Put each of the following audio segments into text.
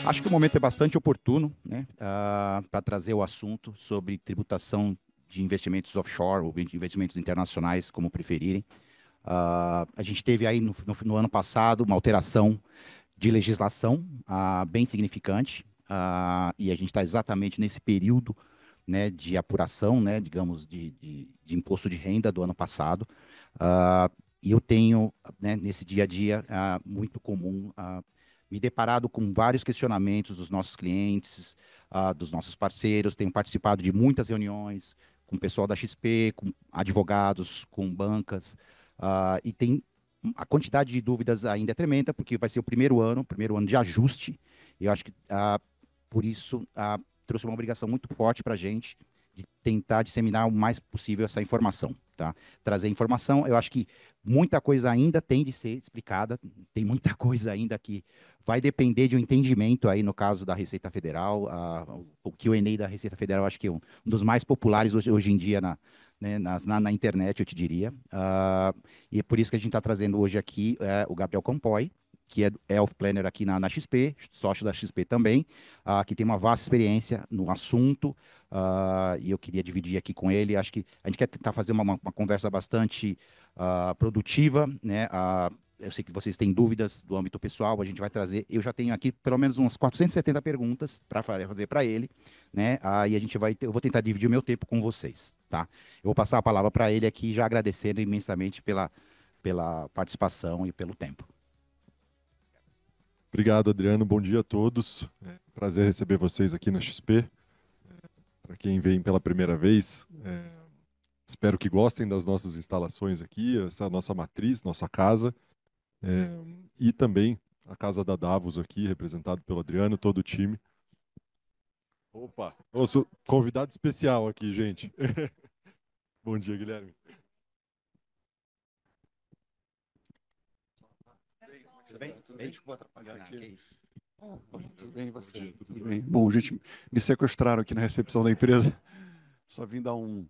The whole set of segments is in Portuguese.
Acho que o momento é bastante oportuno, né, para trazer o assunto sobre tributação de investimentos offshore ou de investimentos internacionais, como preferirem. A gente teve aí no ano passado uma alteração de legislação bem significante, e a gente está exatamente nesse período, né, de apuração, né, digamos, de imposto de renda do ano passado. Ah, e eu tenho, né, nesse dia a dia, muito comum me deparado com vários questionamentos dos nossos clientes, dos nossos parceiros. Tenho participado de muitas reuniões com o pessoal da XP, com advogados, com bancas, e tem a quantidade de dúvidas ainda é tremenda, porque vai ser o primeiro ano de ajuste, e eu acho que por isso trouxe uma obrigação muito forte para a gente de tentar disseminar o mais possível essa informação, tá? Trazer informação, eu acho que muita coisa ainda tem de ser explicada, tem muita coisa ainda que vai depender de um entendimento aí no caso da Receita Federal, o Q&A da Receita Federal, acho que é um dos mais populares hoje em dia né, na internet, eu te diria. E é por isso que a gente está trazendo hoje aqui o Gabriel Campoy, que é Health Planner aqui na XP, sócio da XP também, que tem uma vasta experiência no assunto, e eu queria dividir aqui com ele. Acho que a gente quer tentar fazer uma conversa bastante produtiva, né? Eu sei que vocês têm dúvidas do âmbito pessoal, a gente vai trazer. Eu já tenho aqui pelo menos umas 470 perguntas para fazer para ele, né? E a gente eu vou tentar dividir o meu tempo com vocês, tá? Eu vou passar a palavra para ele aqui, já agradecendo imensamente pela participação e pelo tempo. Obrigado, Adriano. Bom dia a todos. Prazer receber vocês aqui na XP. Para quem vem pela primeira vez, espero que gostem das nossas instalações aqui, essa é a nossa matriz, nossa casa, e também a casa da Davos aqui, representado pelo Adriano, todo o time. Opa, nosso convidado especial aqui, gente. Bom dia, Guilherme. Tudo bem? Tudo bem? Desculpa atrapalhar aqui. Tudo bem, você? Bom dia, tudo Tudo bem? bem. Bom, gente, me sequestraram aqui na recepção da empresa. Só vim dar um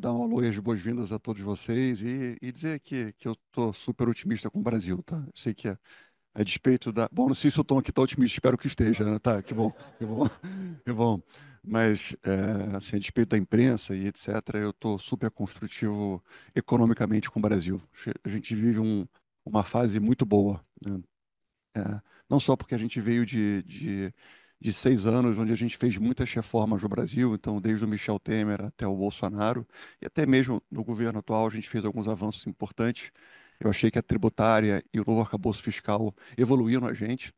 alô e as boas-vindas a todos vocês e dizer que eu estou super otimista com o Brasil, tá? Eu sei que a despeito da... Bom, não sei se o tom aqui está otimista, espero que esteja, né? Tá, que bom, que bom, que bom. Mas, assim, a despeito da imprensa e etc., eu estou super construtivo economicamente com o Brasil. A gente vive uma fase muito boa, né? Não só porque a gente veio de 6 anos onde a gente fez muitas reformas no Brasil, então desde o Michel Temer até o Bolsonaro, e até mesmo no governo atual a gente fez alguns avanços importantes. Eu achei que a tributária e o novo arcabouço fiscal evoluíram a gente.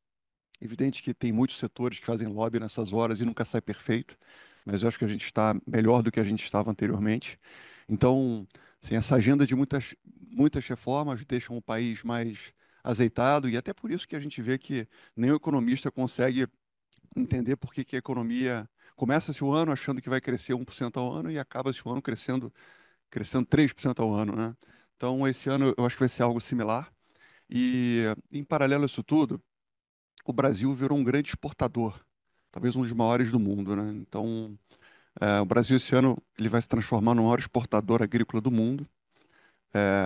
Evidente que tem muitos setores que fazem lobby nessas horas e nunca sai perfeito, mas eu acho que a gente está melhor do que a gente estava anteriormente. Então, assim, essa agenda de muitas reformas deixam o país mais azeitado e até por isso que a gente vê que nem o economista consegue entender por que que a economia começa-se o ano achando que vai crescer 1% ao ano e acaba-se o ano crescendo 3% ao ano, né? Então, esse ano eu acho que vai ser algo similar. E, em paralelo a isso tudo, o Brasil virou um grande exportador, talvez um dos maiores do mundo, né? Então, o Brasil esse ano ele vai se transformar no maior exportador agrícola do mundo. É,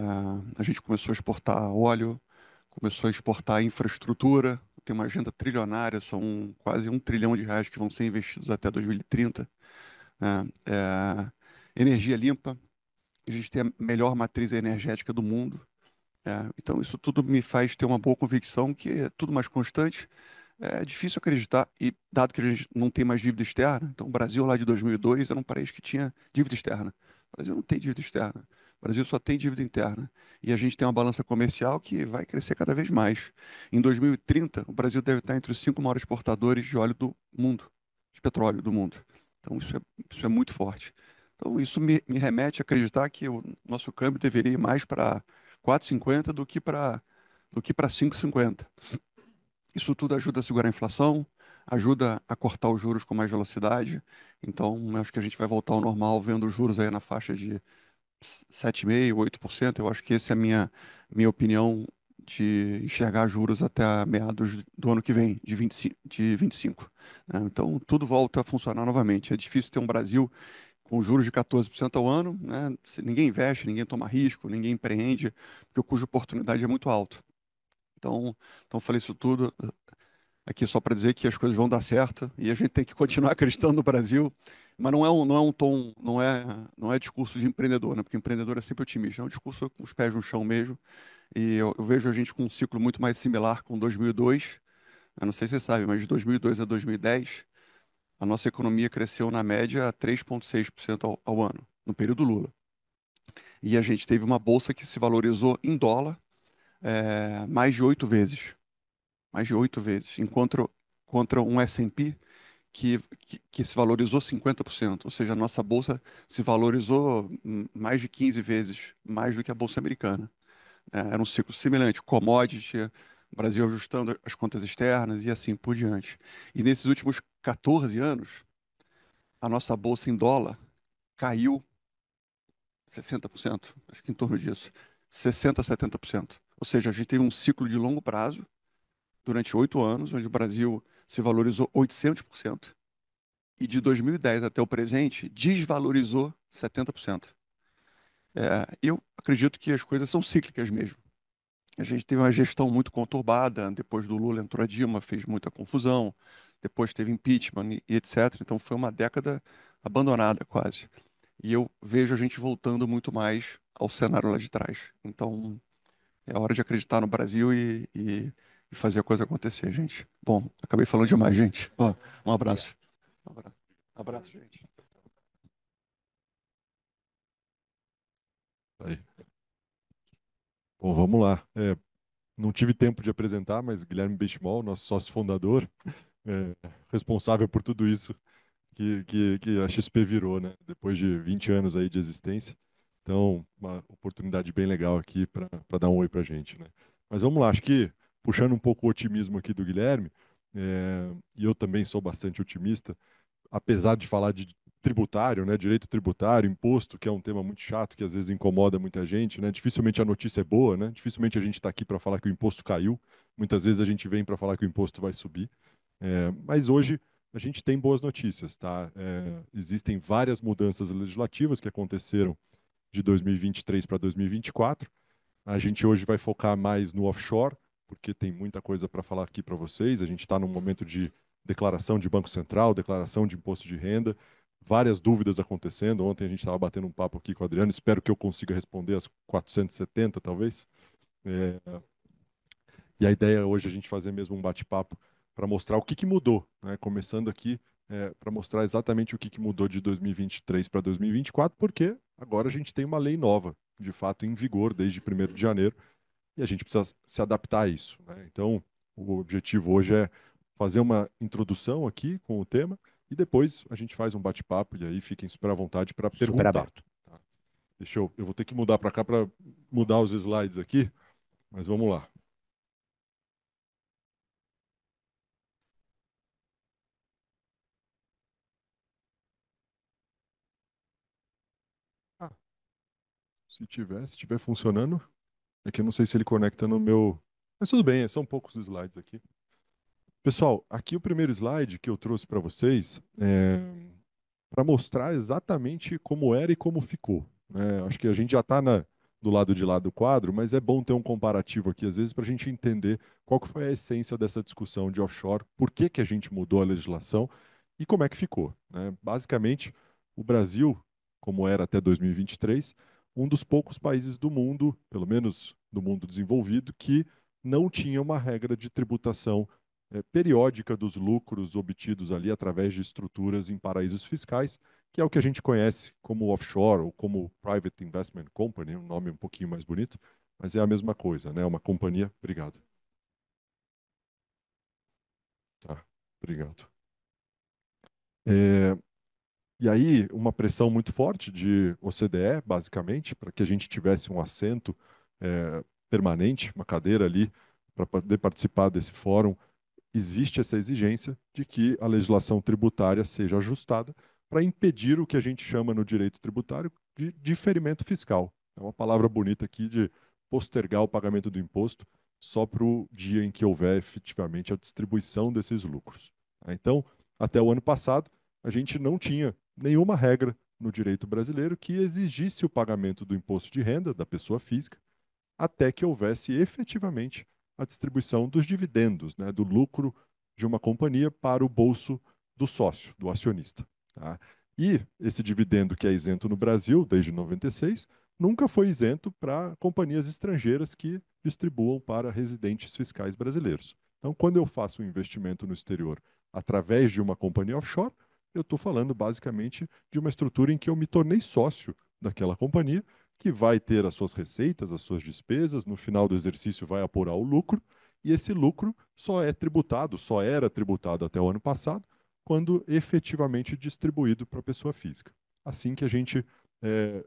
a gente começou a exportar óleo, começou a exportar infraestrutura, tem uma agenda trilionária, são quase R$ 1 trilhão que vão ser investidos até 2030. Né? Energia limpa, a gente tem a melhor matriz energética do mundo. Então, isso tudo me faz ter uma boa convicção que é tudo mais constante. É difícil acreditar, e dado que a gente não tem mais dívida externa, então o Brasil lá de 2002 era um país que tinha dívida externa. O Brasil não tem dívida externa. O Brasil só tem dívida interna. E a gente tem uma balança comercial que vai crescer cada vez mais. Em 2030, o Brasil deve estar entre os 5 maiores exportadores de óleo do mundo, de petróleo do mundo. Então isso é muito forte. Então isso me remete a acreditar que o nosso câmbio deveria ir mais para 4,50 do que para 5,50. Isso tudo ajuda a segurar a inflação, ajuda a cortar os juros com mais velocidade. Então, eu acho que a gente vai voltar ao normal vendo os juros aí na faixa de 7,5%, 8%. Eu acho que essa é a minha opinião de enxergar juros até meados do ano que vem, de 25. Né? Então, tudo volta a funcionar novamente. É difícil ter um Brasil com juros de 14% ao ano, né? Ninguém investe, ninguém toma risco, ninguém empreende, porque o custo de oportunidade é muito alto. Então, falei isso tudo. aqui só para dizer que as coisas vão dar certo e a gente tem que continuar acreditando no Brasil, mas não é um tom, não é discurso de empreendedor, né? Porque empreendedor é sempre otimista, é um discurso com os pés no chão mesmo. E eu vejo a gente com um ciclo muito mais similar com 2002. Eu não sei se você sabe, mas de 2002 a 2010, a nossa economia cresceu na média 3,6% ao ano, no período Lula. E a gente teve uma bolsa que se valorizou em dólar mais de 8 vezes. Mais de 8 vezes. Contra um S&P que se valorizou 50%. Ou seja, a nossa bolsa se valorizou mais de 15 vezes mais do que a bolsa americana. Era um ciclo semelhante, commodity, o Brasil ajustando as contas externas e assim por diante. E nesses últimos 14 anos, a nossa bolsa em dólar caiu 60%, acho que em torno disso, 60%, 70%. Ou seja, a gente teve um ciclo de longo prazo, durante 8 anos, onde o Brasil se valorizou 800%, e de 2010 até o presente, desvalorizou 70%. Eu acredito que as coisas são cíclicas mesmo. A gente teve uma gestão muito conturbada, depois do Lula entrou a Dilma, fez muita confusão, depois teve impeachment e etc. Então foi uma década abandonada quase. E eu vejo a gente voltando muito mais ao cenário lá de trás. Então é hora de acreditar no Brasil e fazer a coisa acontecer, gente. Bom, acabei falando demais, gente. Ó, um abraço. Um abraço, abraço, gente. Aí. Bom, vamos lá. Não tive tempo de apresentar, mas Guilherme Benchimol, nosso sócio fundador, responsável por tudo isso que a XP virou, né? Depois de 20 anos aí de existência. Então, uma oportunidade bem legal aqui para dar um oi para a gente, né? Mas vamos lá, acho que puxando um pouco o otimismo aqui do Guilherme, e eu também sou bastante otimista, apesar de falar de tributário, né, direito tributário, imposto, que é um tema muito chato, que às vezes incomoda muita gente, né? Dificilmente a notícia é boa, né? Dificilmente a gente está aqui para falar que o imposto caiu. Muitas vezes a gente vem para falar que o imposto vai subir. Mas hoje a gente tem boas notícias, tá? Existem várias mudanças legislativas que aconteceram de 2023 para 2024. A gente hoje vai focar mais no offshore, porque tem muita coisa para falar aqui para vocês. A gente está num momento de declaração de Banco Central, declaração de imposto de renda, várias dúvidas acontecendo. Ontem a gente estava batendo um papo aqui com o Adriano, espero que eu consiga responder as 470, talvez. É, e a ideia hoje é a gente fazer mesmo um bate-papo para mostrar o que mudou, né? Começando aqui para mostrar exatamente o que mudou de 2023 para 2024, porque agora a gente tem uma lei nova, de fato em vigor desde 1º de janeiro, e a gente precisa se adaptar a isso, né? Então, o objetivo hoje é fazer uma introdução aqui com o tema e depois a gente faz um bate-papo e aí fiquem super à vontade para Super perguntar. aberto. Tá? Eu vou ter que mudar para cá para mudar os slides aqui, mas vamos lá. Ah, se estiver funcionando, é que eu não sei se ele conecta no meu. Mas tudo bem, são poucos slides aqui. Pessoal, aqui o primeiro slide que eu trouxe para vocês é para mostrar exatamente como era e como ficou, né? Acho que a gente já está do lado de lá do quadro, mas é bom ter um comparativo aqui, às vezes, para a gente entender qual que foi a essência dessa discussão de offshore, por que a gente mudou a legislação e como é que ficou, né? Basicamente, o Brasil, como era até 2023, um dos poucos países do mundo, pelo menos do mundo desenvolvido, que não tinha uma regra de tributação periódica dos lucros obtidos ali através de estruturas em paraísos fiscais, que é o que a gente conhece como offshore ou como Private Investment Company, um nome um pouquinho mais bonito, mas é a mesma coisa, né? Uma companhia. Obrigado. Tá, obrigado. É, e aí, uma pressão muito forte de OCDE, basicamente, para que a gente tivesse um assento permanente, uma cadeira ali, para poder participar desse fórum. Existe essa exigência de que a legislação tributária seja ajustada para impedir o que a gente chama no direito tributário de diferimento fiscal. É uma palavra bonita aqui de postergar o pagamento do imposto só para o dia em que houver efetivamente a distribuição desses lucros. Então, até o ano passado, a gente não tinha nenhuma regra no direito brasileiro que exigisse o pagamento do imposto de renda da pessoa física até que houvesse efetivamente a distribuição dos dividendos, né, do lucro de uma companhia para o bolso do sócio, do acionista. Tá? E esse dividendo que é isento no Brasil, desde 96, nunca foi isento para companhias estrangeiras que distribuam para residentes fiscais brasileiros. Então, quando eu faço um investimento no exterior através de uma companhia offshore, eu estou falando basicamente de uma estrutura em que eu me tornei sócio daquela companhia, que vai ter as suas receitas, as suas despesas, no final do exercício vai apurar o lucro, e esse lucro só é tributado, só era tributado até o ano passado, quando efetivamente distribuído para a pessoa física. Assim que a gente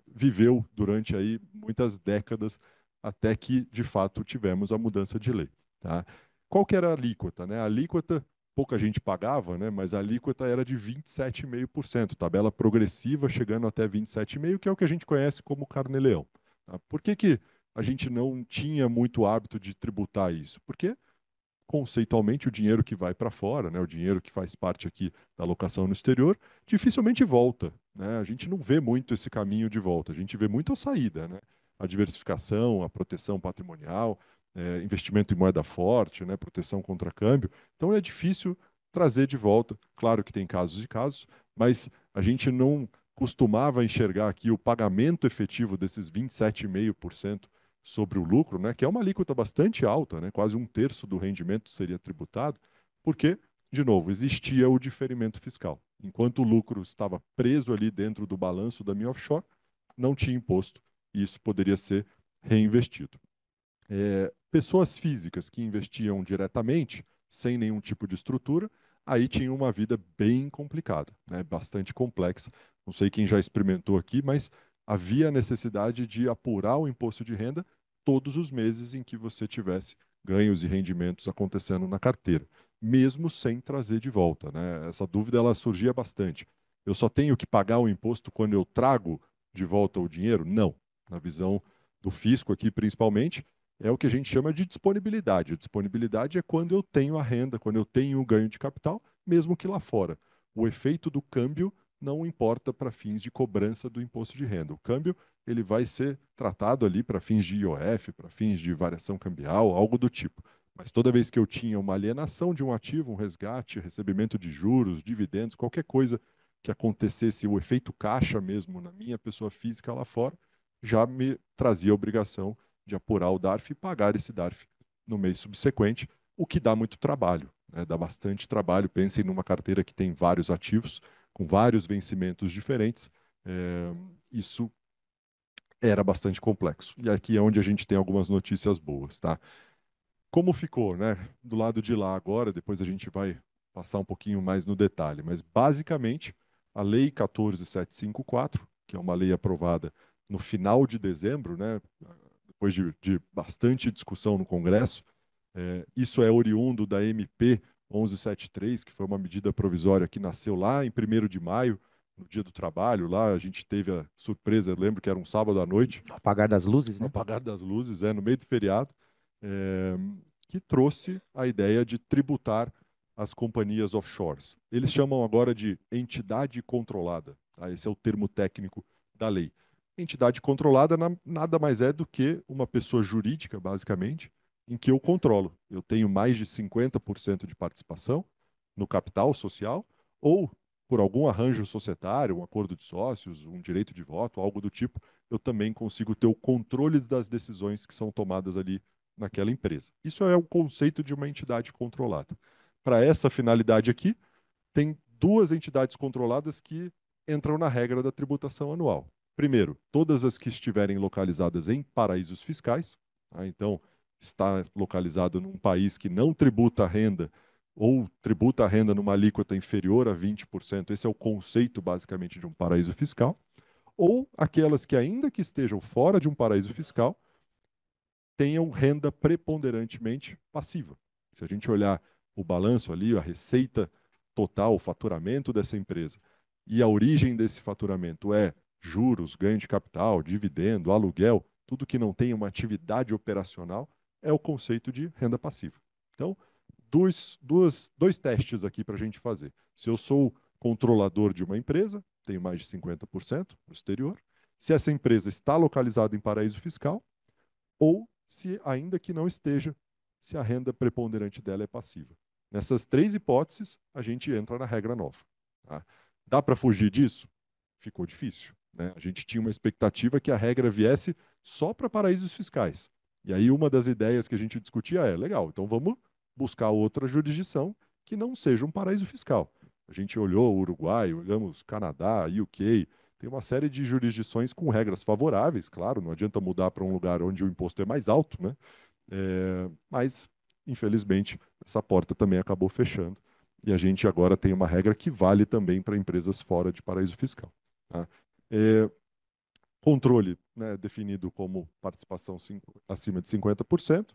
viveu durante aí muitas décadas, até que, de fato, tivemos a mudança de lei. Tá? Qual que era a alíquota? Né? A alíquota, pouca gente pagava, né? Mas a alíquota era de 27,5%, tabela progressiva chegando até 27,5%, que é o que a gente conhece como carnê-leão. Tá? Por que a gente não tinha muito hábito de tributar isso? Porque conceitualmente o dinheiro que vai para fora, né, o dinheiro que faz parte aqui da alocação no exterior, dificilmente volta. Né? A gente não vê muito esse caminho de volta, a gente vê muito a saída, né? A diversificação, a proteção patrimonial, investimento em moeda forte, né, proteção contra câmbio. Então é difícil trazer de volta. Claro que tem casos e casos, mas a gente não costumava enxergar aqui o pagamento efetivo desses 27,5% sobre o lucro, né, que é uma alíquota bastante alta, né, quase um terço do rendimento seria tributado, porque, de novo, existia o diferimento fiscal. Enquanto o lucro estava preso ali dentro do balanço da minha offshore, não tinha imposto e isso poderia ser reinvestido. Pessoas físicas que investiam diretamente, sem nenhum tipo de estrutura, aí tinham uma vida bem complicada, né, bastante complexa. Não sei quem já experimentou aqui, mas havia necessidade de apurar o imposto de renda todos os meses em que você tivesse ganhos e rendimentos acontecendo na carteira, mesmo sem trazer de volta. Né? Essa dúvida ela surgia bastante. Eu só tenho que pagar o imposto quando eu trago de volta o dinheiro? Não. Na visão do fisco aqui, principalmente, é o que a gente chama de disponibilidade. A disponibilidade é quando eu tenho a renda, quando eu tenho o ganho de capital, mesmo que lá fora. O efeito do câmbio não importa para fins de cobrança do imposto de renda. O câmbio ele vai ser tratado ali para fins de IOF, para fins de variação cambial, algo do tipo. Mas toda vez que eu tinha uma alienação de um ativo, um resgate, recebimento de juros, dividendos, qualquer coisa que acontecesse, o efeito caixa mesmo na minha pessoa física lá fora, já me trazia a obrigação de apurar o DARF e pagar esse DARF no mês subsequente, o que dá muito trabalho, né? Dá bastante trabalho. Pensem numa carteira que tem vários ativos, com vários vencimentos diferentes. Isso era bastante complexo. E aqui é onde a gente tem algumas notícias boas, tá? Como ficou, né? Do lado de lá agora, depois a gente vai passar um pouquinho mais no detalhe, mas basicamente a Lei 14.754, que é uma lei aprovada no final de dezembro, né? Depois de bastante discussão no Congresso, isso é oriundo da MP 1173, que foi uma medida provisória que nasceu lá em 1º de maio, no Dia do Trabalho. Lá a gente teve a surpresa, eu lembro que era um sábado à noite, No apagar das luzes, no né? apagar das luzes, no meio do feriado, é, que trouxe a ideia de tributar as companhias offshores. Eles chamam agora de entidade controlada. Tá? Esse é o termo técnico da lei. Entidade controlada nada mais é do que uma pessoa jurídica, basicamente, em que eu controlo. Eu tenho mais de 50% de participação no capital social, ou por algum arranjo societário, um acordo de sócios, um direito de voto, algo do tipo, eu também consigo ter o controle das decisões que são tomadas ali naquela empresa. Isso é o conceito de uma entidade controlada. Para essa finalidade aqui, tem duas entidades controladas que entram na regra da tributação anual. Primeiro, todas as que estiverem localizadas em paraísos fiscais, tá? Então, está localizado num país que não tributa a renda ou tributa a renda numa alíquota inferior a 20%, esse é o conceito basicamente de um paraíso fiscal, ou aquelas que ainda que estejam fora de um paraíso fiscal, tenham renda preponderantemente passiva. Se a gente olhar o balanço ali, a receita total, o faturamento dessa empresa, e a origem desse faturamento é juros, ganho de capital, dividendo, aluguel, tudo que não tem uma atividade operacional, é o conceito de renda passiva. Então, dois testes aqui para a gente fazer. Se eu sou controlador de uma empresa, tenho mais de 50% no exterior, se essa empresa está localizada em paraíso fiscal, ou se, ainda que não esteja, se a renda preponderante dela é passiva. Nessas 3 hipóteses, a gente entra na regra nova. Tá? Dá para fugir disso? Ficou difícil. Né? A gente tinha uma expectativa que a regra viesse só para paraísos fiscais. E aí uma das ideias que a gente discutia é, legal, então vamos buscar outra jurisdição que não seja um paraíso fiscal. A gente olhou o Uruguai, olhamos Canadá, UK, tem uma série de jurisdições com regras favoráveis, claro, não adianta mudar para um lugar onde o imposto é mais alto, né? Mas, infelizmente, essa porta também acabou fechando. E a gente agora tem uma regra que vale também para empresas fora de paraíso fiscal. Tá? Controle, né, definido como participação acima de 50%.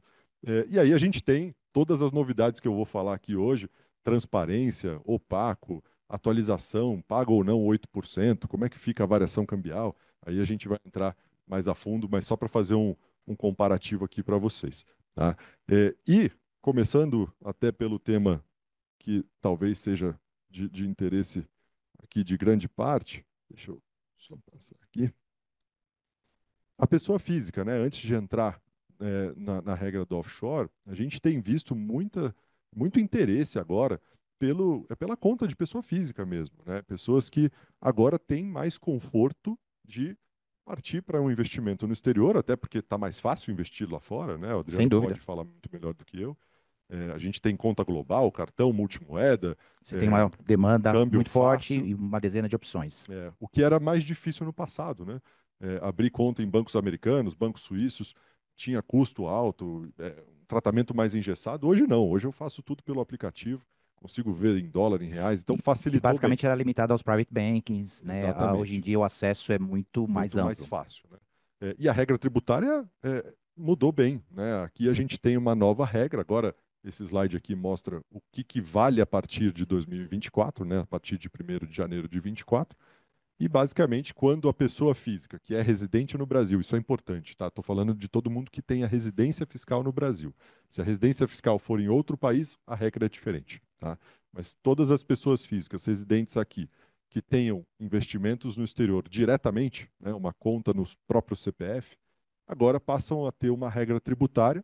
E aí a gente tem todas as novidades que eu vou falar aqui hoje, transparência, opaco, atualização, paga ou não 8%, como é que fica a variação cambial. Aí a gente vai entrar mais a fundo, mas só para fazer um comparativo aqui para vocês. Tá? E, começando até pelo tema que talvez seja de interesse aqui de grande parte, deixa eu só passar aqui. A pessoa física, né, antes de entrar na regra do offshore, a gente tem visto muito interesse agora pela conta de pessoa física mesmo. Né? Pessoas que agora têm mais conforto de partir para um investimento no exterior, até porque está mais fácil investir lá fora. Né? O Sem Adriano dúvida. pode falar muito melhor do que eu. A gente tem conta global, cartão, multimoeda. Você tem uma demanda câmbio muito forte fácil. e uma dezena de opções. O que era mais difícil no passado, né? Abrir conta em bancos americanos, bancos suíços, tinha custo alto, um tratamento mais engessado. Hoje não, hoje eu faço tudo pelo aplicativo, consigo ver em dólar, em reais, então Que facilitou basicamente bem. era limitado aos private bankings, né? Hoje em Exatamente. dia o acesso é muito mais Muito mais amplo. fácil. Né? E a regra tributária mudou bem. Né? Aqui a gente tem uma nova regra. Agora, esse slide aqui mostra o que vale a partir de 2024, né? A partir de 1º de janeiro de 2024. E, basicamente, quando a pessoa física, que é residente no Brasil, isso é importante, tá? Estou falando de todo mundo que tem a residência fiscal no Brasil. Se a residência fiscal for em outro país, a regra é diferente, tá? Mas todas as pessoas físicas residentes aqui que tenham investimentos no exterior diretamente, né, uma conta no próprio CPF, agora passam a ter uma regra tributária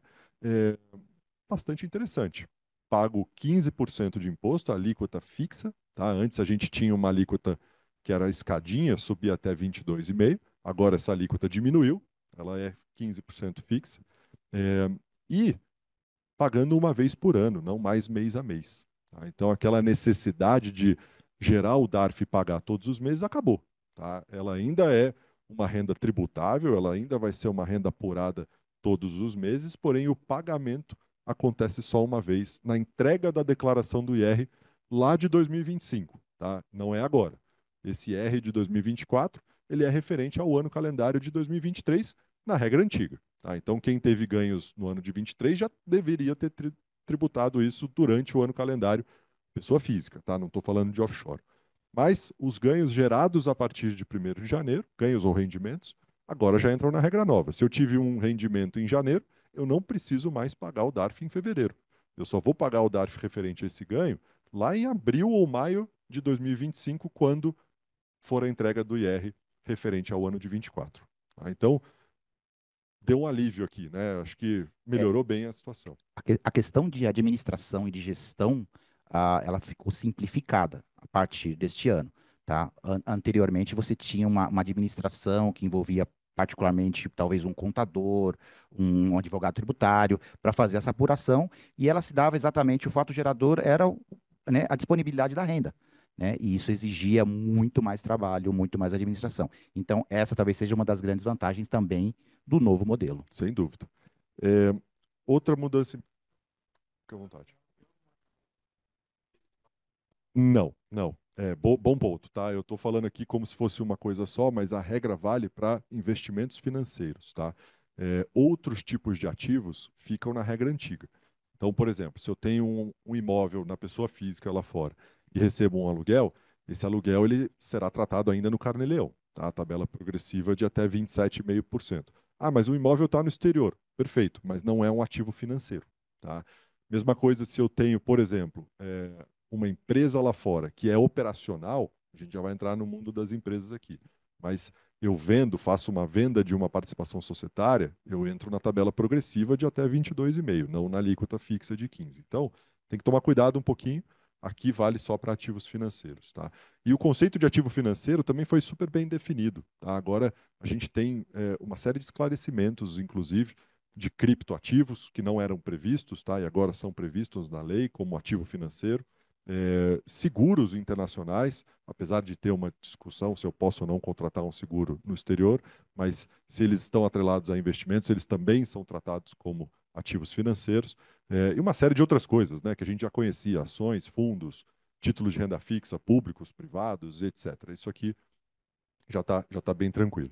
bastante interessante. Pago 15% de imposto, a alíquota fixa, tá? Antes a gente tinha uma alíquota que era a escadinha, subia até 22,5%. Agora essa alíquota diminuiu, ela é 15% fixa. E pagando uma vez por ano, não mais mês a mês. Tá? Então aquela necessidade de gerar o DARF e pagar todos os meses acabou. Tá? Ela ainda é uma renda tributável, ela ainda vai ser uma renda apurada todos os meses, porém o pagamento acontece só uma vez na entrega da declaração do IR lá de 2025, tá? Não é agora. Esse IR de 2024, ele é referente ao ano calendário de 2023, na regra antiga. Tá? Então, quem teve ganhos no ano de 23 já deveria ter tributado isso durante o ano calendário, pessoa física, tá? Não estou falando de offshore. Mas os ganhos gerados a partir de 1º de janeiro, ganhos ou rendimentos, agora já entram na regra nova. Se eu tive um rendimento em janeiro, eu não preciso mais pagar o DARF em fevereiro. Eu só vou pagar o DARF referente a esse ganho lá em abril ou maio de 2025, quando for a entrega do IR referente ao ano de 24. Tá? Então, deu um alívio aqui, né? Acho que melhorou bem a situação. A questão de administração e de gestão, ela ficou simplificada a partir deste ano, tá? Anteriormente, você tinha uma administração que envolvia particularmente, talvez, um contador, um advogado tributário, para fazer essa apuração, e ela se dava exatamente, o fato gerador era, né, a disponibilidade da renda. Né? E isso exigia muito mais trabalho, muito mais administração. Então, essa talvez seja uma das grandes vantagens também do novo modelo. Sem dúvida. Outra mudança. Fique à vontade. Não, não. Bom ponto, tá? Eu estou falando aqui como se fosse uma coisa só, mas a regra vale para investimentos financeiros, tá? Outros tipos de ativos ficam na regra antiga. Então, por exemplo, se eu tenho um imóvel na pessoa física lá fora e recebo um aluguel, esse aluguel ele será tratado ainda no Carnê-Leão, tá? A tabela progressiva de até 27,5%. Ah, mas o imóvel está no exterior. Perfeito, mas não é um ativo financeiro, tá? Mesma coisa se eu tenho, por exemplo, uma empresa lá fora que é operacional, a gente já vai entrar no mundo das empresas aqui, mas eu faço uma venda de uma participação societária, eu entro na tabela progressiva de até 22,5%, não na alíquota fixa de 15%. Então, tem que tomar cuidado um pouquinho. Aqui vale só para ativos financeiros, tá? E o conceito de ativo financeiro também foi super bem definido, tá? Agora a gente tem uma série de esclarecimentos, inclusive, de criptoativos que não eram previstos, tá? E agora são previstos na lei como ativo financeiro. Seguros internacionais, apesar de ter uma discussão se eu posso ou não contratar um seguro no exterior, mas se eles estão atrelados a investimentos, eles também são tratados como ativos financeiros, e uma série de outras coisas, né, que a gente já conhecia, ações, fundos, títulos de renda fixa, públicos, privados, etc. Isso aqui já tá bem tranquilo.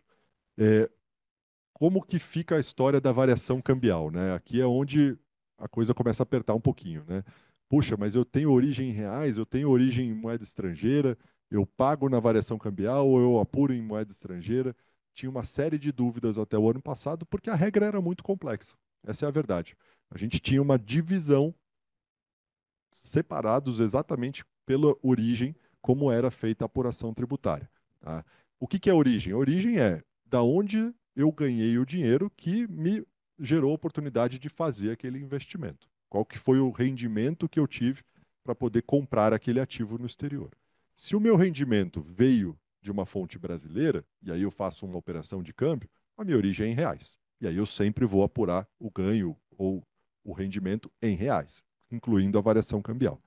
Como que fica a história da variação cambial, né? Aqui é onde a coisa começa a apertar um pouquinho, né? Puxa, mas eu tenho origem em reais, eu tenho origem em moeda estrangeira, eu pago na variação cambial ou eu apuro em moeda estrangeira? Tinha uma série de dúvidas até o ano passado, porque a regra era muito complexa. Essa é a verdade. A gente tinha uma divisão separados exatamente pela origem, como era feita a apuração tributária, tá? O que que é origem? A origem é da onde eu ganhei o dinheiro que me gerou a oportunidade de fazer aquele investimento. Qual que foi o rendimento que eu tive para poder comprar aquele ativo no exterior? Se o meu rendimento veio de uma fonte brasileira, e aí eu faço uma operação de câmbio, a minha origem é em reais. E aí eu sempre vou apurar o ganho ou o rendimento em reais, incluindo a variação cambial.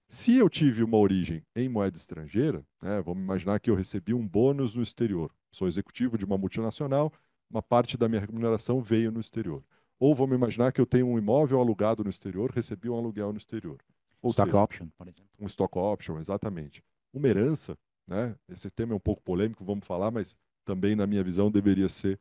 Se eu tive uma origem em moeda estrangeira, né, vamos imaginar que eu recebi um bônus no exterior, sou executivo de uma multinacional, uma parte da minha remuneração veio no exterior. Ou vamos imaginar que eu tenho um imóvel alugado no exterior, recebi um aluguel no exterior. Ou Stock seja, option, por exemplo. um stock option, exatamente. Uma herança, né? Esse tema é um pouco polêmico, vamos falar, mas também, na minha visão, deveria ser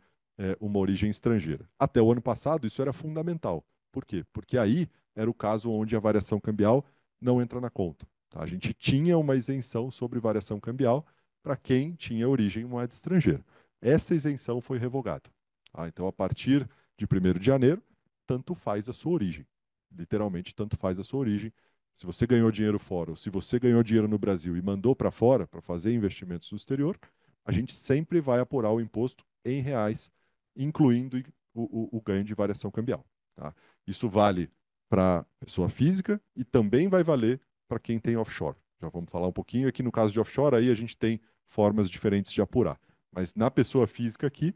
uma origem estrangeira. Até o ano passado, isso era fundamental. Por quê? Porque aí era o caso onde a variação cambial não entra na conta, tá? A gente tinha uma isenção sobre variação cambial para quem tinha origem em moeda estrangeira. Essa isenção foi revogada, tá? Então, a partir de 1º de janeiro, tanto faz a sua origem. Literalmente, tanto faz a sua origem. Se você ganhou dinheiro fora, ou se você ganhou dinheiro no Brasil e mandou para fora para fazer investimentos no exterior, a gente sempre vai apurar o imposto em reais, incluindo o ganho de variação cambial, tá? Isso vale para pessoa física e também vai valer para quem tem offshore. Já vamos falar um pouquinho. Aqui no caso de offshore, aí a gente tem formas diferentes de apurar. Mas na pessoa física aqui,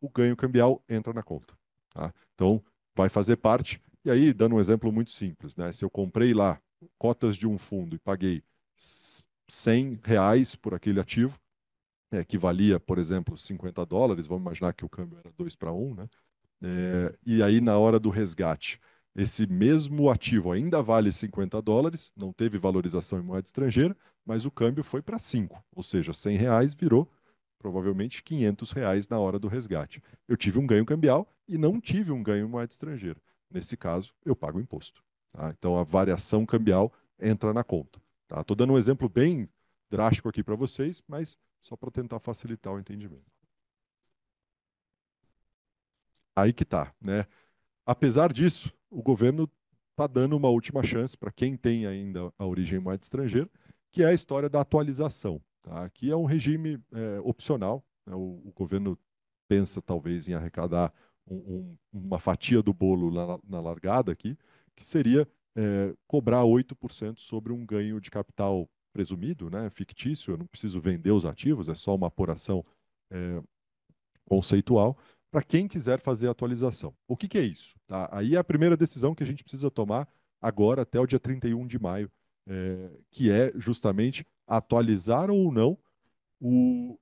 o ganho cambial entra na conta, tá? Então, vai fazer parte. E aí, dando um exemplo muito simples, né? Se eu comprei lá cotas de um fundo e paguei R$ 100 por aquele ativo, que valia, por exemplo, US$ 50, vamos imaginar que o câmbio era 2 para 1, né? E aí, na hora do resgate, esse mesmo ativo ainda vale US$ 50, não teve valorização em moeda estrangeira, mas o câmbio foi para 5, ou seja, R$ 100 virou provavelmente R$ 500 na hora do resgate. Eu tive um ganho cambial e não tive um ganho em moeda estrangeira. Nesse caso, eu pago o imposto, tá? Então, a variação cambial entra na conta, tá? Estou dando um exemplo bem drástico aqui para vocês, mas só para tentar facilitar o entendimento. Aí que tá, né? Apesar disso, o governo está dando uma última chance para quem tem ainda a origem em moeda estrangeira, que é a história da atualização, tá? Aqui é um regime opcional, né? O governo pensa talvez em arrecadar uma fatia do bolo na largada aqui, que seria cobrar 8% sobre um ganho de capital presumido, né, fictício. Eu não preciso vender os ativos, é só uma apuração é, conceitual para quem quiser fazer a atualização. O que que é isso? Tá? Aí é a primeira decisão que a gente precisa tomar agora até o dia 31 de maio, que é justamente atualizar ou não o.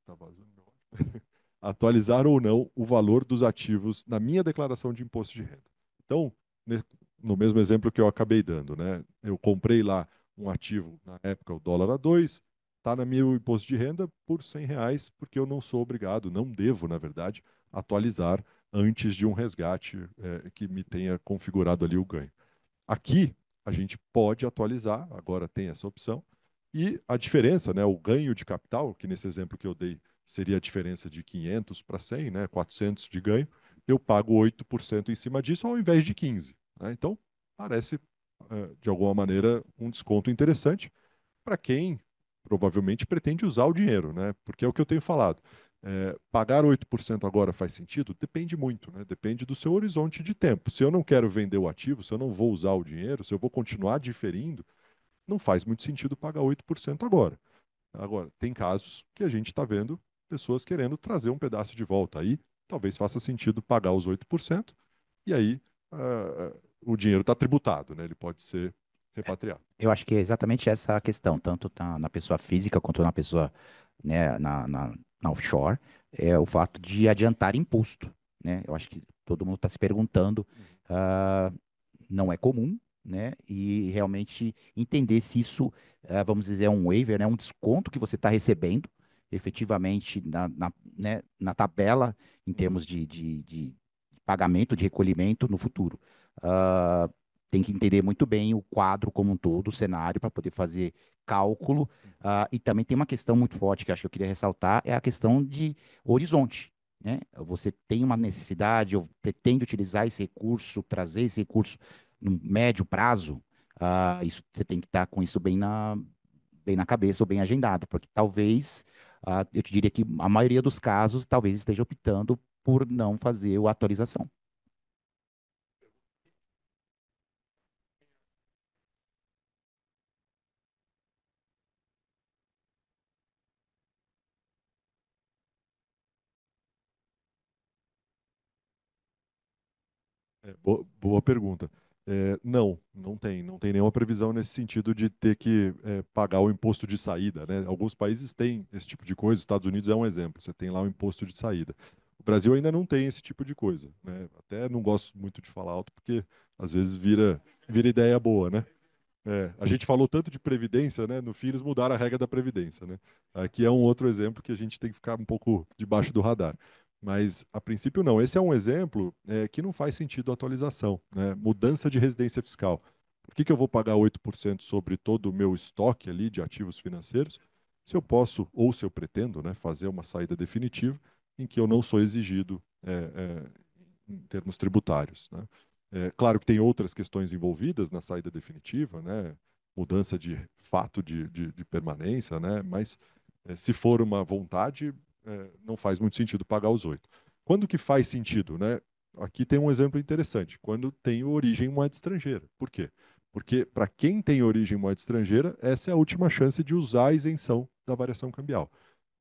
Tá vazando meu áudio. Atualizar ou não o valor dos ativos na minha declaração de imposto de renda. Então, no mesmo exemplo que eu acabei dando, né? Eu comprei lá um ativo, na época o dólar a 2, está na meu imposto de renda por R$ 100, porque eu não sou obrigado, não devo, na verdade, atualizar antes de um resgate que me tenha configurado ali o ganho. Aqui, a gente pode atualizar, agora tem essa opção, e a diferença, né, o ganho de capital, que nesse exemplo que eu dei seria a diferença de 500 para 100, né, 400 de ganho, eu pago 8% em cima disso ao invés de 15%. Né? Então, parece, de alguma maneira, um desconto interessante para quem provavelmente pretende usar o dinheiro, né? Porque é o que eu tenho falado. Pagar 8% agora faz sentido? Depende muito, né? Depende do seu horizonte de tempo. Se eu não quero vender o ativo, se eu não vou usar o dinheiro, se eu vou continuar diferindo, não faz muito sentido pagar 8% agora. Agora, tem casos que a gente está vendo pessoas querendo trazer um pedaço de volta. Aí talvez faça sentido pagar os 8% e aí o dinheiro está tributado, né? Ele pode ser repatriado. Eu acho que é exatamente essa a questão, tanto na pessoa física quanto na pessoa, né, na offshore, é o fato de adiantar imposto, né? Eu acho que todo mundo está se perguntando, ah, não é comum, né? E realmente entender se isso, vamos dizer, é um waiver, né? Um desconto que você está recebendo, efetivamente, né, na tabela, em termos de pagamento, de recolhimento no futuro. Ah, tem que entender muito bem o quadro como um todo, o cenário, para poder fazer cálculo. E também tem uma questão muito forte que acho que eu queria ressaltar, é a questão de horizonte. Né? Você tem uma necessidade, eu pretendo utilizar esse recurso, trazer esse recurso no médio prazo, isso, você tem que estar com isso bem na cabeça ou bem agendado, porque talvez, eu te diria que a maioria dos casos, talvez esteja optando por não fazer a atualização. Boa pergunta. Não, não tem nenhuma previsão nesse sentido de ter que pagar o imposto de saída, né? Alguns países têm esse tipo de coisa, Estados Unidos é um exemplo, você tem lá o imposto de saída. O Brasil ainda não tem esse tipo de coisa, né? Até não gosto muito de falar alto, porque às vezes vira ideia boa, né? A gente falou tanto de previdência, né? No fim, eles mudaram a regra da previdência, né? Aqui é um outro exemplo que a gente tem que ficar um pouco debaixo do radar. Mas, a princípio, não. Esse é um exemplo que não faz sentido a atualização, né? Mudança de residência fiscal. Por que eu vou pagar 8% sobre todo o meu estoque ali de ativos financeiros, se eu posso, ou se eu pretendo, né, fazer uma saída definitiva em que eu não sou exigido em termos tributários, né? Claro que tem outras questões envolvidas na saída definitiva, né? Mudança de fato de permanência, né? Mas se for uma vontade, não faz muito sentido pagar os 8. Quando que faz sentido, né? Aqui tem um exemplo interessante. Quando tem origem em moeda estrangeira. Por quê? Porque para quem tem origem em moeda estrangeira, essa é a última chance de usar a isenção da variação cambial.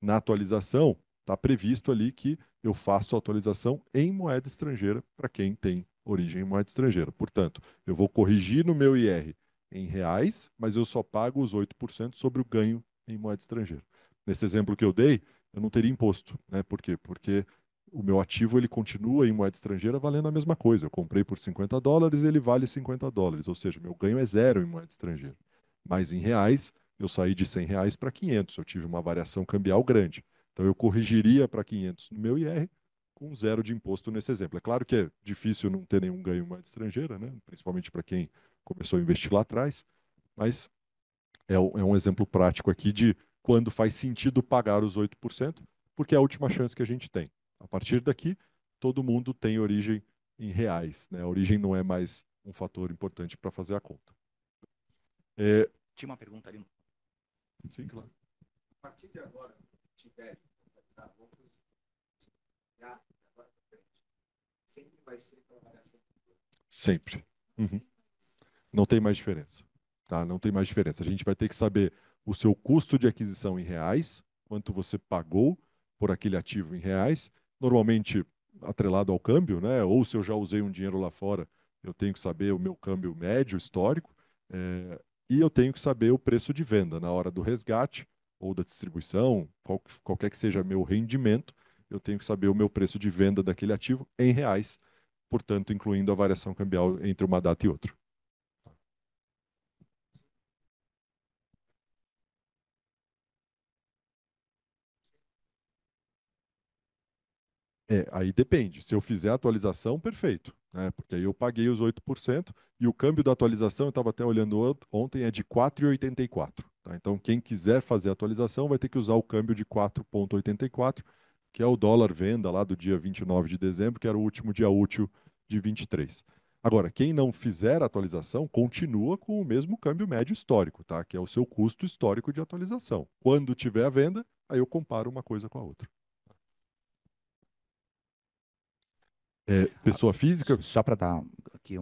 Na atualização, está previsto ali que eu faço a atualização em moeda estrangeira para quem tem origem em moeda estrangeira. Portanto, eu vou corrigir no meu IR em reais, mas eu só pago os 8% sobre o ganho em moeda estrangeira. Nesse exemplo que eu dei, eu não teria imposto, né? Por quê? Porque o meu ativo ele continua em moeda estrangeira valendo a mesma coisa. Eu comprei por US$ 50, ele vale US$ 50, ou seja, meu ganho é zero em moeda estrangeira. Mas em reais, eu saí de R$ 100 para 500, eu tive uma variação cambial grande. Então eu corrigiria para 500 no meu IR com zero de imposto nesse exemplo. É claro que é difícil não ter nenhum ganho em moeda estrangeira, né? Principalmente para quem começou a investir lá atrás, mas é um exemplo prático aqui de quando faz sentido pagar os 8%, porque é a última chance que a gente tem. A partir daqui, todo mundo tem origem em reais, né? A origem não é mais um fator importante para fazer a conta. Tinha uma pergunta ali. Sim, claro. A partir de agora, tiver sempre vai ser pela variação. Sempre. Uhum. Não tem mais diferença. Tá? Não tem mais diferença. A gente vai ter que saber o seu custo de aquisição em reais, quanto você pagou por aquele ativo em reais, normalmente atrelado ao câmbio, né? Ou se eu já usei um dinheiro lá fora, eu tenho que saber o meu câmbio médio histórico, e eu tenho que saber o preço de venda na hora do resgate ou da distribuição, qualquer que seja meu rendimento, eu tenho que saber o meu preço de venda daquele ativo em reais, portanto, incluindo a variação cambial entre uma data e outra. Aí depende. Se eu fizer a atualização, perfeito, né? Porque aí eu paguei os 8% e o câmbio da atualização, eu estava até olhando ontem, é de 4,84. Tá? Então, quem quiser fazer a atualização vai ter que usar o câmbio de 4,84, que é o dólar venda lá do dia 29 de dezembro, que era o último dia útil de 23. Agora, quem não fizer a atualização, continua com o mesmo câmbio médio histórico, tá? Que é o seu custo histórico de atualização. Quando tiver a venda, aí eu comparo uma coisa com a outra. Pessoa física? Só para dar aqui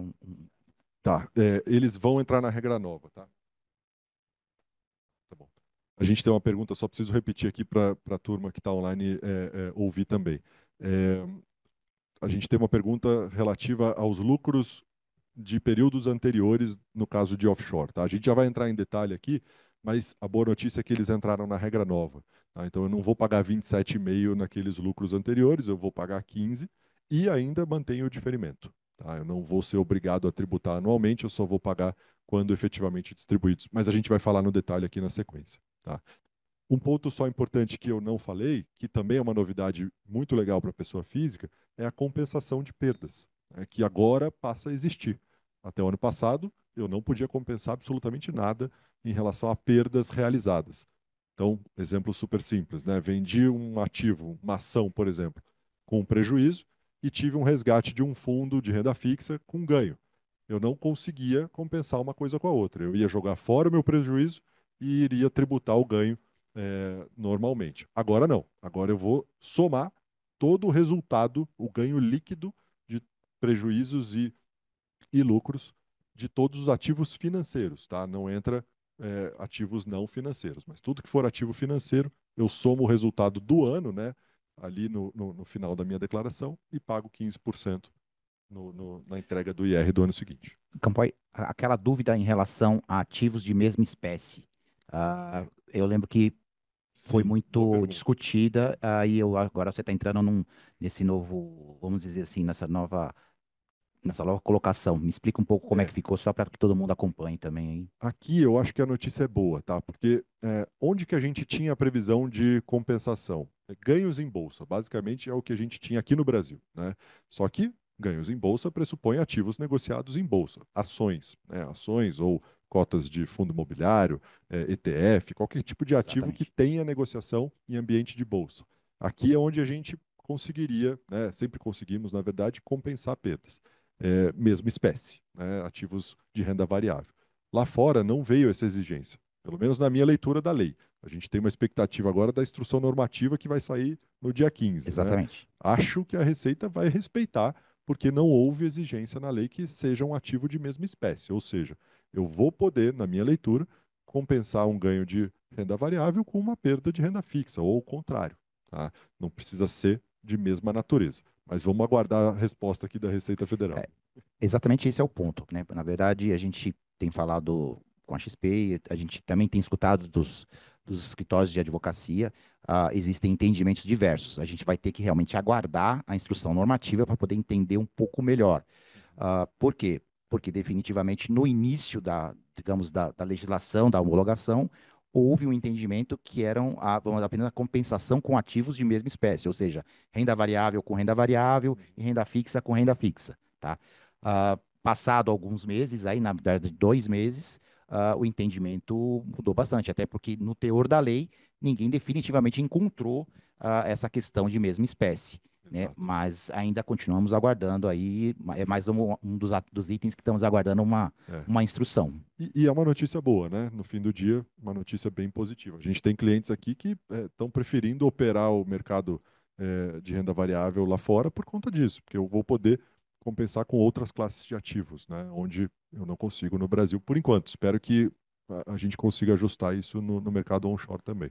Tá. Eles vão entrar na regra nova, tá? Tá bom. A gente tem uma pergunta, só preciso repetir aqui para a turma que está online ouvir também. É, a gente tem uma pergunta relativa aos lucros de períodos anteriores no caso de offshore. Tá? A gente já vai entrar em detalhe aqui, mas a boa notícia é que eles entraram na regra nova. Tá? Então eu não vou pagar 27,5 naqueles lucros anteriores, eu vou pagar 15 e ainda mantenho o diferimento. Tá? Eu não vou ser obrigado a tributar anualmente, eu só vou pagar quando efetivamente distribuídos. Mas a gente vai falar no detalhe aqui na sequência. Tá? Um ponto só importante que eu não falei, que também é uma novidade muito legal para a pessoa física, é a compensação de perdas, né, que agora passa a existir. Até o ano passado, eu não podia compensar absolutamente nada em relação a perdas realizadas. Então, exemplo super simples, né? Vendi um ativo, uma ação, por exemplo, com prejuízo e tive um resgate de um fundo de renda fixa com ganho. Eu não conseguia compensar uma coisa com a outra. Eu ia jogar fora o meu prejuízo e iria tributar o ganho normalmente. Agora não. Agora eu vou somar todo o resultado, o ganho líquido de prejuízos e lucros de todos os ativos financeiros, tá? Não entra ativos não financeiros, mas tudo que for ativo financeiro, eu somo o resultado do ano, né? Ali no final da minha declaração e pago 15% na entrega do IR do ano seguinte. Campoy, aquela dúvida em relação a ativos de mesma espécie. Eu lembro que foi Sim, boa muito pergunta. discutida, aí agora você está entrando nesse novo, vamos dizer assim, nessa nova colocação. Me explica um pouco como é É, que ficou, só para que todo mundo acompanhe também aí. aqui eu acho que a notícia é boa, tá? Porque onde que a gente tinha a previsão de compensação? Ganhos em bolsa, basicamente é o que a gente tinha aqui no Brasil, né? Só que ganhos em bolsa pressupõe ativos negociados em bolsa, ações, né? Ações ou cotas de fundo imobiliário, ETF, qualquer tipo de ativo que Exatamente. tenha negociação em ambiente de bolsa. Aqui é onde a gente conseguiria, né? Sempre conseguimos, na verdade, compensar perdas. Mesma espécie, né? Ativos de renda variável. Lá fora não veio essa exigência, pelo menos na minha leitura da lei. A gente tem uma expectativa agora da instrução normativa que vai sair no dia 15, né? Exatamente. Acho que a Receita vai respeitar, porque não houve exigência na lei que seja um ativo de mesma espécie. Ou seja, eu vou poder, na minha leitura, compensar um ganho de renda variável com uma perda de renda fixa, ou o contrário. Tá? Não precisa ser de mesma natureza. Mas vamos aguardar a resposta aqui da Receita Federal. Exatamente esse é o ponto, né? Na verdade, a gente tem falado com a XP, a gente também tem escutado dos escritórios de advocacia, existem entendimentos diversos. A gente vai ter que realmente aguardar a instrução normativa para poder entender um pouco melhor. Por quê? Porque definitivamente no início digamos, da legislação, da homologação, houve um entendimento que eram vamos apenas a compensação com ativos de mesma espécie, ou seja, renda variável com renda variável e renda fixa com renda fixa, tá? Passado alguns meses, aí na verdade 2 meses, o entendimento mudou bastante, até porque no teor da lei ninguém definitivamente encontrou essa questão de mesma espécie, né? Exato. Mas ainda continuamos aguardando aí, é mais um dos itens que estamos aguardando É. uma instrução. E é uma notícia boa, né? No fim do dia, uma notícia bem positiva. A gente tem clientes aqui que estão preferindo operar o mercado de renda variável lá fora por conta disso, porque eu vou poder compensar com outras classes de ativos, né? Onde eu não consigo no Brasil por enquanto. Espero que a gente consiga ajustar isso no mercado onshore também.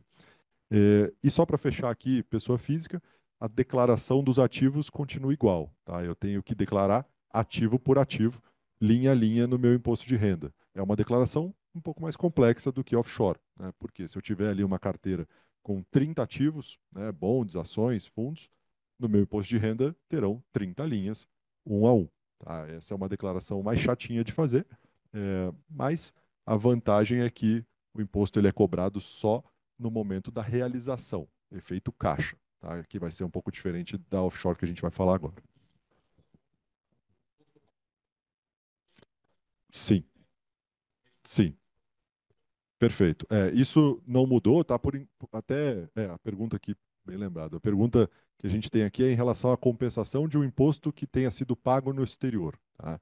E só para fechar aqui, pessoa física, a declaração dos ativos continua igual, tá? Eu tenho que declarar ativo por ativo, linha a linha no meu imposto de renda. É uma declaração um pouco mais complexa do que offshore, né? Porque se eu tiver ali uma carteira com 30 ativos, né, bonds, ações, fundos, no meu imposto de renda terão 30 linhas, um a um. Tá? Essa é uma declaração mais chatinha de fazer, mas a vantagem é que o imposto ele é cobrado só no momento da realização, efeito caixa, tá? Que vai ser um pouco diferente da offshore que a gente vai falar agora. Sim, sim, perfeito. Isso não mudou, tá? Até a pergunta aqui, bem lembrada. A pergunta que a gente tem aqui é em relação à compensação de um imposto que tenha sido pago no exterior. Tá?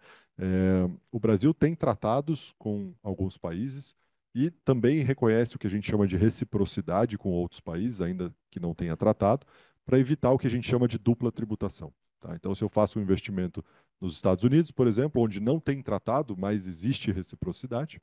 O Brasil tem tratados com alguns países e também reconhece o que a gente chama de reciprocidade com outros países, ainda que não tenha tratado, para evitar o que a gente chama de dupla tributação. Tá? Então, se eu faço um investimento nos Estados Unidos, por exemplo, onde não tem tratado, mas existe reciprocidade,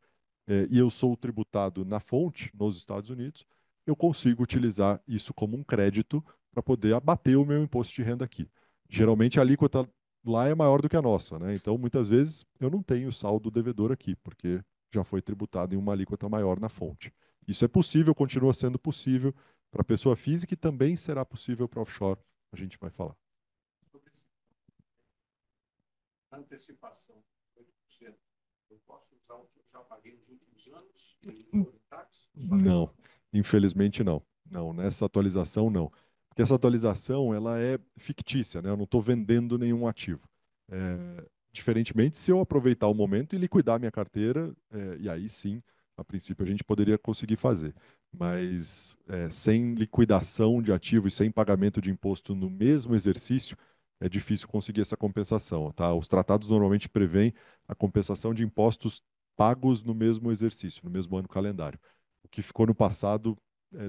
e eu sou tributado na fonte, nos Estados Unidos, eu consigo utilizar isso como um crédito para poder abater o meu imposto de renda aqui. Geralmente a alíquota lá é maior do que a nossa, né? Então, muitas vezes, eu não tenho saldo devedor aqui, porque já foi tributado em uma alíquota maior na fonte. Isso é possível, continua sendo possível para pessoa física e também será possível para offshore. A gente vai falar. Antecipação, 8%. Eu posso usar o que eu já paguei nos últimos anos? Não, infelizmente não. Não, nessa atualização não. Porque essa atualização ela é fictícia, né? Eu não estou vendendo nenhum ativo. Diferentemente, se eu aproveitar o momento e liquidar minha carteira, e aí sim, a princípio, a gente poderia conseguir fazer. Mas sem liquidação de ativo e sem pagamento de imposto no mesmo exercício, é difícil conseguir essa compensação, tá? Os tratados normalmente prevêem a compensação de impostos pagos no mesmo exercício, no mesmo ano calendário. O que ficou no passado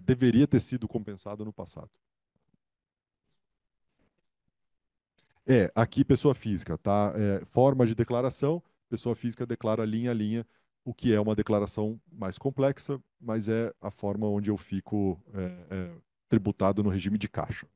deveria ter sido compensado no passado. Aqui pessoa física, tá? Forma de declaração, pessoa física declara linha a linha, o que é uma declaração mais complexa, mas é a forma onde eu fico tributado no regime de caixa.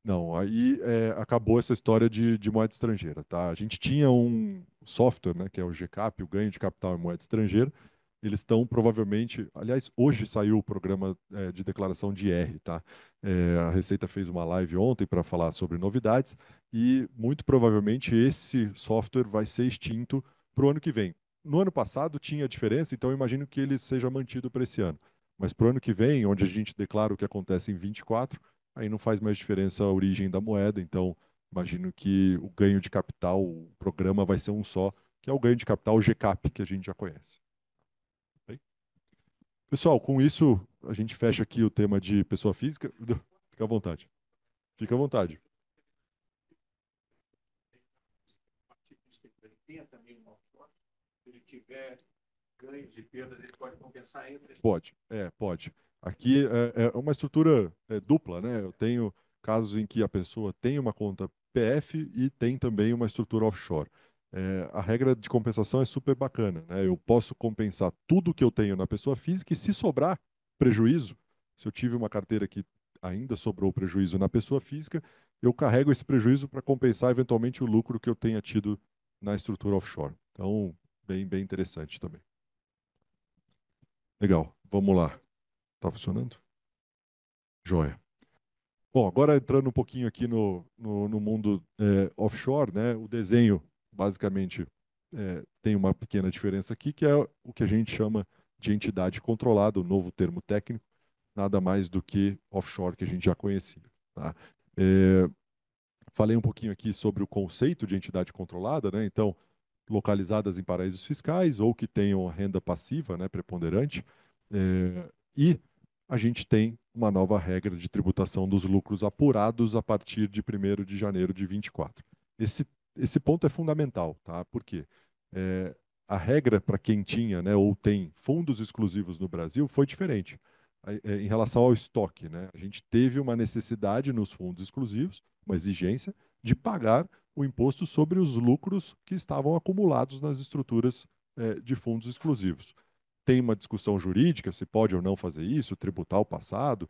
Não, aí acabou essa história de moeda estrangeira, tá? A gente tinha um software, né, que é o GCAP, o ganho de capital em moeda estrangeira. Eles estão provavelmente, aliás, hoje saiu o programa de declaração de IR, tá? A Receita fez uma live ontem para falar sobre novidades e muito provavelmente esse software vai ser extinto para o ano que vem. No ano passado tinha diferença, então eu imagino que ele seja mantido para esse ano. Mas para o ano que vem, onde a gente declara o que acontece em 24, aí não faz mais diferença a origem da moeda, então imagino que o ganho de capital, o programa vai ser um só, que é o ganho de capital, o GCAP, que a gente já conhece. Bem? Pessoal, com isso a gente fecha aqui o tema de pessoa física. Fica à vontade. Fica à vontade. Tem também um offshore. Se ele tiver ganhos e perdas, ele pode compensar entre. Pode, pode. Aqui é uma estrutura dupla, né? Eu tenho casos em que a pessoa tem uma conta PF e tem também uma estrutura offshore. A regra de compensação é super bacana, né? Eu posso compensar tudo que eu tenho na pessoa física e se sobrar prejuízo, se eu tive uma carteira que ainda sobrou prejuízo na pessoa física, eu carrego esse prejuízo para compensar eventualmente o lucro que eu tenha tido na estrutura offshore. Então, bem interessante também. Legal, vamos lá. Tá funcionando? Joia. Bom, agora entrando um pouquinho aqui no mundo offshore, né? O desenho, basicamente, tem uma pequena diferença aqui, que é o que a gente chama de entidade controlada, o novo termo técnico, nada mais do que offshore que a gente já conhecia. Tá? Falei um pouquinho aqui sobre o conceito de entidade controlada, né? Então, localizadas em paraísos fiscais ou que tenham renda passiva, né, preponderante, e a gente tem uma nova regra de tributação dos lucros apurados a partir de 1º de janeiro de 24. Esse ponto é fundamental, tá? Por quê? A regra para quem tinha, né, ou tem fundos exclusivos no Brasil foi diferente. Em relação ao estoque, né? A gente teve uma necessidade nos fundos exclusivos, uma exigência, de pagar o imposto sobre os lucros que estavam acumulados nas estruturas de fundos exclusivos. Tem uma discussão jurídica se pode ou não fazer isso, tributar o passado,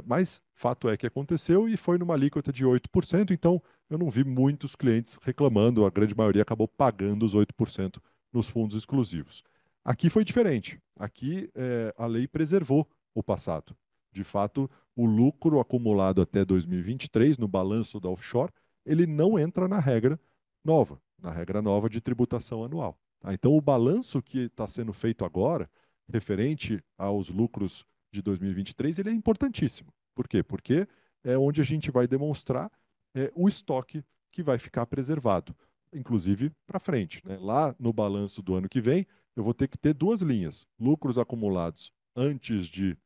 mas fato é que aconteceu e foi numa alíquota de 8%, então eu não vi muitos clientes reclamando, a grande maioria acabou pagando os 8% nos fundos exclusivos. Aqui foi diferente. Aqui a lei preservou o passado. De fato, o lucro acumulado até 2023 no balanço da offshore, ele não entra na regra nova de tributação anual. Tá? Então, o balanço que está sendo feito agora, referente aos lucros de 2023, ele é importantíssimo. Por quê? Porque é onde a gente vai demonstrar o estoque que vai ficar preservado, inclusive para frente. Né? Lá no balanço do ano que vem, eu vou ter que ter duas linhas: lucros acumulados antes de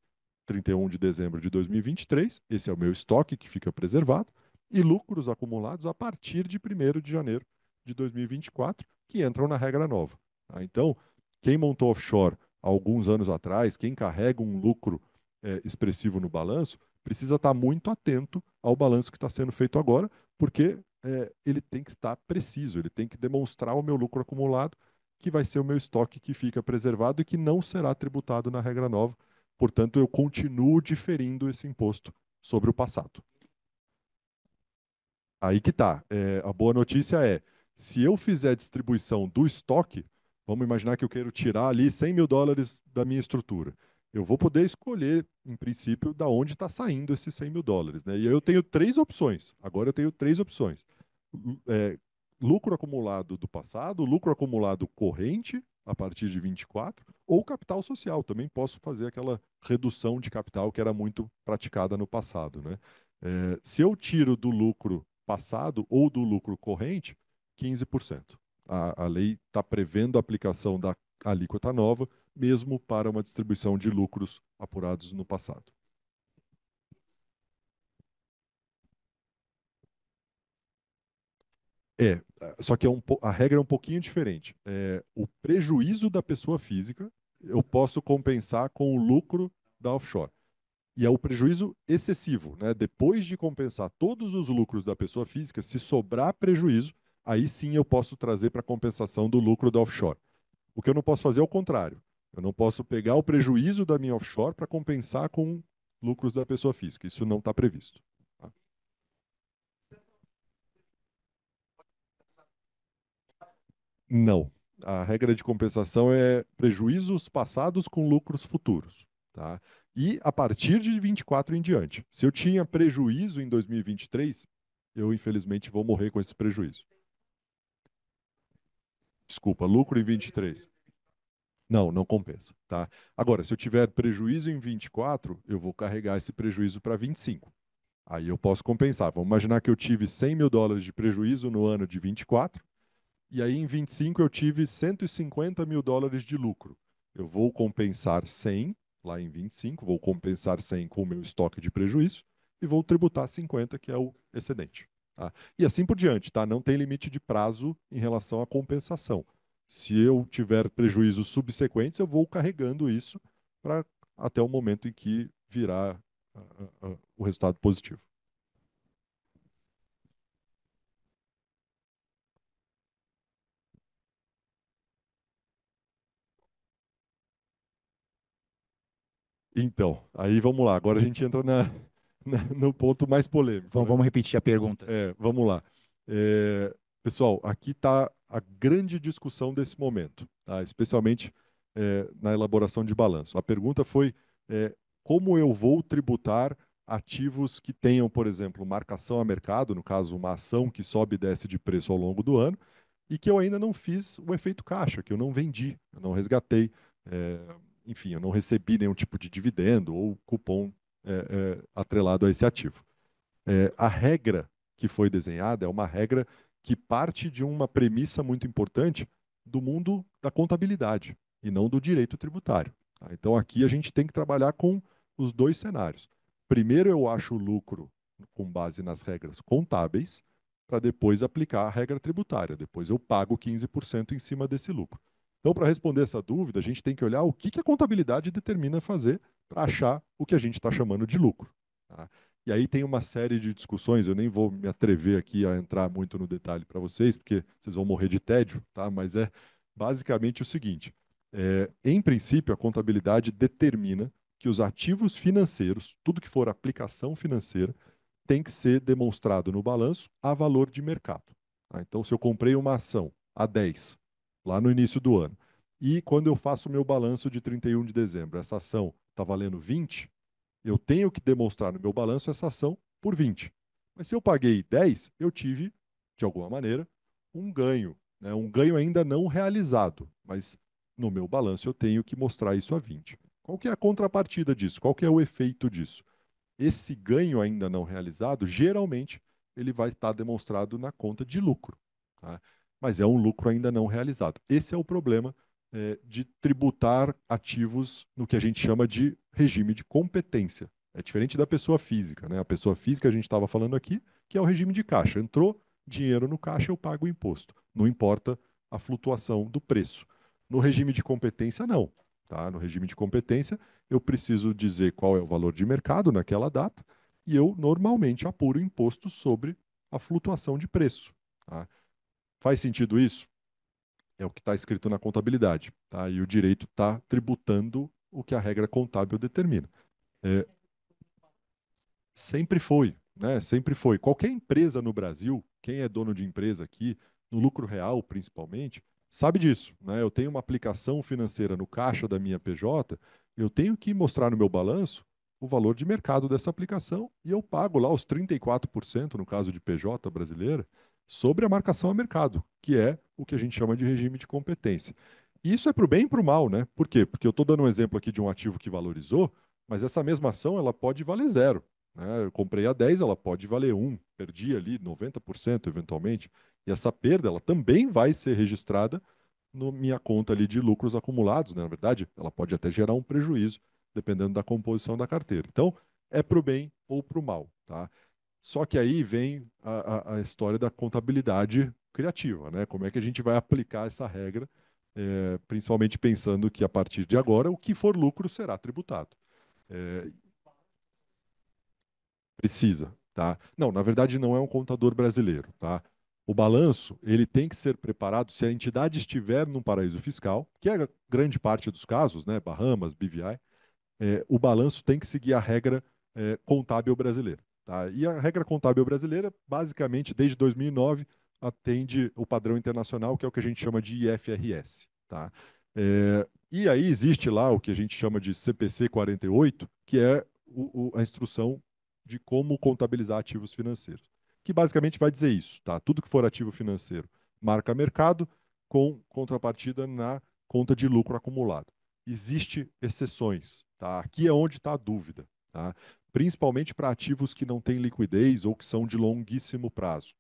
31 de dezembro de 2023, esse é o meu estoque que fica preservado, e lucros acumulados a partir de 1º de janeiro de 2024, que entram na regra nova. Tá? Então, quem montou offshore há alguns anos atrás, quem carrega um lucro expressivo no balanço, precisa estar muito atento ao balanço que está sendo feito agora, porque ele tem que estar preciso, ele tem que demonstrar o meu lucro acumulado, que vai ser o meu estoque que fica preservado e que não será tributado na regra nova. Portanto, eu continuo diferindo esse imposto sobre o passado. Aí que tá. A boa notícia é, se eu fizer distribuição do estoque, vamos imaginar que eu quero tirar ali US$ 100.000 da minha estrutura. Eu vou poder escolher, em princípio, da onde está saindo esses US$ 100.000, né? E eu tenho três opções. Agora eu tenho três opções. Lucro acumulado do passado, lucro acumulado corrente, a partir de 24, ou capital social. Também posso fazer aquela redução de capital que era muito praticada no passado, né? Se eu tiro do lucro passado ou do lucro corrente, 15%. A lei está prevendo a aplicação da alíquota nova, mesmo para uma distribuição de lucros apurados no passado. Só que a regra é um pouquinho diferente. O prejuízo da pessoa física eu posso compensar com o lucro da offshore. E é o prejuízo excessivo, né? Depois de compensar todos os lucros da pessoa física, se sobrar prejuízo, aí sim eu posso trazer para compensação do lucro da offshore. O que eu não posso fazer é o contrário. Eu não posso pegar o prejuízo da minha offshore para compensar com lucros da pessoa física. Isso não está previsto. Tá? Não. A regra de compensação é prejuízos passados com lucros futuros. Tá? E a partir de 24 em diante. Se eu tinha prejuízo em 2023, eu infelizmente vou morrer com esse prejuízo. Desculpa, lucro em 23. Não, não compensa, tá? Agora, se eu tiver prejuízo em 24, eu vou carregar esse prejuízo para 25. Aí eu posso compensar. Vamos imaginar que eu tive US$ 100.000 de prejuízo no ano de 24, e aí em 25 eu tive US$ 150.000 de lucro. Eu vou compensar 100 lá em 25, vou compensar 100 com o meu estoque de prejuízo e vou tributar 50, que é o excedente. Tá? E assim por diante, tá? Não tem limite de prazo em relação à compensação. Se eu tiver prejuízos subsequentes, eu vou carregando isso para até o momento em que virar o resultado positivo. Então, aí vamos lá. Agora a gente entra no ponto mais polêmico. Né? Vamos repetir a pergunta. Vamos lá. Pessoal, aqui está a grande discussão desse momento, tá? Especialmente na elaboração de balanço. A pergunta foi como eu vou tributar ativos que tenham, por exemplo, marcação a mercado, no caso, uma ação que sobe e desce de preço ao longo do ano, e que eu ainda não fiz o efeito caixa, que eu não vendi, eu não resgatei, enfim, eu não recebi nenhum tipo de dividendo ou cupom atrelado a esse ativo. A regra que foi desenhada é uma regra que parte de uma premissa muito importante do mundo da contabilidade e não do direito tributário. Tá? Então aqui a gente tem que trabalhar com os dois cenários. Primeiro eu acho o lucro com base nas regras contábeis, para depois aplicar a regra tributária. Depois eu pago 15% em cima desse lucro. Então, para responder essa dúvida, a gente tem que olhar o que a contabilidade determina fazer para achar o que a gente está chamando de lucro. Tá? E aí tem uma série de discussões, eu nem vou me atrever aqui a entrar muito no detalhe para vocês, porque vocês vão morrer de tédio, tá? Mas é basicamente o seguinte: em princípio, a contabilidade determina que os ativos financeiros, tudo que for aplicação financeira, tem que ser demonstrado no balanço a valor de mercado. Tá? Então, se eu comprei uma ação a 10, lá no início do ano, e quando eu faço o meu balanço de 31 de dezembro, essa ação está valendo 20, eu tenho que demonstrar no meu balanço essa ação por 20. Mas se eu paguei 10, eu tive, de alguma maneira, um ganho. Né? Um ganho ainda não realizado, mas no meu balanço eu tenho que mostrar isso a 20. Qual que é a contrapartida disso? Qual que é o efeito disso? Esse ganho ainda não realizado, geralmente, ele vai estar demonstrado na conta de lucro. Tá? Mas é um lucro ainda não realizado. Esse é o problema de tributar ativos no que a gente chama de regime de competência. É diferente da pessoa física. Né? A pessoa física, a gente estava falando aqui, que é o regime de caixa. Entrou dinheiro no caixa, eu pago o imposto. Não importa a flutuação do preço. No regime de competência, não. tá? No regime de competência, eu preciso dizer qual é o valor de mercado naquela data e eu normalmente apuro imposto sobre a flutuação de preço, tá? Faz sentido isso? É o que está escrito na contabilidade, tá? E o direito está tributando o que a regra contábil determina. É, sempre foi, né? Sempre foi. Qualquer empresa no Brasil, quem é dono de empresa aqui, no lucro real principalmente, sabe disso, né? Eu tenho uma aplicação financeira no caixa da minha PJ, eu tenho que mostrar no meu balanço o valor de mercado dessa aplicação e eu pago lá os 34%, no caso de PJ brasileira, sobre a marcação a mercado, que é o que a gente chama de regime de competência. E isso é para o bem e para o mal, né? Por quê? Porque eu estou dando um exemplo aqui de um ativo que valorizou, mas essa mesma ação ela pode valer zero, né? Eu comprei a 10, ela pode valer 1, perdi ali 90% eventualmente, e essa perda ela também vai ser registrada na minha conta ali de lucros acumulados, né? Na verdade, ela pode até gerar um prejuízo, dependendo da composição da carteira. Então, é para o bem ou para o mal, tá? Só que aí vem a história da contabilidade criativa, né? Como é que a gente vai aplicar essa regra, principalmente pensando que a partir de agora o que for lucro será tributado. É, precisa, tá? Não, na verdade não é um contador brasileiro, tá? O balanço, ele tem que ser preparado se a entidade estiver num paraíso fiscal, que é a grande parte dos casos, né? Bahamas, BVI, o balanço tem que seguir a regra contábil brasileira, tá? E a regra contábil brasileira, basicamente, desde 2009, atende o padrão internacional, que é o que a gente chama de IFRS, tá? E aí existe lá o que a gente chama de CPC 48, que é a instrução de como contabilizar ativos financeiros, que basicamente vai dizer isso, tá? Tudo que for ativo financeiro, marca mercado com contrapartida na conta de lucro acumulado. Existem exceções, tá? Aqui é onde está a dúvida, tá? Principalmente para ativos que não têm liquidez ou que são de longuíssimo prazo.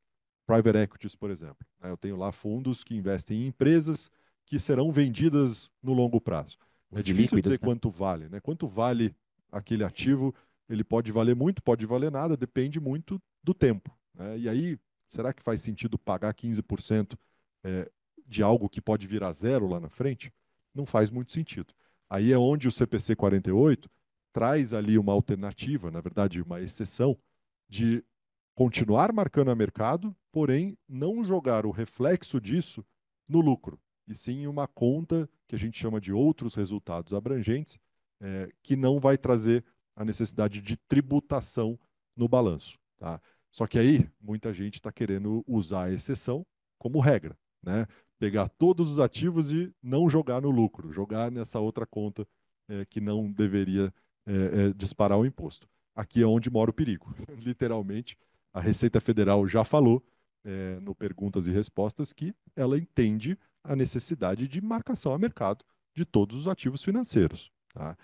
Private equities, por exemplo, né? Eu tenho lá fundos que investem em empresas que serão vendidas no longo prazo. É Os de difícil líquidos, dizer né? quanto vale, né? Quanto vale aquele ativo? Ele pode valer muito, pode valer nada, depende muito do tempo, né? E aí, será que faz sentido pagar 15% de algo que pode virar zero lá na frente? Não faz muito sentido. Aí é onde o CPC 48 traz ali uma alternativa, na verdade, uma exceção, de continuar marcando a mercado, porém não jogar o reflexo disso no lucro, e sim em uma conta que a gente chama de outros resultados abrangentes, que não vai trazer a necessidade de tributação no balanço, tá? Só que aí muita gente está querendo usar a exceção como regra, né? Pegar todos os ativos e não jogar no lucro, jogar nessa outra conta que não deveria disparar o imposto. Aqui é onde mora o perigo. Literalmente, a Receita Federal já falou no Perguntas e Respostas que ela entende a necessidade de marcação a mercado de todos os ativos financeiros, tá?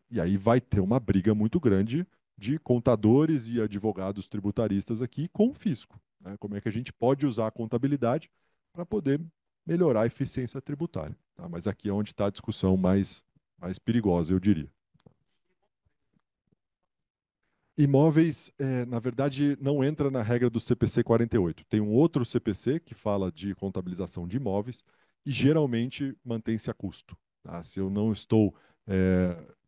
E aí vai ter uma briga muito grande de contadores e advogados tributaristas aqui com o fisco, né? Como é que a gente pode usar a contabilidade para poder melhorar a eficiência tributária, tá? Mas aqui é onde está a discussão mais perigosa, eu diria. Imóveis, na verdade, não entra na regra do CPC 48. Tem um outro CPC que fala de contabilização de imóveis e geralmente mantém-se a custo, tá? Se eu não estou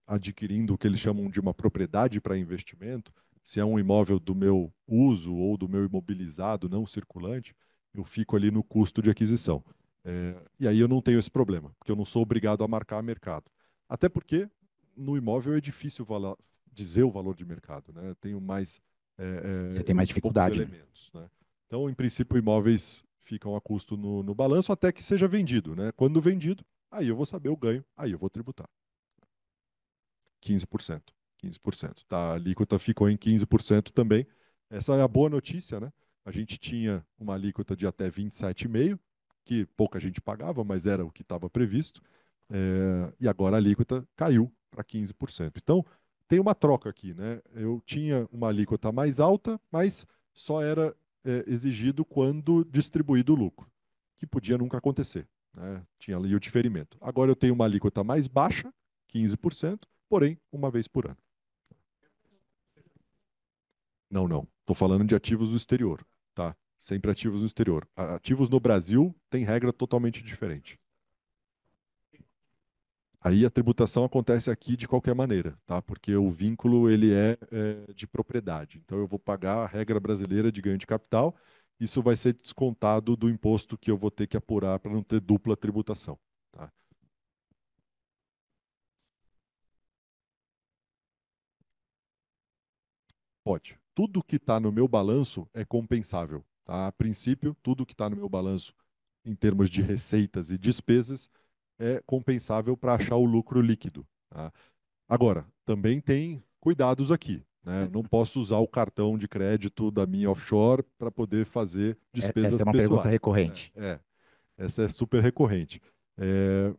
adquirindo o que eles chamam de uma propriedade para investimento, se é um imóvel do meu uso ou do meu imobilizado não circulante, eu fico ali no custo de aquisição. E aí eu não tenho esse problema, porque eu não sou obrigado a marcar a mercado. Até porque no imóvel é difícil dizer o valor de mercado, né? Eu tenho Você tem mais poucos dificuldade, né? elementos, né? Então, em princípio, imóveis ficam a custo no balanço até que seja vendido, né? Quando vendido, aí eu vou saber o ganho, aí eu vou tributar. 15%. 15%. Tá, a alíquota ficou em 15% também. Essa é a boa notícia, né? A gente tinha uma alíquota de até 27,5%, que pouca gente pagava, mas era o que estava previsto. E agora a alíquota caiu para 15%. Então, tem uma troca aqui, né? Eu tinha uma alíquota mais alta, mas só era exigido quando distribuído o lucro, que podia nunca acontecer, né? Tinha ali o diferimento. Agora eu tenho uma alíquota mais baixa, 15%, porém, uma vez por ano. Não, não. Estou falando de ativos no exterior, tá? Sempre ativos no exterior. Ativos no Brasil tem regra totalmente diferente. Aí a tributação acontece aqui de qualquer maneira, tá? Porque o vínculo ele é de propriedade. Então eu vou pagar a regra brasileira de ganho de capital, isso vai ser descontado do imposto que eu vou ter que apurar para não ter dupla tributação, tá? Pode. Tudo que está no meu balanço é compensável, tá? A princípio, tudo que está no meu balanço em termos de receitas e despesas é compensável para achar o lucro líquido, tá? Agora, também tem cuidados aqui, né? Não posso usar o cartão de crédito da minha offshore para poder fazer Essa despesas é uma pergunta pessoais. recorrente. Essa é super recorrente.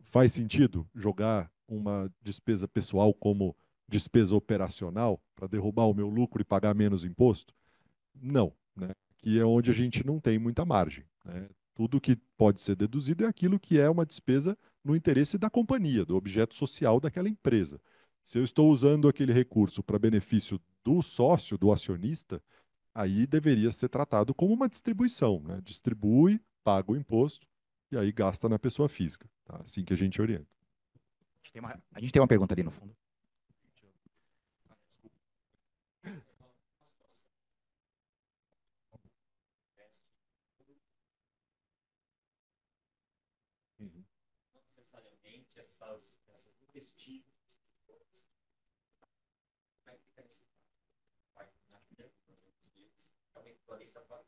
Faz sentido jogar uma despesa pessoal como despesa operacional para derrubar o meu lucro e pagar menos imposto? Não, né? Que é onde a gente não tem muita margem, né? Tudo que pode ser deduzido é aquilo que é uma despesa no interesse da companhia, do objeto social daquela empresa. Se eu estou usando aquele recurso para benefício do sócio, do acionista, aí deveria ser tratado como uma distribuição, né? Distribui, paga o imposto e aí gasta na pessoa física, tá? Assim que a gente orienta. A gente tem uma pergunta ali no fundo. Uhum. Não necessariamente essas investidas, como é que fica nesse vai na vida, realmente valência para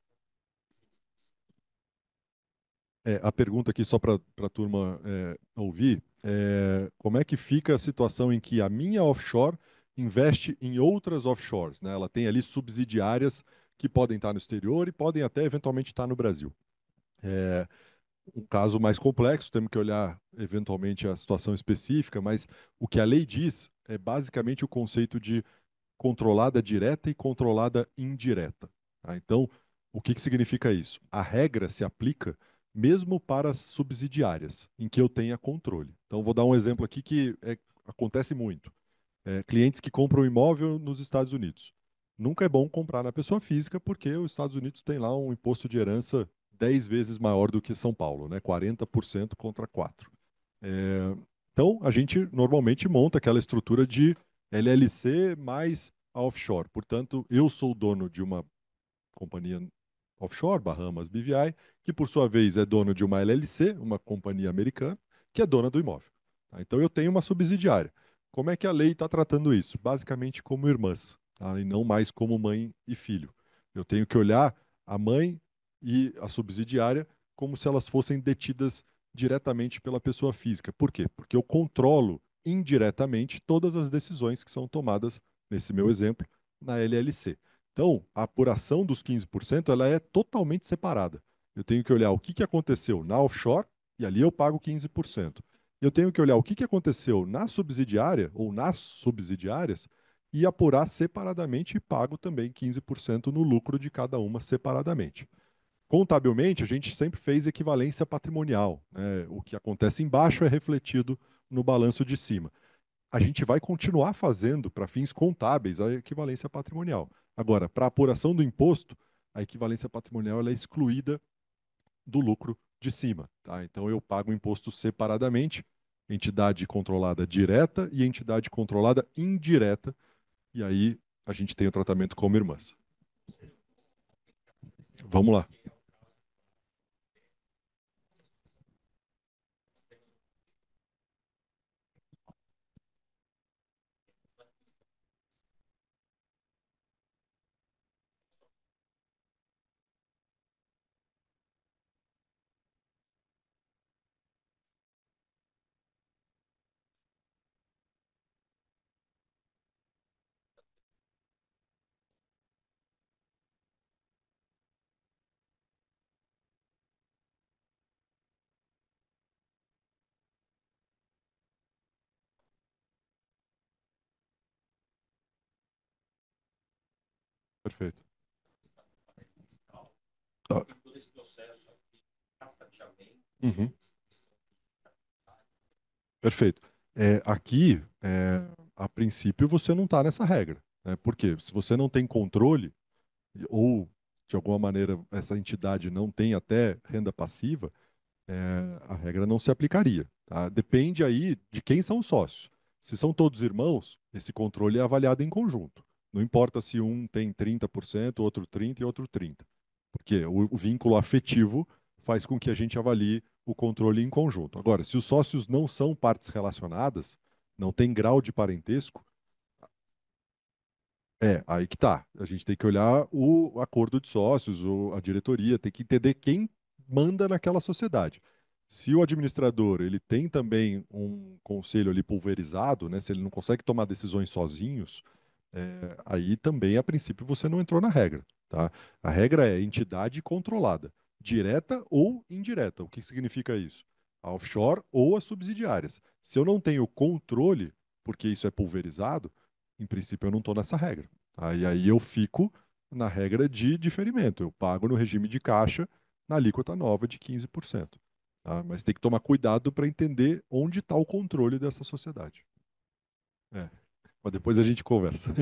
A pergunta aqui, só para a turma ouvir, como é que fica a situação em que a minha offshore investe em outras offshores, né? Ela tem ali subsidiárias que podem estar no exterior e podem até eventualmente estar no Brasil. É um caso mais complexo, temos que olhar eventualmente a situação específica, mas o que a lei diz é basicamente o conceito de controlada direta e controlada indireta, tá? Então, o que que significa isso? A regra se aplica mesmo para as subsidiárias, em que eu tenha controle. Então, vou dar um exemplo aqui que acontece muito. Clientes que compram imóvel nos Estados Unidos. Nunca é bom comprar na pessoa física, porque os Estados Unidos tem lá um imposto de herança 10 vezes maior do que São Paulo, né? 40% contra 4%. É, então, a gente normalmente monta aquela estrutura de LLC mais a offshore. Portanto, eu sou dono de uma companhia offshore, Bahamas BVI, que por sua vez é dono de uma LLC, uma companhia americana, que é dona do imóvel, tá? Então, eu tenho uma subsidiária. Como é que a lei está tratando isso? Basicamente como irmãs, tá? E não mais como mãe e filho. Eu tenho que olhar a mãe e a subsidiária como se elas fossem detidas diretamente pela pessoa física. Por quê? Porque eu controlo indiretamente todas as decisões que são tomadas, nesse meu exemplo, na LLC. Então, a apuração dos 15% ela é totalmente separada. Eu tenho que olhar o que aconteceu na offshore e ali eu pago 15%. Eu tenho que olhar o que aconteceu na subsidiária ou nas subsidiárias e apurar separadamente e pago também 15% no lucro de cada uma separadamente. Contabilmente, a gente sempre fez equivalência patrimonial, né? O que acontece embaixo é refletido no balanço de cima. A gente vai continuar fazendo, para fins contábeis, a equivalência patrimonial. Agora, para apuração do imposto, a equivalência patrimonial ela é excluída do lucro de cima, tá? Então, eu pago o imposto separadamente, entidade controlada direta e entidade controlada indireta, e aí a gente tem o tratamento como irmãs. Vamos lá. Perfeito. Tá. todo esse processo aqui, cascateamento, Uhum. Perfeito. Aqui, a princípio, você não está nessa regra, né? Porque se você não tem controle, ou de alguma maneira essa entidade não tem até renda passiva, a regra não se aplicaria. Tá? Depende aí de quem são os sócios. Se são todos irmãos, esse controle é avaliado em conjunto. Não importa se um tem 30%, outro 30% e outro 30%. Porque o vínculo afetivo faz com que a gente avalie o controle em conjunto. Agora, se os sócios não são partes relacionadas, não tem grau de parentesco, aí que tá. A gente tem que olhar o acordo de sócios, a diretoria, tem que entender quem manda naquela sociedade. Se o administrador ele tem também um conselho ali pulverizado, né, se ele não consegue tomar decisões sozinhos, aí também, a princípio, você não entrou na regra. Tá? A regra é entidade controlada, direta ou indireta. O que significa isso? A offshore ou as subsidiárias. Se eu não tenho controle, porque isso é pulverizado, em princípio eu não estou nessa regra. Tá? E aí eu fico na regra de diferimento. Eu pago no regime de caixa na alíquota nova de 15%. Tá? Mas tem que tomar cuidado para entender onde está o controle dessa sociedade. Mas depois a gente conversa.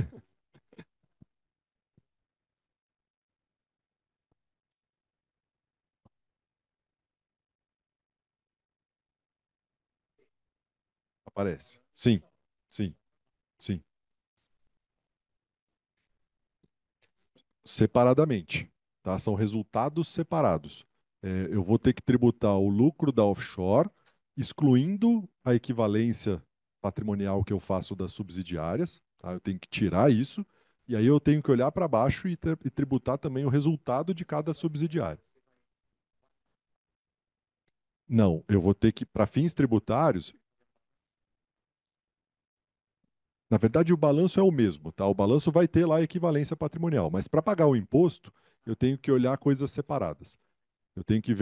Aparece. Sim, sim, sim. Separadamente, tá? São resultados separados. Eu vou ter que tributar o lucro da offshore, excluindo a equivalência patrimonial que eu faço das subsidiárias, tá? Eu tenho que tirar isso, e aí eu tenho que olhar para baixo e tributar também o resultado de cada subsidiária. Não, eu vou ter que, para fins tributários, na verdade, o balanço é o mesmo, tá? O balanço vai ter lá a equivalência patrimonial, mas para pagar o imposto, eu tenho que olhar coisas separadas. Eu tenho que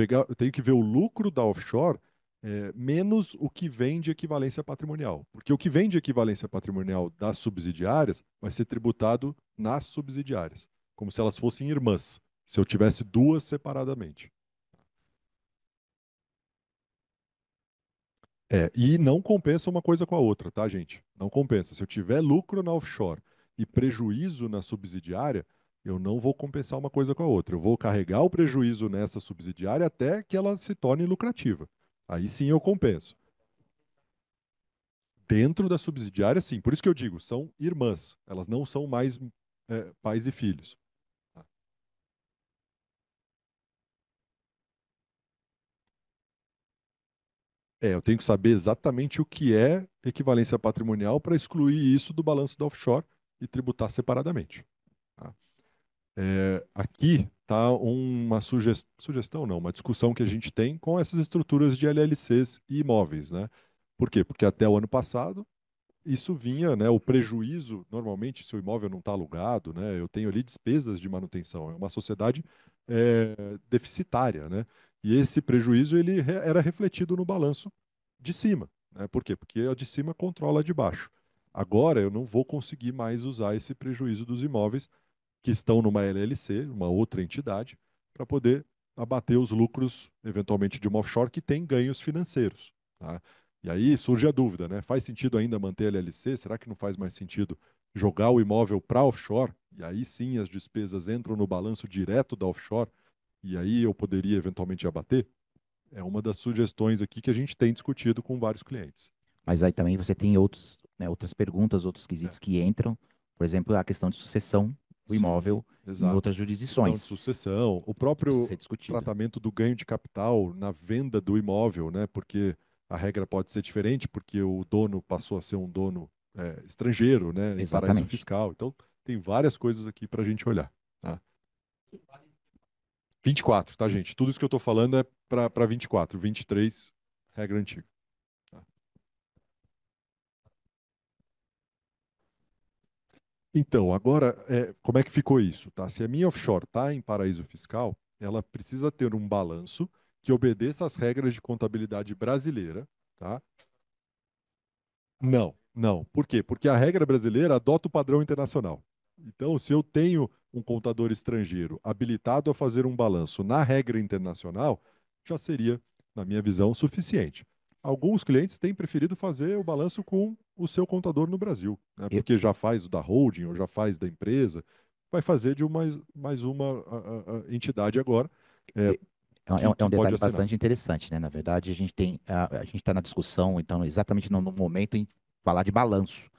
ver o lucro da offshore menos o que vem de equivalência patrimonial. Porque o que vem de equivalência patrimonial das subsidiárias vai ser tributado nas subsidiárias, como se elas fossem irmãs, se eu tivesse duas separadamente. E não compensa uma coisa com a outra, tá, gente? Não compensa. Se eu tiver lucro na offshore e prejuízo na subsidiária, eu não vou compensar uma coisa com a outra. Eu vou carregar o prejuízo nessa subsidiária até que ela se torne lucrativa. Aí sim eu compenso. Dentro da subsidiária, sim. Por isso que eu digo, são irmãs. Elas não são mais pais e filhos. Tá? Eu tenho que saber exatamente o que é equivalência patrimonial para excluir isso do balanço da offshore e tributar separadamente. Tá? Aqui está uma sugestão, não, uma discussão que a gente tem com essas estruturas de LLCs e imóveis, né? Por quê? Porque até o ano passado isso vinha, né? O prejuízo, normalmente, se o imóvel não está alugado, né? Eu tenho ali despesas de manutenção. É uma sociedade deficitária, né? E esse prejuízo ele era refletido no balanço de cima, né? Por quê? Porque a de cima controla a de baixo. Agora eu não vou conseguir mais usar esse prejuízo dos imóveis que estão numa LLC, uma outra entidade, para poder abater os lucros, eventualmente, de uma offshore que tem ganhos financeiros. Tá? E aí surge a dúvida, né? Faz sentido ainda manter a LLC? Será que não faz mais sentido jogar o imóvel para offshore? E aí sim as despesas entram no balanço direto da offshore, e aí eu poderia eventualmente abater? É uma das sugestões aqui que a gente tem discutido com vários clientes. Mas aí também você tem outros, né, outras perguntas, outros quesitos que entram, por exemplo, a questão de sucessão do Sim, imóvel em exato. outras Questão de jurisdições, sucessão, o que precisa próprio ser discutido. tratamento do ganho de capital na venda do imóvel, né? Porque a regra pode ser diferente, porque o dono passou a ser um dono estrangeiro, né? Em paraíso Exatamente. fiscal. Então, tem várias coisas aqui para a gente olhar. Tá? 24, tá, gente? Tudo isso que eu estou falando é para 24. 23, regra antiga. Tá? Então, agora, como é que ficou isso? Tá? Se a minha offshore está em paraíso fiscal, ela precisa ter um balanço que obedeça às regras de contabilidade brasileira. Tá? Não, não. Por quê? Porque a regra brasileira adota o padrão internacional. Então, se eu tenho um contador estrangeiro habilitado a fazer um balanço na regra internacional, já seria, na minha visão, suficiente. Alguns clientes têm preferido fazer o balanço com o seu contador no Brasil, né? Eu, Porque já faz o da holding ou já faz da empresa, vai fazer de mais uma entidade agora. É, eu, que É um pode detalhe assinar. bastante interessante, né? Na verdade, a gente está na discussão, então, exatamente no momento em falar de balanço.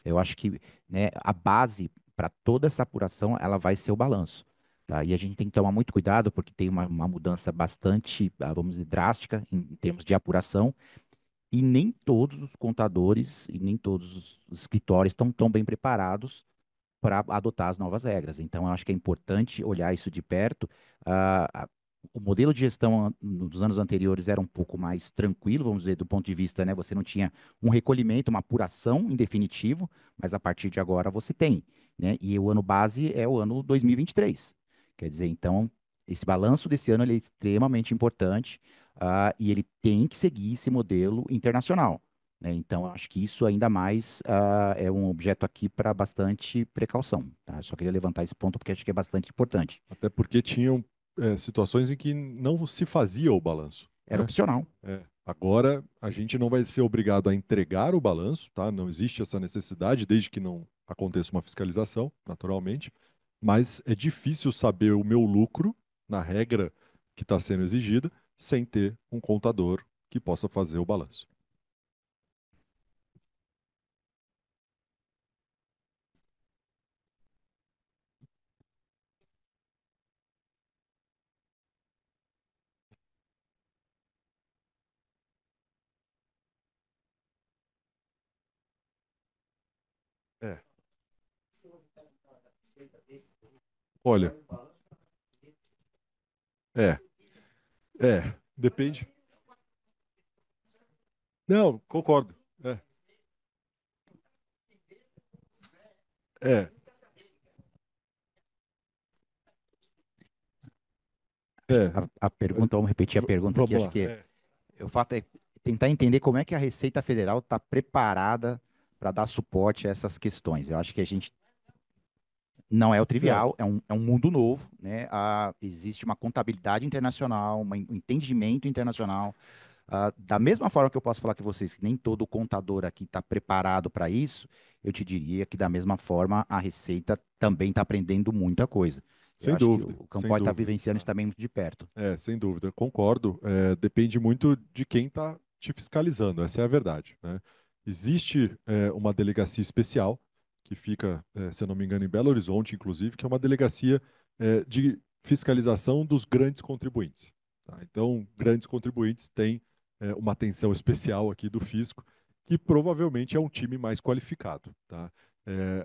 Eu acho que, né, a base para toda essa apuração, ela vai ser o balanço, tá? E a gente tem que tomar muito cuidado, porque tem uma mudança bastante, vamos dizer, drástica em termos de apuração, e nem todos os contadores e nem todos os escritórios estão tão bem preparados para adotar as novas regras. Então, eu acho que é importante olhar isso de perto. Ah, a- o modelo de gestão dos anos anteriores era um pouco mais tranquilo, vamos dizer, do ponto de vista, né? Você não tinha um recolhimento, uma apuração em definitivo, mas a partir de agora você tem, né? E o ano base é o ano 2023. Quer dizer, então, esse balanço desse ano ele é extremamente importante, e ele tem que seguir esse modelo internacional, né? Então, eu acho que isso ainda mais é um objeto aqui para bastante precaução, tá? Eu só queria levantar esse ponto porque acho que é bastante importante. Até porque tinham situações em que não se fazia o balanço, Era né? opcional. Agora a gente não vai ser obrigado a entregar o balanço, tá? Não existe essa necessidade, desde que não aconteça uma fiscalização, naturalmente. Mas é difícil saber o meu lucro na regra que está sendo exigida, sem ter um contador que possa fazer o balanço. É, olha, é, depende. Não, concordo. É, é. A pergunta, vamos repetir a pergunta aqui, Vamos acho lá. que o fato é tentar entender como é que a Receita Federal está preparada para dar suporte a essas questões. Eu acho que a gente não é o Não, trivial, é um mundo novo, né? Existe uma contabilidade internacional, um entendimento internacional. Da mesma forma que eu posso falar que vocês, que nem todo contador aqui está preparado para isso, eu te diria que da mesma forma a Receita também está aprendendo muita coisa. Eu sem acho que dúvida, o sem Campoy está dúvida. vivenciando isso também muito de perto. Sem dúvida, concordo. Depende muito de quem está te fiscalizando, essa é a verdade, né? Existe uma delegacia especial que fica, se eu não me engano, em Belo Horizonte, inclusive, que é uma delegacia de fiscalização dos grandes contribuintes, tá? Então, grandes contribuintes têm uma atenção especial aqui do fisco, que provavelmente é um time mais qualificado, tá?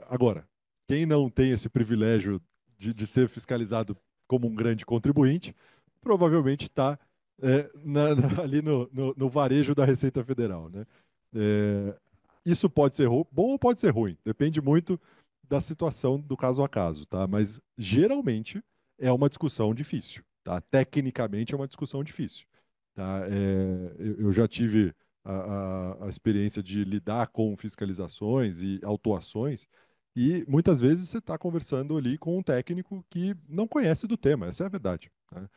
Agora, quem não tem esse privilégio de ser fiscalizado como um grande contribuinte, provavelmente está ali no varejo da Receita Federal, né? É, isso pode ser bom ou pode ser ruim, depende muito da situação do caso a caso, tá? Mas geralmente é uma discussão difícil, tá? Tecnicamente é uma discussão difícil, tá? Eu já tive a experiência de lidar com fiscalizações e autuações e muitas vezes você está conversando ali com um técnico que não conhece do tema, essa é a verdade, né?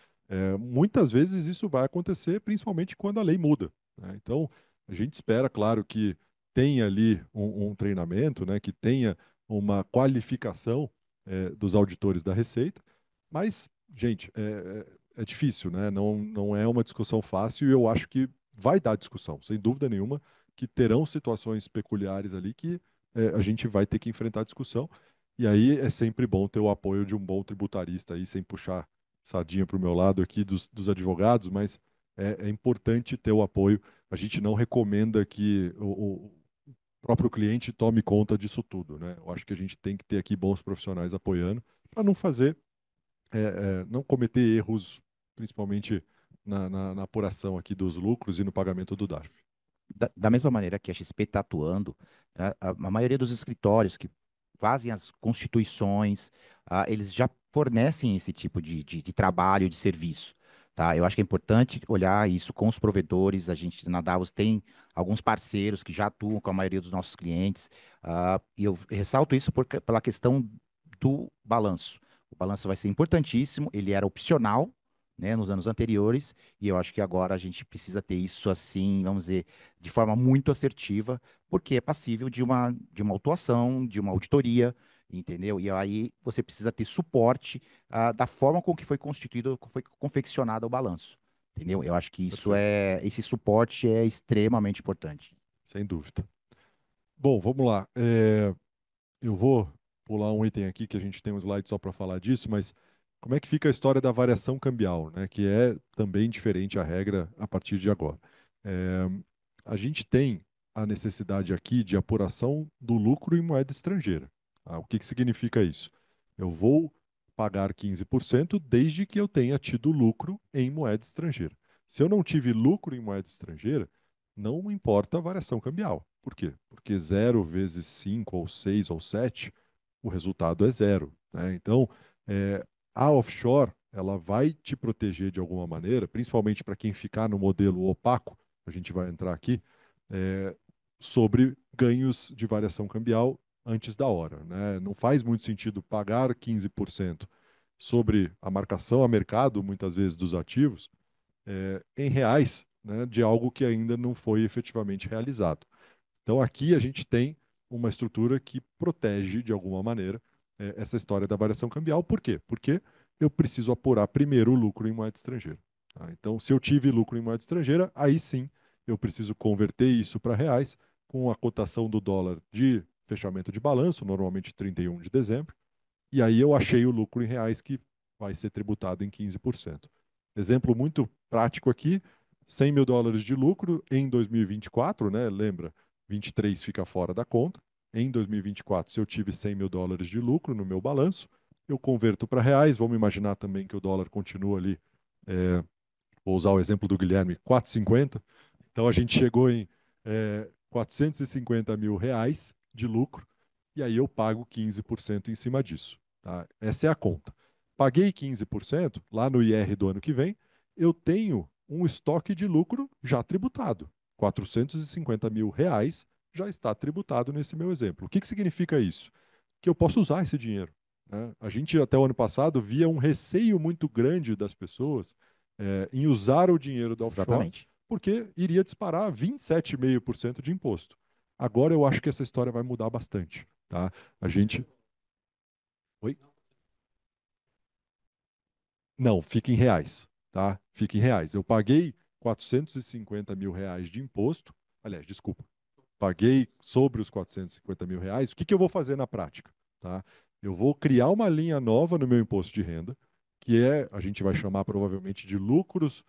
Muitas vezes isso vai acontecer, principalmente quando a lei muda, né? Então, a gente espera, claro, que tenha ali um treinamento, né, que tenha uma qualificação dos auditores da Receita, mas, gente, é difícil, né? Não é uma discussão fácil e eu acho que vai dar discussão, sem dúvida nenhuma, que terão situações peculiares ali que a gente vai ter que enfrentar a discussão. E aí é sempre bom ter o apoio de um bom tributarista aí, sem puxar sardinha para o meu lado aqui dos advogados, mas é importante ter o apoio. A gente não recomenda que o próprio cliente tome conta disso tudo, né? Eu acho que a gente tem que ter aqui bons profissionais apoiando para não fazer, não cometer erros, principalmente na apuração aqui dos lucros e no pagamento do DARF. Da mesma maneira que a XP está atuando, a maioria dos escritórios que fazem as constituições, eles já fornecem esse tipo de trabalho, de serviço, tá? Eu acho que é importante olhar isso com os provedores. A gente na Davos tem alguns parceiros que já atuam com a maioria dos nossos clientes, e eu ressalto isso pela questão do balanço. O balanço vai ser importantíssimo, ele era opcional, né, nos anos anteriores, e eu acho que agora a gente precisa ter isso assim, vamos dizer, de forma muito assertiva, porque é passível de uma autuação, de uma auditoria. entendeu? E aí você precisa ter suporte da forma com que foi constituído, foi confeccionado o balanço, entendeu? Eu acho que Perfeito. esse suporte é extremamente importante. Sem dúvida. Bom, vamos lá. Eu vou pular um item aqui que a gente tem um slide só para falar disso, mas como é que fica a história da variação cambial, né? Que é também diferente a regra a partir de agora. É, a gente tem a necessidade aqui de apuração do lucro em moeda estrangeira. Tá? O que que significa isso? Eu vou pagar 15% desde que eu tenha tido lucro em moeda estrangeira. Se eu não tive lucro em moeda estrangeira, não importa a variação cambial. Por quê? Porque 0 vezes 5 ou 6 ou 7, o resultado é zero, né? Então, a offshore, ela vai te proteger de alguma maneira, principalmente para quem ficar no modelo opaco, a gente vai entrar aqui, é, sobre ganhos de variação cambial antes da hora, né? Não faz muito sentido pagar 15% sobre a marcação a mercado, muitas vezes, dos ativos, em reais, né, de algo que ainda não foi efetivamente realizado. Então, aqui a gente tem uma estrutura que protege, de alguma maneira, essa história da variação cambial. Por quê? Porque eu preciso apurar primeiro o lucro em moeda estrangeira. Tá? Então, se eu tive lucro em moeda estrangeira, aí sim eu preciso converter isso para reais com a cotação do dólar de fechamento de balanço, normalmente 31 de dezembro, e aí eu achei o lucro em reais que vai ser tributado em 15%. Exemplo muito prático aqui, 100 mil dólares de lucro em 2024, né? Lembra, 23 fica fora da conta. Em 2024, se eu tive 100 mil dólares de lucro no meu balanço, eu converto para reais. Vamos imaginar também que o dólar continua ali, vou usar o exemplo do Guilherme, 4,50. Então a gente chegou em 450 mil reais de lucro, e aí eu pago 15% em cima disso. Tá? Essa é a conta. Paguei 15%, lá no IR do ano que vem, eu tenho um estoque de lucro já tributado. 450 mil reais já está tributado nesse meu exemplo. O que que significa isso? Que eu posso usar esse dinheiro, né? A gente, até o ano passado, via um receio muito grande das pessoas em usar o dinheiro da offshore, Exatamente. porque iria disparar 27,5% de imposto. Agora eu acho que essa história vai mudar bastante. Tá? A gente. Oi? Não, fica em reais. Tá? Fica em reais. Eu paguei 450 mil reais de imposto. Aliás, desculpa. Paguei sobre os 450 mil reais. O que que eu vou fazer na prática? Tá? Eu vou criar uma linha nova no meu imposto de renda, que a gente vai chamar provavelmente de lucros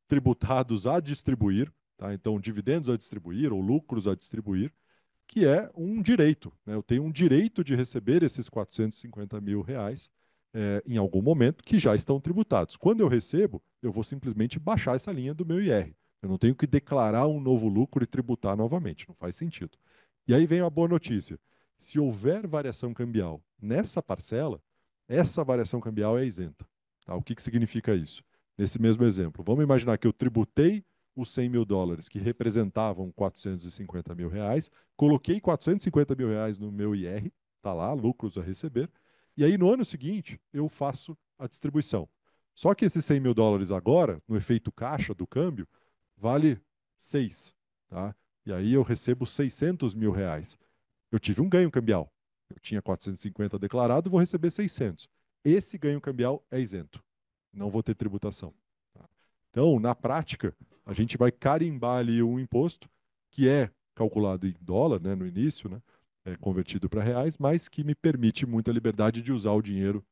tributados a distribuir, tá? Então, dividendos a distribuir ou lucros a distribuir, que é um direito, né? Eu tenho um direito de receber esses 450 mil reais em algum momento que já estão tributados. Quando eu recebo, eu vou simplesmente baixar essa linha do meu IR. Eu não tenho que declarar um novo lucro e tributar novamente, não faz sentido. E aí vem a boa notícia. Se houver variação cambial nessa parcela, essa variação cambial é isenta. Tá? O que que significa isso? Nesse mesmo exemplo, vamos imaginar que eu tributei os 100 mil dólares, que representavam 450 mil reais, coloquei 450 mil reais no meu IR, tá lá, lucros a receber, e aí no ano seguinte eu faço a distribuição. Só que esses 100 mil dólares agora, no efeito caixa do câmbio, vale 6, tá? E aí eu recebo 600 mil reais. Eu tive um ganho cambial. Eu tinha 450 declarado, vou receber 600. Esse ganho cambial é isento. Não vou ter tributação. Tá? Então, na prática, a gente vai carimbar ali um imposto que é calculado em dólar, né, no início, né, convertido para reais, mas que me permite muita liberdade de usar o dinheiro,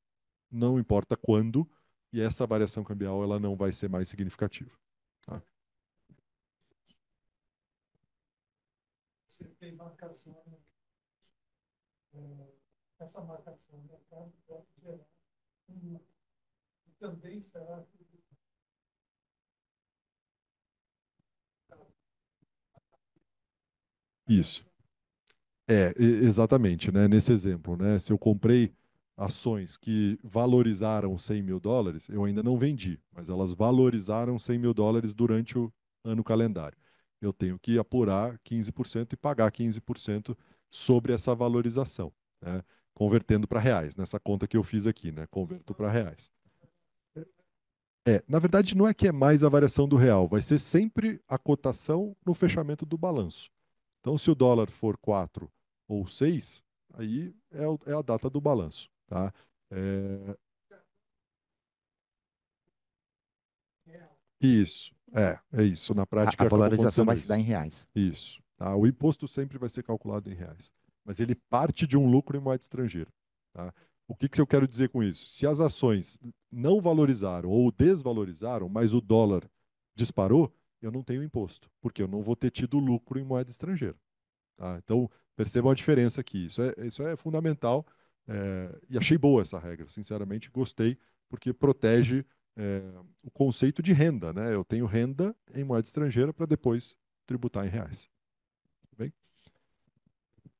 não importa quando, e essa variação cambial ela não vai ser mais significativa. Tá? Você tem marcação, essa marcação do mercado pode gerar e também será que Isso. Exatamente, né? Nesse exemplo, né? Se eu comprei ações que valorizaram 100 mil dólares, eu ainda não vendi, mas elas valorizaram 100 mil dólares durante o ano calendário. Eu tenho que apurar 15% e pagar 15% sobre essa valorização, né? Convertendo para reais, nessa conta que eu fiz aqui, né? Converto para reais. Na verdade, não é que é mais a variação do real, vai ser sempre a cotação no fechamento do balanço. Então, se o dólar for 4 ou 6, Aí é a data do balanço, tá? É, isso, é isso. Na A prática acabou valorização acontecendo vai se dar isso. em reais. Isso, tá? O imposto sempre vai ser calculado em reais, mas ele parte de um lucro em moeda estrangeira, tá? O que que eu quero dizer com isso? Se as ações não valorizaram ou desvalorizaram, mas o dólar disparou, eu não tenho imposto, porque eu não vou ter tido lucro em moeda estrangeira. Tá? Então, percebam a diferença aqui. Isso é fundamental e achei boa essa regra. Sinceramente, gostei, porque protege o conceito de renda. Né? Eu tenho renda em moeda estrangeira para depois tributar em reais. Tudo bem?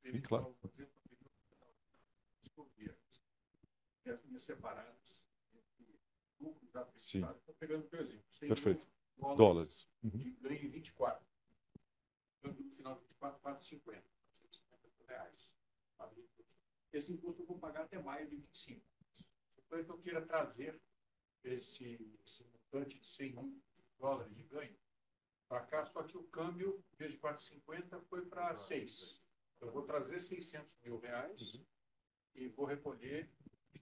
Sim, claro. As linhas separadas entre lucro já Sim, tributado. Estou pegando por exemplo. perfeito. Dólares Dólares. de ganho em 24. Câmbio no final de 24, 4,50. 450 reais. Esse imposto eu vou pagar até maio de 25. Suponho que eu queira trazer esse montante de 100 mil dólares de ganho para cá, só que o câmbio, em vez de 4,50, foi para 6. Eu vou trazer 600 mil reais e vou recolher,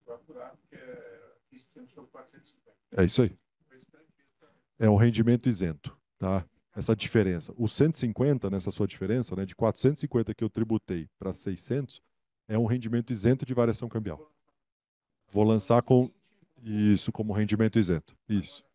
vou apurar, que é 15% sobre 450. É isso aí. É um rendimento isento, tá? Essa diferença. O 150, nessa sua diferença, né, de 450 que eu tributei para 600, é um rendimento isento de variação cambial. Vou lançar com isso como rendimento isento. Isso.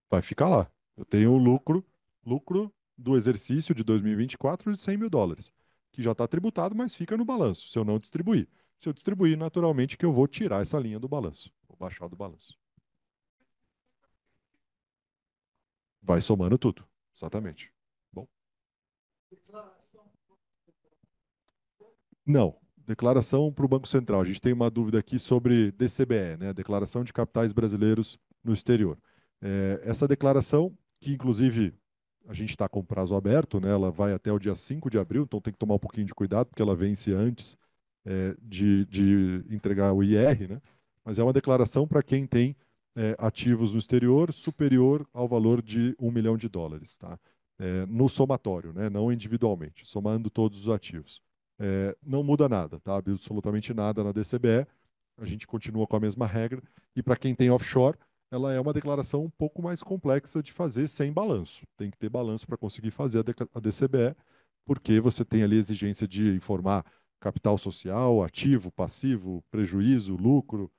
Vai ficar lá. Eu tenho o lucro do exercício de 2024 de 100 mil dólares, que já está tributado, mas fica no balanço, se eu não distribuir. Se eu distribuir, naturalmente que eu vou tirar essa linha do balanço. Vou baixar do balanço. Vai somando tudo. Exatamente. Bom. Não. Declaração para o Banco Central. A gente tem uma dúvida aqui sobre DCBE, né? Declaração de Capitais Brasileiros no Exterior. Essa declaração, que inclusive a gente está com prazo aberto, né? Ela vai até o dia 5 de abril, então tem que tomar um pouquinho de cuidado, porque ela vence antes de entregar o IR, né? Mas é uma declaração para quem tem ativos no exterior superior ao valor de 1 milhão de dólares, tá? No somatório, né? Não individualmente, somando todos os ativos. Não muda nada, tá? Absolutamente nada na DCBE. A gente continua com a mesma regra. E para quem tem offshore, ela é uma declaração um pouco mais complexa de fazer sem balanço. Tem que ter balanço para conseguir fazer a DCBE, porque você tem ali a exigência de informar capital social, ativo, passivo, prejuízo, lucro,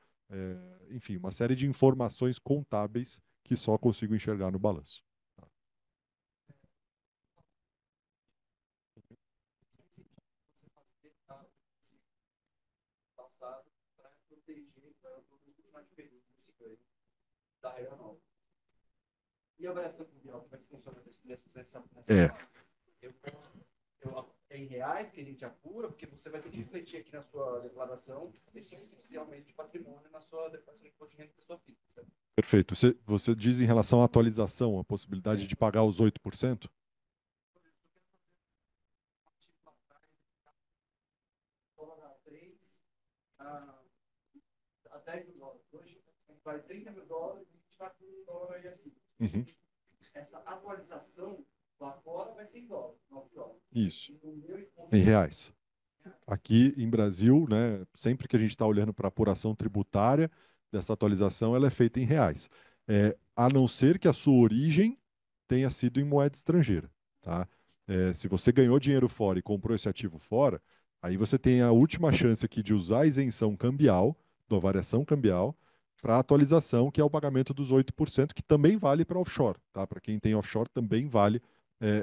enfim, uma série de informações contábeis que só consigo enxergar no balanço. Tá? Passado para proteger, para continuar diferente desse ganho da regra nova. E a variação cambial, como é que funciona nessa é em reais que a gente apura, porque você vai ter que refletir aqui na sua declaração esse aumento de patrimônio na sua declaração de imposto de renda da pessoa física. Certo? Perfeito. Você diz em relação à atualização, a possibilidade de pagar os 8%? A 10 mil dólares. Hoje vale 30 mil dólares e a gente está com um dólar e assim. Uhum. Essa atualização lá fora vai ser em dólar, 9 dólares. Isso. Em reais. Aqui em Brasil, né, sempre que a gente está olhando para a apuração tributária dessa atualização, ela é feita em reais. A não ser que a sua origem tenha sido em moeda estrangeira. Tá? Se você ganhou dinheiro fora e comprou esse ativo fora, aí você tem a última chance aqui de usar a isenção cambial, da variação cambial, para a atualização, que é o pagamento dos 8%, que também vale para offshore. Tá? Para quem tem offshore, também vale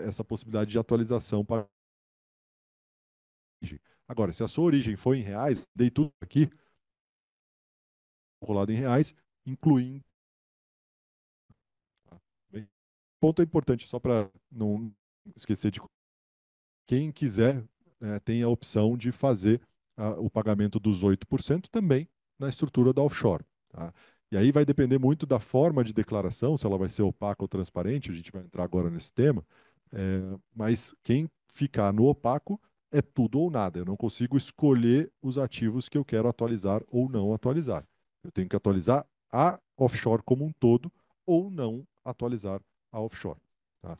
essa possibilidade de atualização para origem. Agora, se a sua origem foi em reais, dei tudo aqui, rolado em reais, incluindo. Tá? Bem, ponto importante, só para não esquecer de. Quem quiser, tem a opção de fazer o pagamento dos 8% também na estrutura da offshore. Tá? E aí vai depender muito da forma de declaração, se ela vai ser opaca ou transparente, a gente vai entrar agora nesse tema. Mas quem ficar no opaco é tudo ou nada. Eu não consigo escolher os ativos que eu quero atualizar ou não atualizar. Eu tenho que atualizar a offshore como um todo ou não atualizar a offshore. Tá?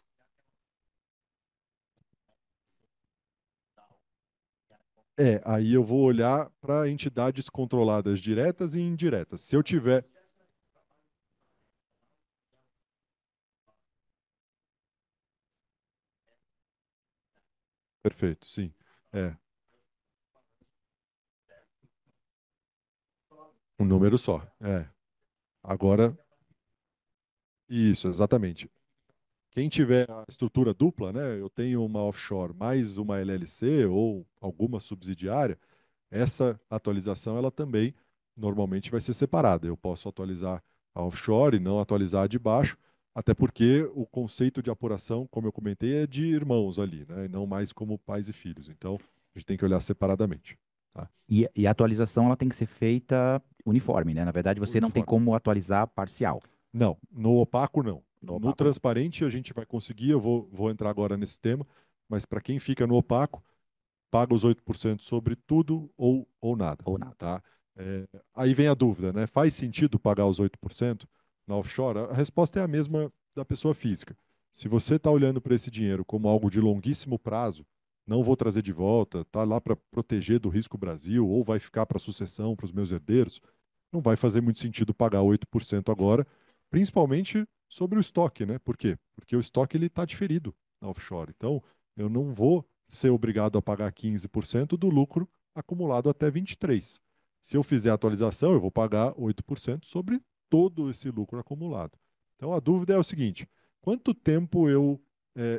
Aí eu vou olhar para entidades controladas diretas e indiretas. Se eu tiver. Perfeito, sim. É, um número só. Agora, isso, exatamente. Quem tiver a estrutura dupla, né? Eu tenho uma offshore mais uma LLC ou alguma subsidiária, essa atualização ela também normalmente vai ser separada. Eu posso atualizar a offshore e não atualizar a de baixo, até porque o conceito de apuração, como eu comentei, é de irmãos ali, né? E não mais como pais e filhos. Então, a gente tem que olhar separadamente. Tá? E a atualização ela tem que ser feita uniforme, né? Na verdade, você não tem Uniforme. como atualizar parcial. Não, no opaco não. No No opaco, não. transparente a gente vai conseguir, eu vou entrar agora nesse tema, mas para quem fica no opaco, paga os 8% sobre tudo ou nada. Ou nada. Tá? Aí vem a dúvida, né? Faz sentido pagar os 8% na offshore? A resposta é a mesma da pessoa física. Se você está olhando para esse dinheiro como algo de longuíssimo prazo, não vou trazer de volta, tá lá para proteger do risco Brasil, ou vai ficar para sucessão, para os meus herdeiros, não vai fazer muito sentido pagar 8% agora, principalmente sobre o estoque, né? Por quê? Porque o estoque ele está diferido na offshore. Então, eu não vou ser obrigado a pagar 15% do lucro acumulado até 23. Se eu fizer a atualização, eu vou pagar 8% sobre todo esse lucro acumulado. Então, a dúvida é o seguinte: quanto tempo eu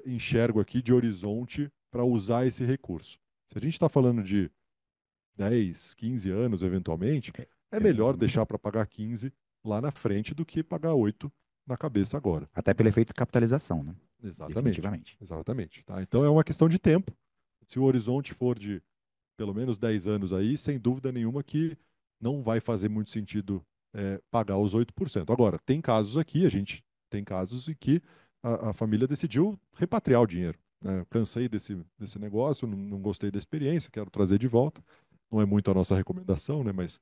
enxergo aqui de horizonte para usar esse recurso? Se a gente está falando de 10, 15 anos, eventualmente, É, é é melhor muito deixar tempo. para pagar 15 lá na frente do que pagar 8 na cabeça agora. Até pelo efeito de capitalização, né? Exatamente, Definitivamente. exatamente. Tá? Então é uma questão de tempo. Se o horizonte for de pelo menos 10 anos aí, sem dúvida nenhuma que não vai fazer muito sentido pagar os 8%. Agora, tem casos aqui, a gente tem casos em que a família decidiu repatriar o dinheiro. Né? Cansei desse negócio, não gostei da experiência, quero trazer de volta. Não é muito a nossa recomendação, né? Mas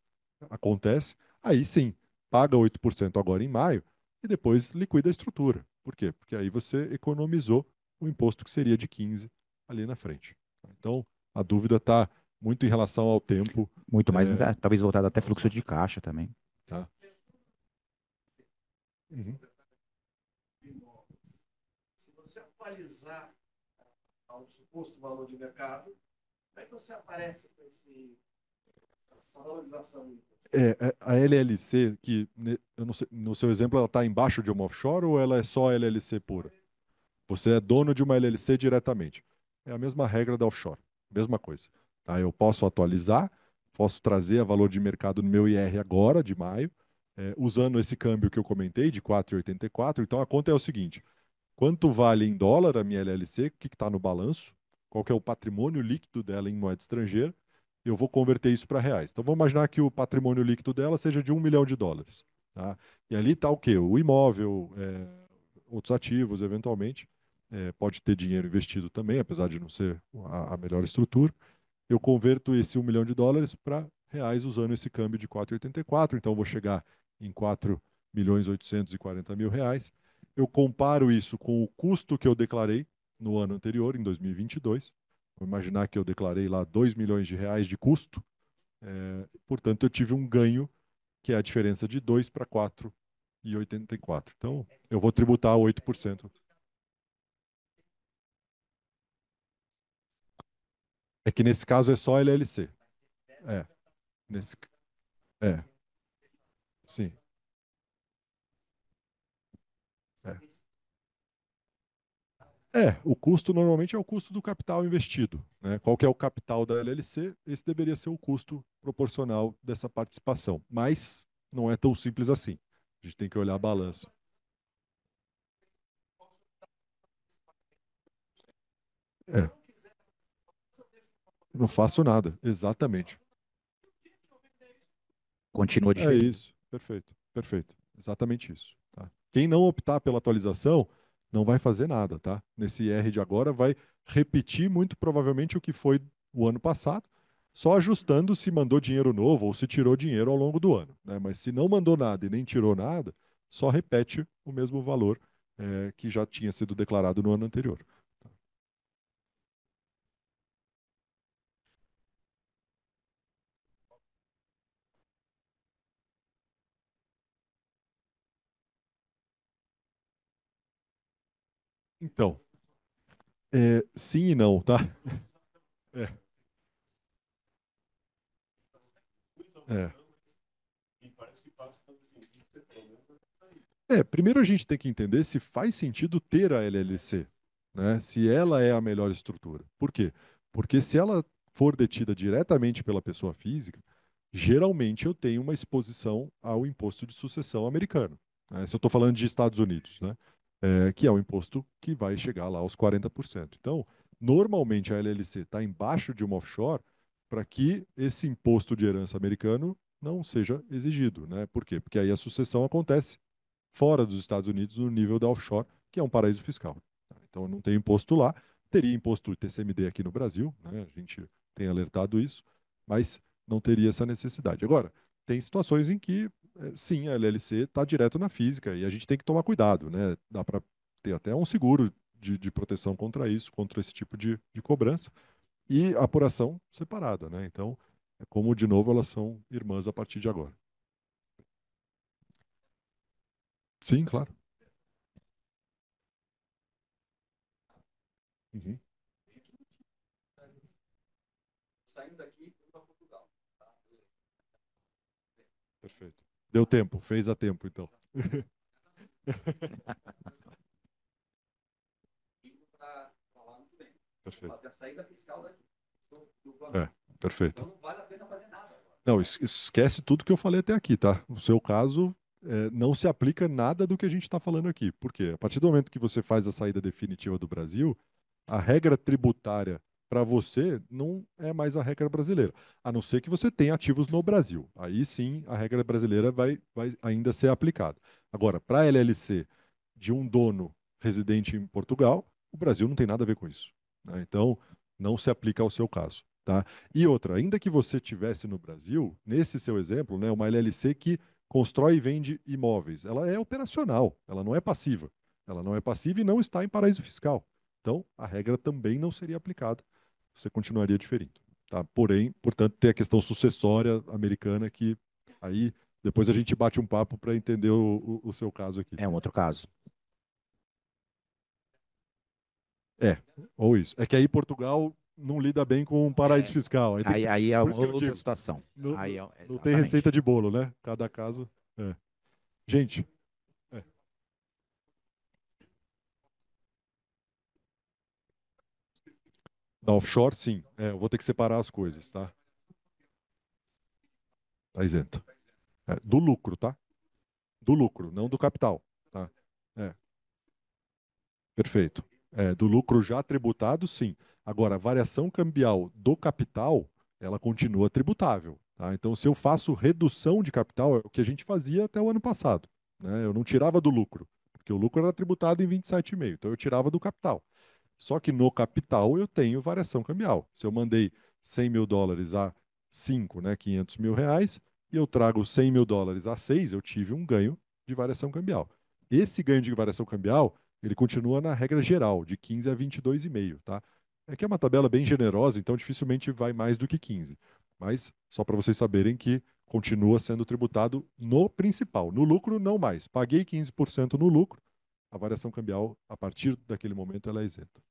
acontece. Aí sim, paga 8% agora em maio e depois liquida a estrutura. Por quê? Porque aí você economizou o imposto que seria de 15 ali na frente. Então, a dúvida está muito em relação ao tempo. Muito mais, É, talvez voltado até fluxo de caixa também. tá? Uhum. Se você atualizar ao suposto valor de mercado, como é que você aparece com essa valorização? A LLC, eu não sei, no seu exemplo, ela está embaixo de uma offshore ou ela é só LLC pura? Você é dono de uma LLC diretamente. É a mesma regra da offshore, mesma coisa. Tá? Eu posso atualizar, posso trazer a valor de mercado no meu IR agora, de maio, usando esse câmbio que eu comentei, de 4,84. Então a conta é o seguinte: quanto vale em dólar a minha LLC, o que está no balanço, qual que é o patrimônio líquido dela em moeda estrangeira, eu vou converter isso para reais. Então vamos imaginar que o patrimônio líquido dela seja de US$ 1 milhão. Tá? E ali está o quê? O imóvel, outros ativos, eventualmente. Pode ter dinheiro investido também, apesar de não ser a melhor estrutura. Eu converto esse US$ 1 milhão para reais usando esse câmbio de 4,84. Então, eu vou chegar em 4.840.000 reais. Eu comparo isso com o custo que eu declarei no ano anterior, em 2022. Vou imaginar que eu declarei lá 2 milhões de reais de custo. Portanto, eu tive um ganho, que é a diferença de 2 para 4,84. Então, eu vou tributar 8%. É que nesse caso é só LLC. É, nesse, é, sim. É. O custo normalmente é o custo do capital investido. Né? Qual que é o capital da LLC? Esse deveria ser o custo proporcional dessa participação. Mas não é tão simples assim. A gente tem que olhar a balança. É, não faço nada. Exatamente. Continua É diferido. isso. Perfeito. Perfeito. Exatamente isso. Tá? Quem não optar pela atualização não vai fazer nada, tá? Nesse IR de agora vai repetir muito provavelmente o que foi o ano passado, só ajustando se mandou dinheiro novo ou se tirou dinheiro ao longo do ano, né? Mas se não mandou nada e nem tirou nada, só repete o mesmo valor que já tinha sido declarado no ano anterior. Então, sim e não, tá? É, é. Primeiro a gente tem que entender se faz sentido ter a LLC, né? Se ela é a melhor estrutura. Por quê? Porque se ela for detida diretamente pela pessoa física, geralmente eu tenho uma exposição ao imposto de sucessão americano, né? Se eu estou falando de Estados Unidos, né? Que é um imposto que vai chegar lá aos 40%. Então, normalmente a LLC está embaixo de uma offshore para que esse imposto de herança americano não seja exigido, né? Por quê? Porque aí a sucessão acontece fora dos Estados Unidos no nível da offshore, que é um paraíso fiscal. Então não tem imposto lá, teria imposto TCMD aqui no Brasil, né? A gente tem alertado isso, mas não teria essa necessidade. Agora, tem situações em que, sim, a LLC está direto na física e a gente tem que tomar cuidado, né? Dá para ter até um seguro de proteção contra isso, contra esse tipo de cobrança, e apuração separada, né? Então, é como, de novo, elas são irmãs a partir de agora. Sim, claro. Uhum. Saindo daqui, fui para Portugal. Tá? Perfeito. Deu tempo, fez a tempo, então. Indo para falar muito bem. Perfeito. Fazer a saída fiscal daqui. Do plano. Perfeito. Então não vale a pena fazer nada agora. Não, esquece tudo que eu falei até aqui, tá? No seu caso, não se aplica nada do que a gente está falando aqui. Por quê? A partir do momento que você faz a saída definitiva do Brasil, a regra tributária para você não é mais a regra brasileira, a não ser que você tenha ativos no Brasil. Aí sim, a regra brasileira vai ainda ser aplicada. Agora, para a LLC de um dono residente em Portugal, o Brasil não tem nada a ver com isso, né? Então, não se aplica ao seu caso, tá? E outra, ainda que você tivesse no Brasil, nesse seu exemplo, né, uma LLC que constrói e vende imóveis, ela é operacional, ela não é passiva. Ela não é passiva e não está em paraíso fiscal. Então, a regra também não seria aplicada. Você continuaria diferindo, tá? Porém, portanto, tem a questão sucessória americana que aí depois a gente bate um papo para entender o seu caso aqui. É um outro caso. É, ou isso. É que aí Portugal não lida bem com um paraíso É, fiscal. aí é Por uma isso que eu outra digo, situação. não, Aí não, não tem exatamente. receita de bolo, né? Cada caso. É. Gente, é, da offshore, sim. Eu vou ter que separar as coisas, tá? Tá isento. Do lucro, tá? Do lucro, não do capital, tá? É, perfeito. Do lucro já tributado, sim. Agora, a variação cambial do capital, ela continua tributável, tá? Então, se eu faço redução de capital, é o que a gente fazia até o ano passado, né? Eu não tirava do lucro, porque o lucro era tributado em 27,5, então eu tirava do capital. Só que no capital eu tenho variação cambial. Se eu mandei 100 mil dólares a 5, né, 500 mil reais, e eu trago 100 mil dólares a 6, eu tive um ganho de variação cambial. Esse ganho de variação cambial, ele continua na regra geral, de 15 a 22,5, tá? É que é uma tabela bem generosa, então dificilmente vai mais do que 15. Mas só para vocês saberem que continua sendo tributado no principal. No lucro, não mais. Paguei 15% no lucro, a variação cambial, a partir daquele momento, ela é isenta.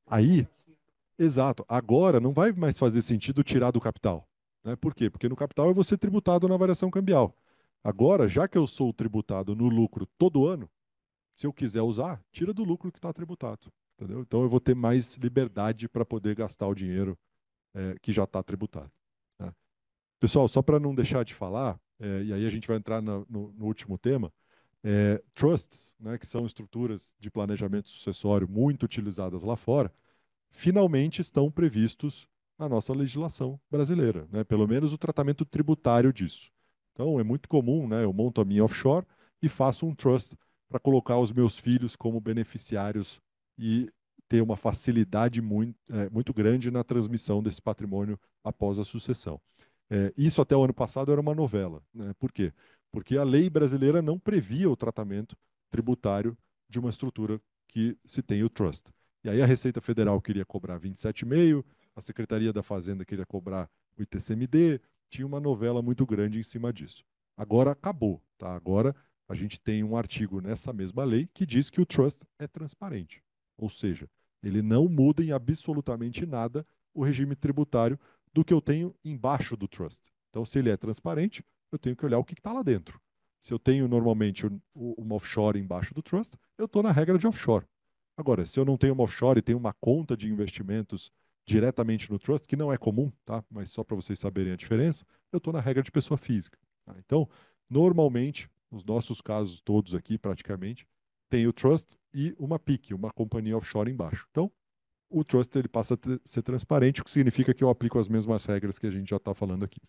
Aí, exato, agora não vai mais fazer sentido tirar do capital, né? Por quê? Porque no capital eu vou ser tributado na variação cambial. Agora, já que eu sou tributado no lucro todo ano, se eu quiser usar, tira do lucro que está tributado, entendeu? Então eu vou ter mais liberdade para poder gastar o dinheiro que já está tributado, tá? Pessoal, só para não deixar de falar, e aí a gente vai entrar no último tema, trusts, né, que são estruturas de planejamento sucessório muito utilizadas lá fora, finalmente estão previstos na nossa legislação brasileira, né? Pelo menos o tratamento tributário disso. Então, é muito comum, né? Eu monto a minha offshore e faço um trust para colocar os meus filhos como beneficiários e ter uma facilidade muito grande na transmissão desse patrimônio após a sucessão. Isso até o ano passado era uma novela, né? Por quê? Porque a lei brasileira não previa o tratamento tributário de uma estrutura que se tem o trust. E aí a Receita Federal queria cobrar 27,5, a Secretaria da Fazenda queria cobrar o ITCMD, tinha uma novela muito grande em cima disso. Agora acabou, tá? Agora a gente tem um artigo nessa mesma lei que diz que o trust é transparente. Ou seja, ele não muda em absolutamente nada o regime tributário do que eu tenho embaixo do trust. Então, se ele é transparente, eu tenho que olhar o que está lá dentro. Se eu tenho normalmente uma offshore embaixo do trust, eu estou na regra de offshore. Agora, se eu não tenho uma offshore e tenho uma conta de investimentos diretamente no trust, que não é comum, tá? Mas só para vocês saberem a diferença, eu estou na regra de pessoa física. Tá? Então, normalmente, nos nossos casos todos aqui, praticamente, tem o trust e uma PIC, uma companhia offshore embaixo. Então, o trust ele passa a ser transparente, o que significa que eu aplico as mesmas regras que a gente já está falando aqui.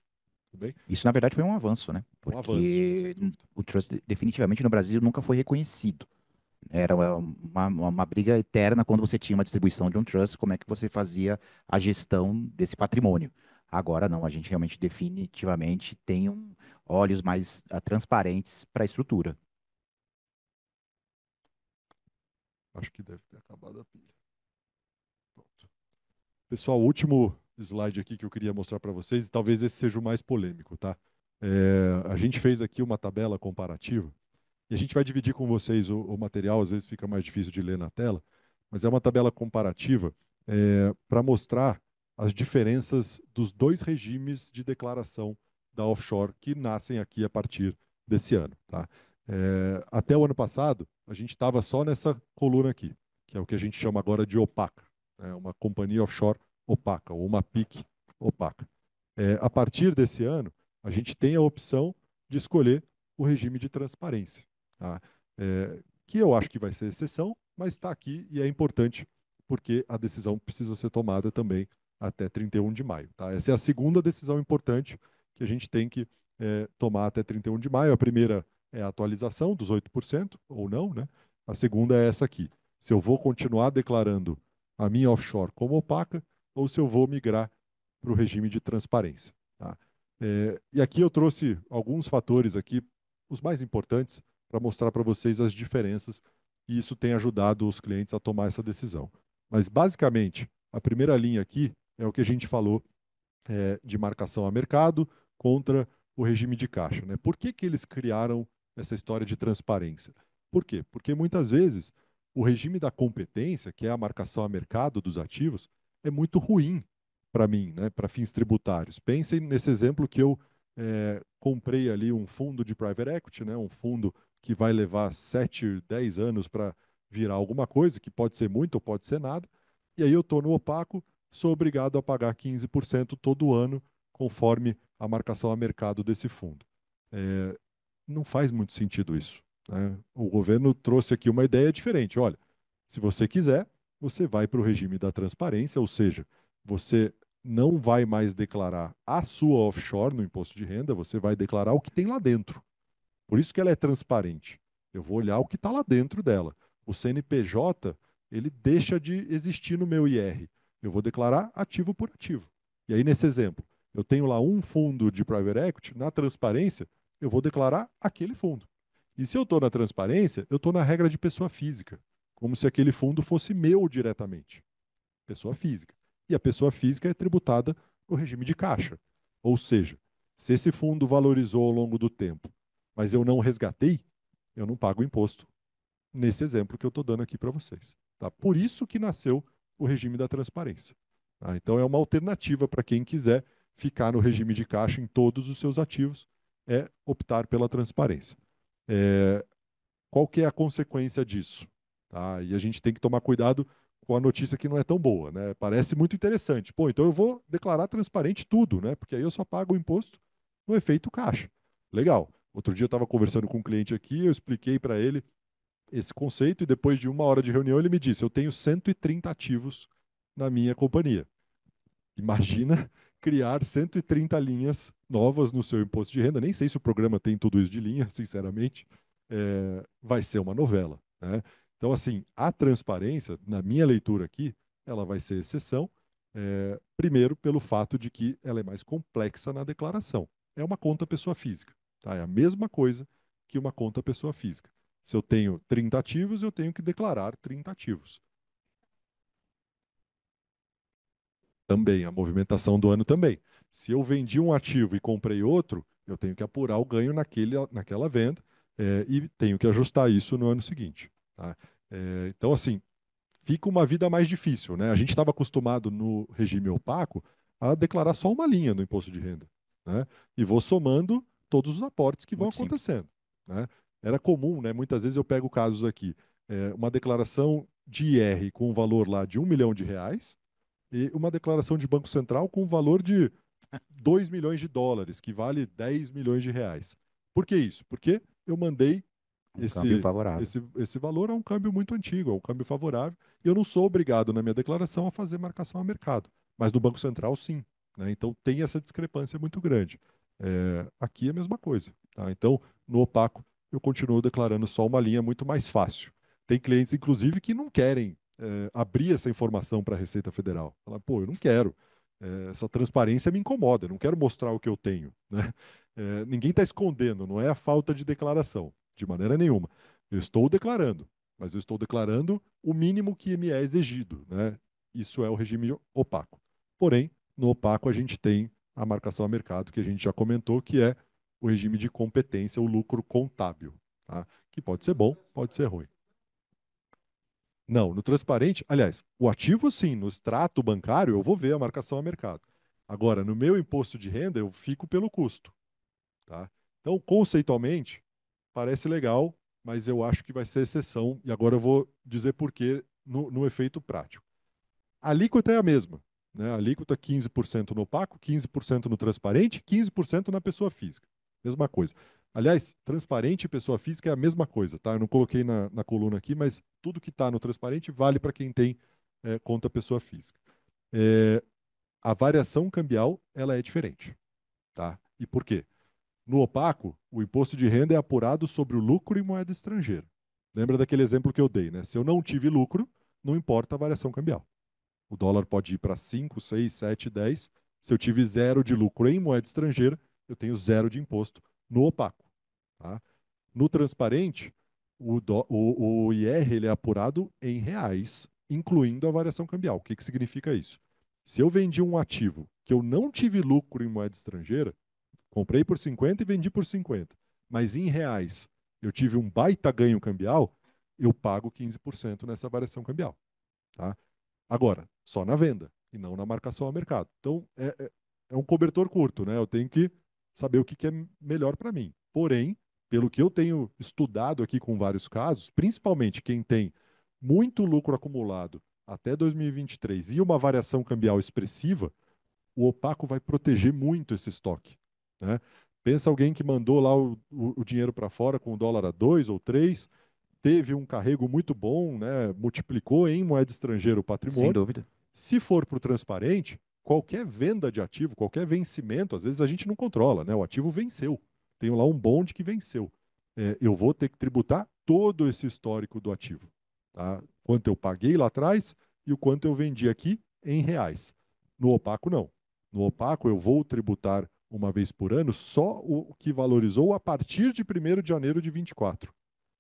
Tudo bem? Isso, na verdade, foi um avanço, né? Um avanço, sem Porque dúvida. o trust, definitivamente, no Brasil nunca foi reconhecido. Era uma briga eterna quando você tinha uma distribuição de um trust, como é que você fazia a gestão desse patrimônio. Agora não, a gente realmente definitivamente tem olhos mais transparentes para a estrutura. Acho que deve ter acabado a pilha. Pronto. Pessoal, o último slide aqui que eu queria mostrar para vocês, e talvez esse seja o mais polêmico, tá? A gente fez aqui uma tabela comparativa, e a gente vai dividir com vocês o material, às vezes fica mais difícil de ler na tela, mas é uma tabela comparativa para mostrar as diferenças dos dois regimes de declaração da offshore que nascem aqui a partir desse ano, tá? Até o ano passado, a gente estava só nessa coluna aqui, que é o que a gente chama agora de opaca, né? Uma companhia offshore opaca, ou uma PIC opaca. A partir desse ano, a gente tem a opção de escolher o regime de transparência, tá? Que eu acho que vai ser exceção, mas está aqui e é importante porque a decisão precisa ser tomada também até 31 de maio. Tá? Essa é a segunda decisão importante que a gente tem que tomar até 31 de maio. A primeira é a atualização dos 8% ou não, né? A segunda é essa aqui. Se eu vou continuar declarando a minha offshore como opaca ou se eu vou migrar para o regime de transparência. Tá? E aqui eu trouxe alguns fatores aqui, os mais importantes, para mostrar para vocês as diferenças e isso tem ajudado os clientes a tomar essa decisão. Mas, basicamente, a primeira linha aqui é o que a gente falou de marcação a mercado contra o regime de caixa. Né? Por que eles criaram essa história de transparência? Por quê? Porque, muitas vezes, o regime da competência, que é a marcação a mercado dos ativos, é muito ruim para mim, né? Para fins tributários. Pensem nesse exemplo que eu comprei ali um fundo de private equity, né? Um fundo que vai levar 7, 10 anos para virar alguma coisa, que pode ser muito ou pode ser nada, e aí eu estou no opaco, sou obrigado a pagar 15% todo ano, conforme a marcação a mercado desse fundo. Não faz muito sentido isso, né? O governo trouxe aqui uma ideia diferente. Olha, se você quiser, você vai para o regime da transparência, ou seja, você não vai mais declarar a sua offshore no imposto de renda, você vai declarar o que tem lá dentro. Por isso que ela é transparente. Eu vou olhar o que está lá dentro dela. O CNPJ, ele deixa de existir no meu IR. Eu vou declarar ativo por ativo. E aí, nesse exemplo, eu tenho lá um fundo de private equity, na transparência, eu vou declarar aquele fundo. E se eu estou na transparência, eu estou na regra de pessoa física, como se aquele fundo fosse meu diretamente. Pessoa física. E a pessoa física é tributada no regime de caixa. Ou seja, se esse fundo valorizou ao longo do tempo, mas eu não resgatei, eu não pago imposto nesse exemplo que eu estou dando aqui para vocês. Tá? Por isso que nasceu o regime da transparência. Tá? Então é uma alternativa para quem quiser ficar no regime de caixa em todos os seus ativos, é optar pela transparência. Qual que é a consequência disso? Tá? E a gente tem que tomar cuidado com a notícia que não é tão boa, né? Parece muito interessante. Pô, então eu vou declarar transparente tudo, né? Porque aí eu só pago o imposto no efeito caixa. Legal. Outro dia eu estava conversando com um cliente aqui, eu expliquei para ele esse conceito e depois de 1 hora de reunião ele me disse: eu tenho 130 ativos na minha companhia. Imagina criar 130 linhas novas no seu imposto de renda. Nem sei se o programa tem tudo isso de linha, sinceramente. Vai ser uma novela, né? Então, assim, a transparência, na minha leitura aqui, ela vai ser exceção, primeiro pelo fato de que ela é mais complexa na declaração. É uma conta pessoa física, tá? É a mesma coisa que uma conta pessoa física. Se eu tenho 30 ativos, eu tenho que declarar 30 ativos. Também, a movimentação do ano também. Se eu vendi um ativo e comprei outro, eu tenho que apurar o ganho naquela venda. e tenho que ajustar isso no ano seguinte. Tá? Então, assim, fica uma vida mais difícil, né? A gente estava acostumado no regime opaco a declarar só uma linha no imposto de renda, né? E vou somando todos os aportes que vão Muito simples. acontecendo, né? Era comum, né? Muitas vezes eu pego casos aqui, uma declaração de IR com um valor lá de R$ 1 milhão e uma declaração de Banco Central com um valor de US$ 2 milhões, que vale R$ 10 milhões. Por que isso? Porque eu mandei Um câmbio esse, favorável. esse valor a um câmbio muito antigo, a um câmbio favorável, e eu não sou obrigado na minha declaração a fazer marcação a mercado. Mas no Banco Central, sim. Né? Então tem essa discrepância muito grande. Aqui é a mesma coisa. Tá? Então, no opaco, eu continuo declarando só uma linha muito mais fácil. Tem clientes, inclusive, que não querem abrir essa informação para a Receita Federal. Fala, pô, eu não quero. Essa transparência me incomoda, eu não quero mostrar o que eu tenho. Né? Ninguém está escondendo, não é a falta de declaração, de maneira nenhuma. Eu estou declarando, mas eu estou declarando o mínimo que me é exigido. Né? Isso é o regime opaco. Porém, no opaco a gente tem a marcação a mercado, que a gente já comentou, que é o regime de competência, o lucro contábil. Tá? Que pode ser bom, pode ser ruim. Não, no transparente, aliás, o ativo sim, no extrato bancário eu vou ver a marcação a mercado. Agora, no meu imposto de renda eu fico pelo custo, tá? Então, conceitualmente, parece legal, mas eu acho que vai ser exceção e agora eu vou dizer por quê no efeito prático. A alíquota é a mesma, né? A alíquota 15% no opaco, 15% no transparente, 15% na pessoa física. Mesma coisa. Aliás, transparente e pessoa física é a mesma coisa, tá? Eu não coloquei na coluna aqui, mas tudo que está no transparente vale para quem tem conta pessoa física. A variação cambial, ela é diferente, tá? E por quê? No opaco, o imposto de renda é apurado sobre o lucro em moeda estrangeira. Lembra daquele exemplo que eu dei, né? Se eu não tive lucro, não importa a variação cambial. O dólar pode ir para 5, 6, 7, 10. Se eu tive zero de lucro em moeda estrangeira, eu tenho zero de imposto no opaco. Tá? No transparente, o IR ele é apurado em reais, incluindo a variação cambial. O que, que significa isso? Se eu vendi um ativo que eu não tive lucro em moeda estrangeira, comprei por 50 e vendi por 50, mas em reais eu tive um baita ganho cambial, eu pago 15% nessa variação cambial. Tá? Agora, só na venda e não na marcação a mercado. Então, é um cobertor curto, né? Eu tenho que saber o que, que é melhor para mim. Porém, pelo que eu tenho estudado aqui com vários casos, principalmente quem tem muito lucro acumulado até 2023 e uma variação cambial expressiva, o opaco vai proteger muito esse estoque. Né? Pensa alguém que mandou lá o dinheiro para fora com o dólar a 2 ou 3, teve um carrego muito bom, né? Multiplicou em moeda estrangeira o Sem patrimônio. dúvida. Se for para o transparente, qualquer venda de ativo, qualquer vencimento, às vezes a gente não controla, né? O ativo venceu. Tenho lá um bonde que venceu. Eu vou ter que tributar todo esse histórico do ativo. Tá? Quanto eu paguei lá atrás e o quanto eu vendi aqui em reais. No opaco, não. No opaco, eu vou tributar uma vez por ano só o que valorizou a partir de 1º de janeiro de 24.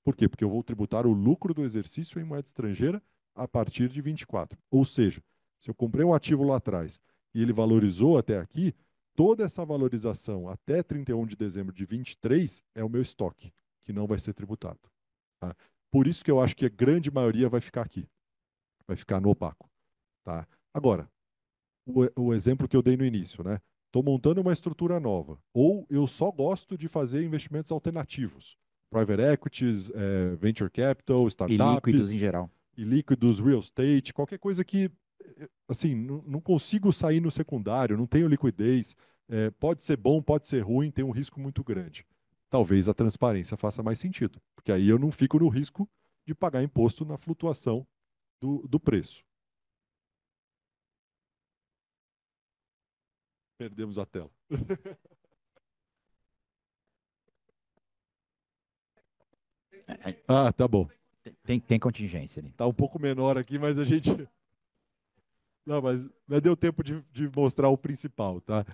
Por quê? Porque eu vou tributar o lucro do exercício em moeda estrangeira a partir de 24. Ou seja, se eu comprei um ativo lá atrás e ele valorizou até aqui, toda essa valorização até 31 de dezembro de 23 é o meu estoque, que não vai ser tributado. Tá? Por isso que eu acho que a grande maioria vai ficar aqui, vai ficar no opaco. Tá? Agora, o exemplo que eu dei no início, né? Estou montando uma estrutura nova, ou eu só gosto de fazer investimentos alternativos, private equities, venture capital, E líquidos em startups, geral. e líquidos, real estate, qualquer coisa que, assim, não consigo sair no secundário, não tenho liquidez, pode ser bom, pode ser ruim, tem um risco muito grande. Talvez a transparência faça mais sentido, porque aí eu não fico no risco de pagar imposto na flutuação do preço. Perdemos a tela. Ah, tá bom. Tem contingência ali. Tá um pouco menor aqui, mas a gente. Não, mas deu tempo de mostrar o principal, tá?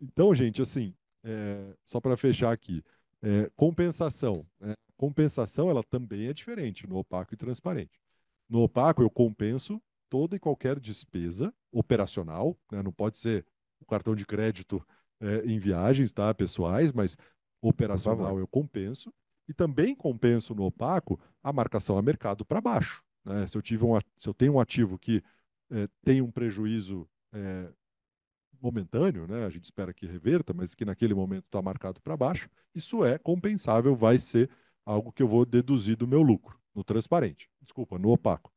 Então, gente, assim, só para fechar aqui, compensação. Né? Compensação, ela também é diferente no opaco e transparente. No opaco, eu compenso toda e qualquer despesa operacional, né? Não pode ser o cartão de crédito em viagens, tá? Pessoais, mas Por favor. operacional eu compenso. E também compenso no opaco a marcação a mercado para baixo, né? Se eu tenho um ativo que tem um prejuízo momentâneo, né? A gente espera que reverta, mas que naquele momento está marcado para baixo, isso é compensável, vai ser algo que eu vou deduzir do meu lucro, no transparente. Desculpa, no opaco.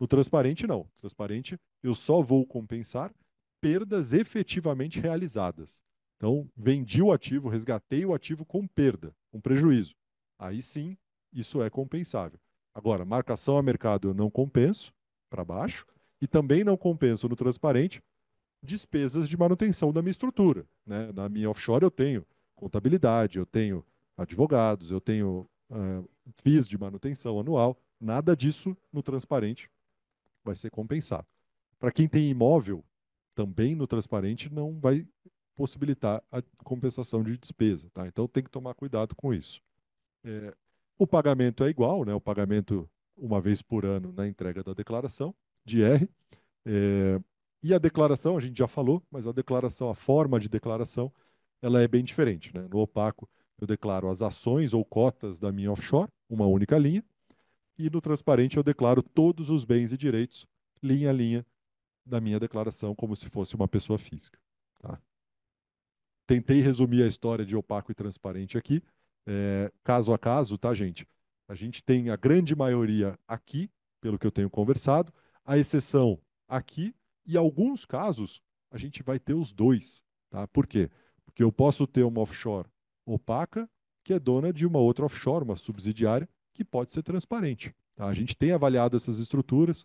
No transparente, não. No transparente, eu só vou compensar perdas efetivamente realizadas. Então, vendi o ativo, resgatei o ativo com perda, com prejuízo. Aí sim, isso é compensável. Agora, marcação a mercado eu não compenso para baixo e também não compenso no transparente despesas de manutenção da minha estrutura, né? Na minha offshore eu tenho contabilidade, eu tenho advogados, eu tenho FIIs de manutenção anual, nada disso no transparente vai ser compensado. Para quem tem imóvel, também no transparente não vai possibilitar a compensação de despesa, tá? Então tem que tomar cuidado com isso. O pagamento é igual, né? O pagamento uma vez por ano na entrega da declaração de R. É, e a declaração, a gente já falou, mas a declaração, a forma de declaração, ela é bem diferente, né? No opaco, eu declaro as ações ou cotas da minha offshore, uma única linha, e no transparente eu declaro todos os bens e direitos, linha a linha, da minha declaração, como se fosse uma pessoa física. Tá? Tentei resumir a história de opaco e transparente aqui, caso a caso, tá, gente? A gente tem a grande maioria aqui, pelo que eu tenho conversado, a exceção aqui, e alguns casos a gente vai ter os dois. Tá? Por quê? Porque eu posso ter uma offshore opaca, que é dona de uma outra offshore, uma subsidiária, que pode ser transparente. Tá? A gente tem avaliado essas estruturas,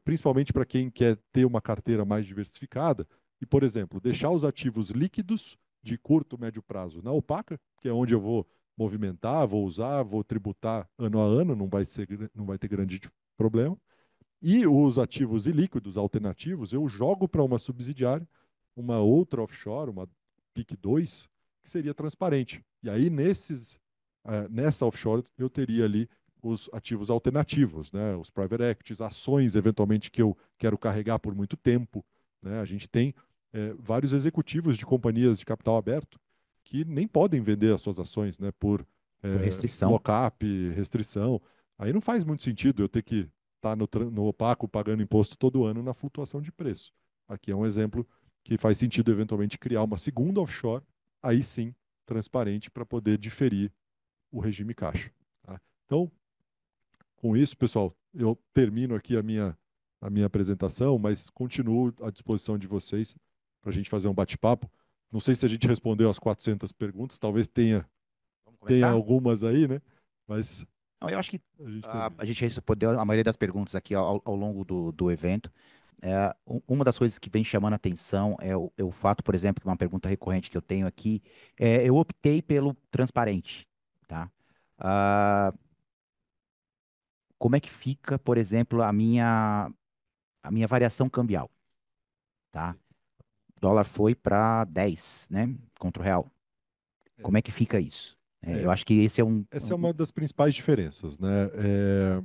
principalmente para quem quer ter uma carteira mais diversificada, e, por exemplo, deixar os ativos líquidos de curto, médio prazo na opaca, que é onde eu vou movimentar, vou usar, vou tributar ano a ano, não vai ter grande problema. E os ativos ilíquidos alternativos eu jogo para uma subsidiária, uma outra offshore, uma PIC 2, que seria transparente. E aí, nessa offshore, eu teria ali os ativos alternativos, né? Os private equities, ações, eventualmente, que eu quero carregar por muito tempo. Né? A gente tem vários executivos de companhias de capital aberto que nem podem vender as suas ações, né? Por Por restrição. lock-up, restrição. Aí não faz muito sentido eu ter que estar no opaco pagando imposto todo ano na flutuação de preço. Aqui é um exemplo que faz sentido eventualmente criar uma segunda offshore, aí sim, transparente, para poder diferir o regime caixa. Tá? Então, com isso, pessoal, eu termino aqui a minha apresentação, mas continuo à disposição de vocês para a gente fazer um bate-papo. Não sei se a gente respondeu as 400 perguntas, talvez Vamos tenha começar? algumas aí, né? Mas Não, eu acho que a gente a gente respondeu a maioria das perguntas aqui ao longo do evento. Uma das coisas que vem chamando a atenção é o fato, por exemplo, que uma pergunta recorrente que eu tenho aqui, eu optei pelo transparente, tá? Ah, como é que fica, por exemplo, a minha variação cambial, tá? O dólar foi para 10, né, contra o real. Como é que fica isso? É, Eu acho que esse é essa é uma das principais diferenças, né?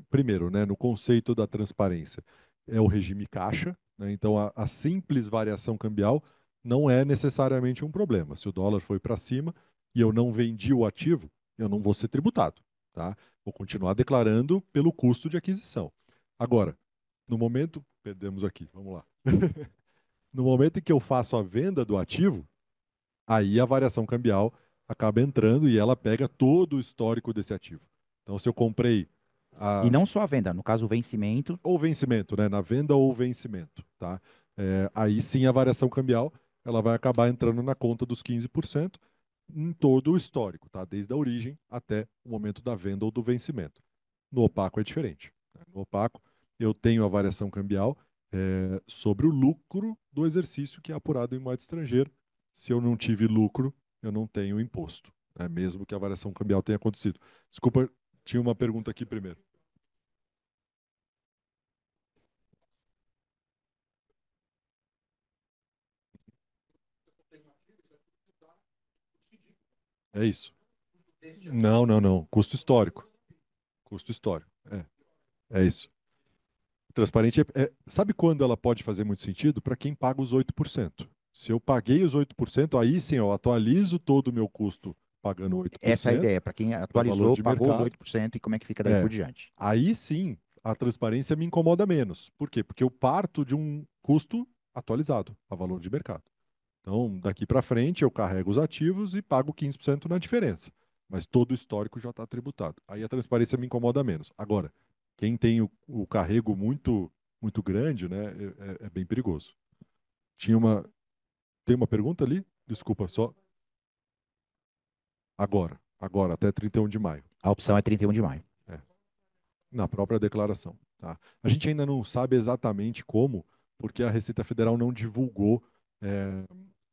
Primeiro, né, no conceito da transparência, é o regime caixa, né? Então, a simples variação cambial não é necessariamente um problema. Se o dólar foi para cima e eu não vendi o ativo, eu não vou ser tributado, tá? Vou continuar declarando pelo custo de aquisição. Agora, no momento, perdemos aqui, vamos lá. No momento em que eu faço a venda do ativo, aí a variação cambial acaba entrando e ela pega todo o histórico desse ativo. Então, se eu comprei e a, não só a venda, no caso o vencimento. ou vencimento, né, na venda ou vencimento, tá? Aí sim a variação cambial ela vai acabar entrando na conta dos 15% em todo o histórico, tá? Desde a origem até o momento da venda ou do vencimento. No opaco é diferente. Né? No opaco eu tenho a variação cambial sobre o lucro do exercício que é apurado em moeda estrangeira. Se eu não tive lucro, eu não tenho imposto, né? Mesmo que a variação cambial tenha acontecido. Desculpa, tinha uma pergunta aqui primeiro. É isso. Não, não, não. Custo histórico. Custo histórico. É isso. Transparente sabe quando ela pode fazer muito sentido? Para quem paga os 8%. Se eu paguei os 8%, aí sim eu atualizo todo o meu custo pagando 8%. Essa é a ideia, para quem valor atualizou, de pagou os mercado. 8% e como é que fica daí por diante. Aí sim, a transparência me incomoda menos. Por quê? Porque eu parto de um custo atualizado a valor de mercado. Então, daqui para frente, eu carrego os ativos e pago 15% na diferença. Mas todo o histórico já está tributado. Aí a transparência me incomoda menos. Agora, quem tem o carrego muito grande, né, é bem perigoso. Tem uma pergunta ali? Desculpa, só. Agora, até 31 de maio. A opção é 31 de maio. É, na própria declaração. Tá? A gente ainda não sabe exatamente como, porque a Receita Federal não divulgou é,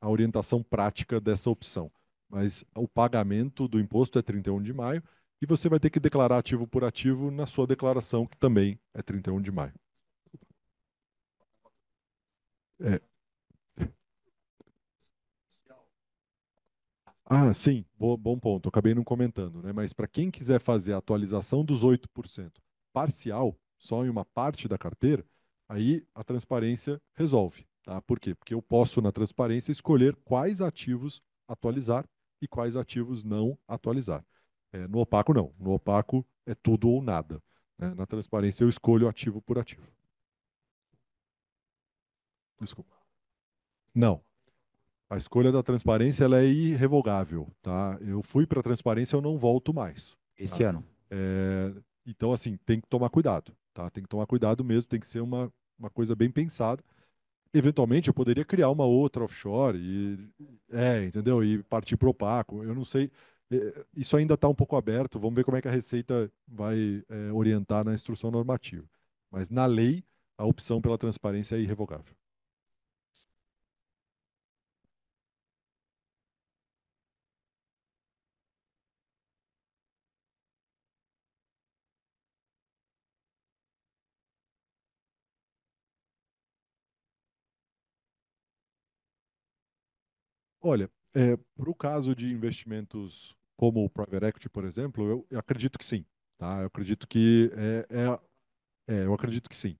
a orientação prática dessa opção. Mas o pagamento do imposto é 31 de maio e você vai ter que declarar ativo por ativo na sua declaração, que também é 31 de maio. É. Ah, sim, bom ponto. Eu acabei não comentando, né? Mas para quem quiser fazer a atualização dos 8% parcial, só em uma parte da carteira, aí a transparência resolve, tá? Por quê? Porque eu posso, na transparência, escolher quais ativos atualizar e quais ativos não atualizar. No opaco, não. No opaco é tudo ou nada, né? Na transparência, eu escolho ativo por ativo. Desculpa. Não. A escolha da transparência ela é irrevogável, tá? Eu fui para a transparência, eu não volto mais. Esse Tá? ano. Então, assim, tem que tomar cuidado, tá? Tem que tomar cuidado mesmo, tem que ser uma coisa bem pensada. Eventualmente, eu poderia criar uma outra offshore entendeu? E partir para o opaco. Eu não sei. Isso ainda está um pouco aberto. Vamos ver como é que a Receita vai orientar na instrução normativa. Mas na lei, a opção pela transparência é irrevogável. Olha, para o caso de investimentos como o Private Equity, por exemplo, eu acredito que sim. Tá? Eu acredito que eu acredito que sim.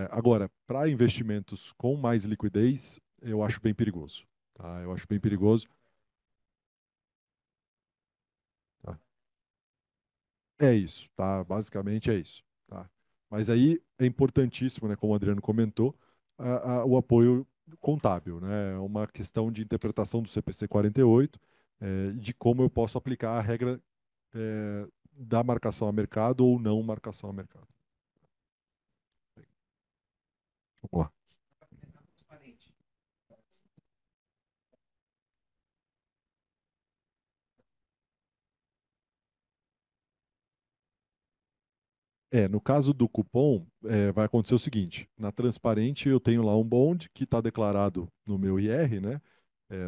Agora, para investimentos com mais liquidez, eu acho bem perigoso. Tá? Eu acho bem perigoso. Tá? É isso, tá? Basicamente é isso. Tá? Mas aí é importantíssimo, né, como o Adriano comentou, o apoio contábil, né? É uma questão de interpretação do CPC 48, de como eu posso aplicar a regra da marcação a mercado ou não marcação a mercado. Vamos lá. No caso do cupom, vai acontecer o seguinte: na transparente eu tenho lá um bond que está declarado no meu IR, né?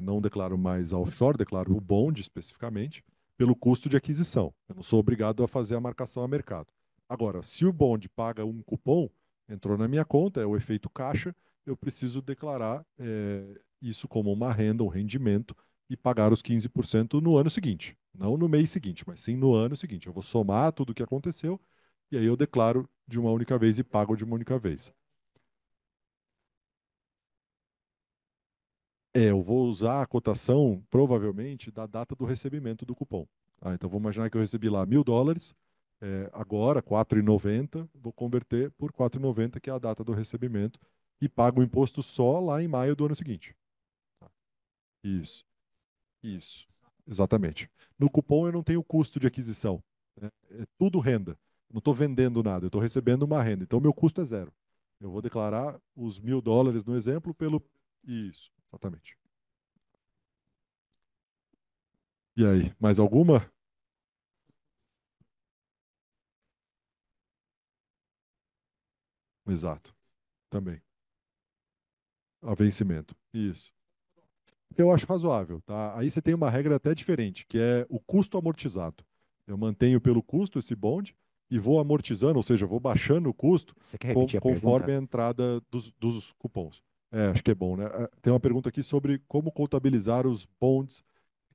Não declaro mais a offshore, declaro o bond especificamente, pelo custo de aquisição. Eu não sou obrigado a fazer a marcação a mercado. Agora, se o bond paga um cupom, entrou na minha conta, é o efeito caixa, eu preciso declarar isso como uma renda, um rendimento, e pagar os 15% no ano seguinte. Não no mês seguinte, mas sim no ano seguinte. Eu vou somar tudo o que aconteceu e aí eu declaro de uma única vez e pago de uma única vez. Eu vou usar a cotação, provavelmente, da data do recebimento do cupom. Tá? Então, vou imaginar que eu recebi lá $1.000, agora, 4,90, vou converter por 4,90, que é a data do recebimento, e pago o imposto só lá em maio do ano seguinte. Tá? Isso, isso, exatamente. No cupom eu não tenho custo de aquisição, né? É tudo renda. Eu não estou vendendo nada, eu estou recebendo uma renda. Então, meu custo é zero. Eu vou declarar os $1.000 no exemplo pelo. Isso, exatamente. E aí, mais alguma? Exato, também. A vencimento. Isso. Eu acho razoável, tá? Aí você tem uma regra até diferente, que é o custo amortizado. Eu mantenho pelo custo esse bonde e vou amortizando, ou seja, vou baixando o custo Você quer repetir a conforme pergunta? a entrada dos cupons. Acho que é bom, né? Tem uma pergunta aqui sobre como contabilizar os bonds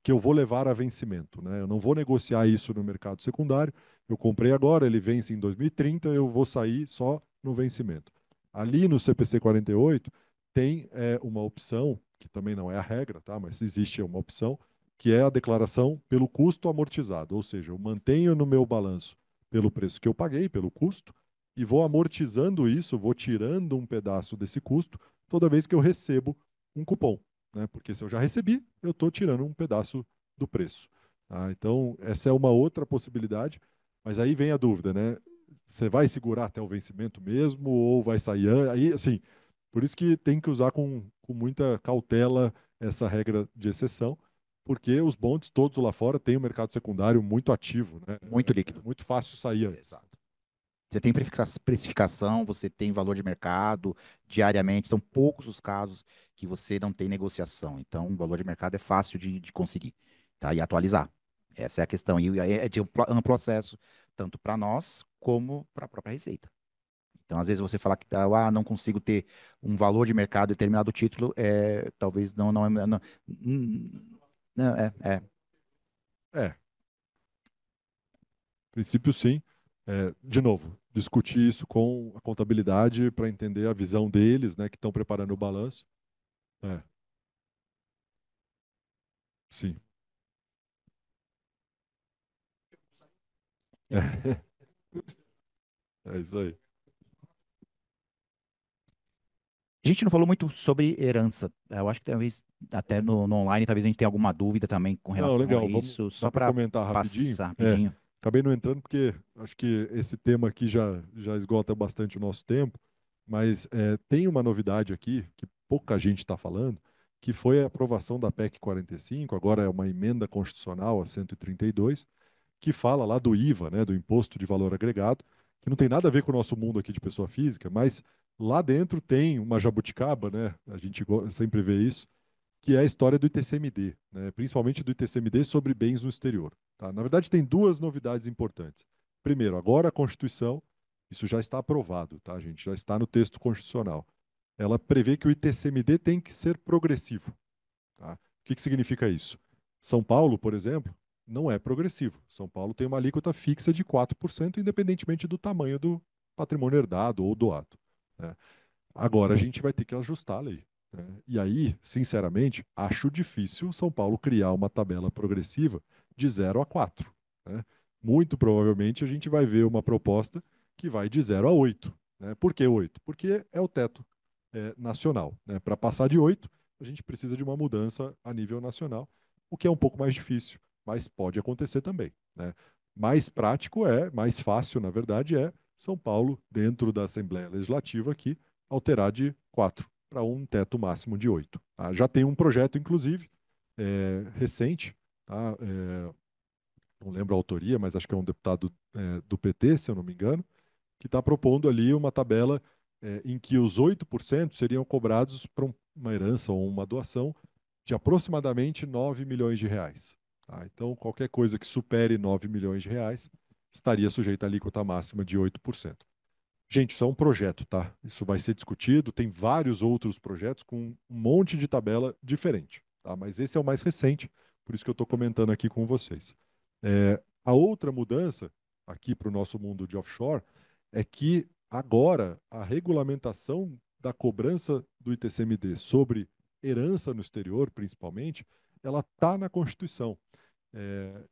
que eu vou levar a vencimento, né? Eu não vou negociar isso no mercado secundário. Eu comprei agora, ele vence em 2030, eu vou sair só no vencimento. Ali no CPC 48 tem uma opção, que também não é a regra, tá? Mas existe uma opção que é a declaração pelo custo amortizado, ou seja, eu mantenho no meu balanço pelo preço que eu paguei, pelo custo, e vou amortizando isso, vou tirando um pedaço desse custo toda vez que eu recebo um cupom, né? Porque se eu já recebi, eu estou tirando um pedaço do preço. Tá? Então, essa é uma outra possibilidade, mas aí vem a dúvida, né? Você vai segurar até o vencimento mesmo ou vai sair? Aí, assim, por isso que tem que usar com muita cautela essa regra de exceção, porque os bonds todos lá fora têm um mercado secundário muito ativo, né? Muito É líquido. muito fácil sair antes. Exato. Você tem precificação, você tem valor de mercado diariamente. São poucos os casos que você não tem negociação. Então, o valor de mercado é fácil de conseguir, tá? E atualizar. Essa é a questão. E é de um processo tanto para nós como para a própria Receita. Então, às vezes você falar que não consigo ter um valor de mercado determinado título, talvez não, É, princípio, sim. De novo, discutir isso com a contabilidade para entender a visão deles, né, que estão preparando o balanço. É, sim. É, é isso aí. A gente não falou muito sobre herança. Eu acho que talvez até no online, talvez a gente tenha alguma dúvida também com Não, relação a legal. Vamos, isso, dá só para para comentar rapidinho? passar rapidinho. Acabei não entrando porque acho que esse tema aqui já esgota bastante o nosso tempo, mas tem uma novidade aqui que pouca gente está falando, que foi a aprovação da PEC 45, agora é uma emenda constitucional a 132, que fala lá do IVA, né, do Imposto de Valor Agregado, que não tem nada a ver com o nosso mundo aqui de pessoa física, mas lá dentro tem uma jabuticaba, né, a gente sempre vê isso, que é a história do ITCMD, né, principalmente do ITCMD sobre bens no exterior. Tá? Na verdade, tem duas novidades importantes. Primeiro, agora a Constituição, isso já está aprovado, tá, gente? Já está no texto constitucional. Ela prevê que o ITCMD tem que ser progressivo. Tá? O que significa isso? São Paulo, por exemplo, não é progressivo. São Paulo tem uma alíquota fixa de 4%, independentemente do tamanho do patrimônio herdado ou doado. Né? Agora a gente vai ter que ajustar a lei. Né? E aí, sinceramente, acho difícil São Paulo criar uma tabela progressiva de 0 a 4. Né? Muito provavelmente a gente vai ver uma proposta que vai de 0 a 8. Né? Por que 8? Porque é o teto nacional. Né? Para passar de 8, a gente precisa de uma mudança a nível nacional, o que é um pouco mais difícil, mas pode acontecer também. Né? Mais prático mais fácil, na verdade, é São Paulo, dentro da Assembleia Legislativa aqui, alterar de 4 para um teto máximo de 8. Tá? Já tem um projeto, inclusive, recente, tá? Não lembro a autoria, mas acho que é um deputado do PT, se eu não me engano, que está propondo ali uma tabela em que os 8% seriam cobrados para uma herança ou uma doação de aproximadamente 9 milhões de reais. Tá? Então, qualquer coisa que supere 9 milhões de reais estaria sujeita à alíquota máxima de 8%. Gente, isso é um projeto, tá? Isso vai ser discutido, tem vários outros projetos com um monte de tabela diferente, tá? Mas esse é o mais recente, por isso que eu estou comentando aqui com vocês. A outra mudança aqui para o nosso mundo de offshore é que agora a regulamentação da cobrança do ITCMD sobre herança no exterior, principalmente, ela está na Constituição.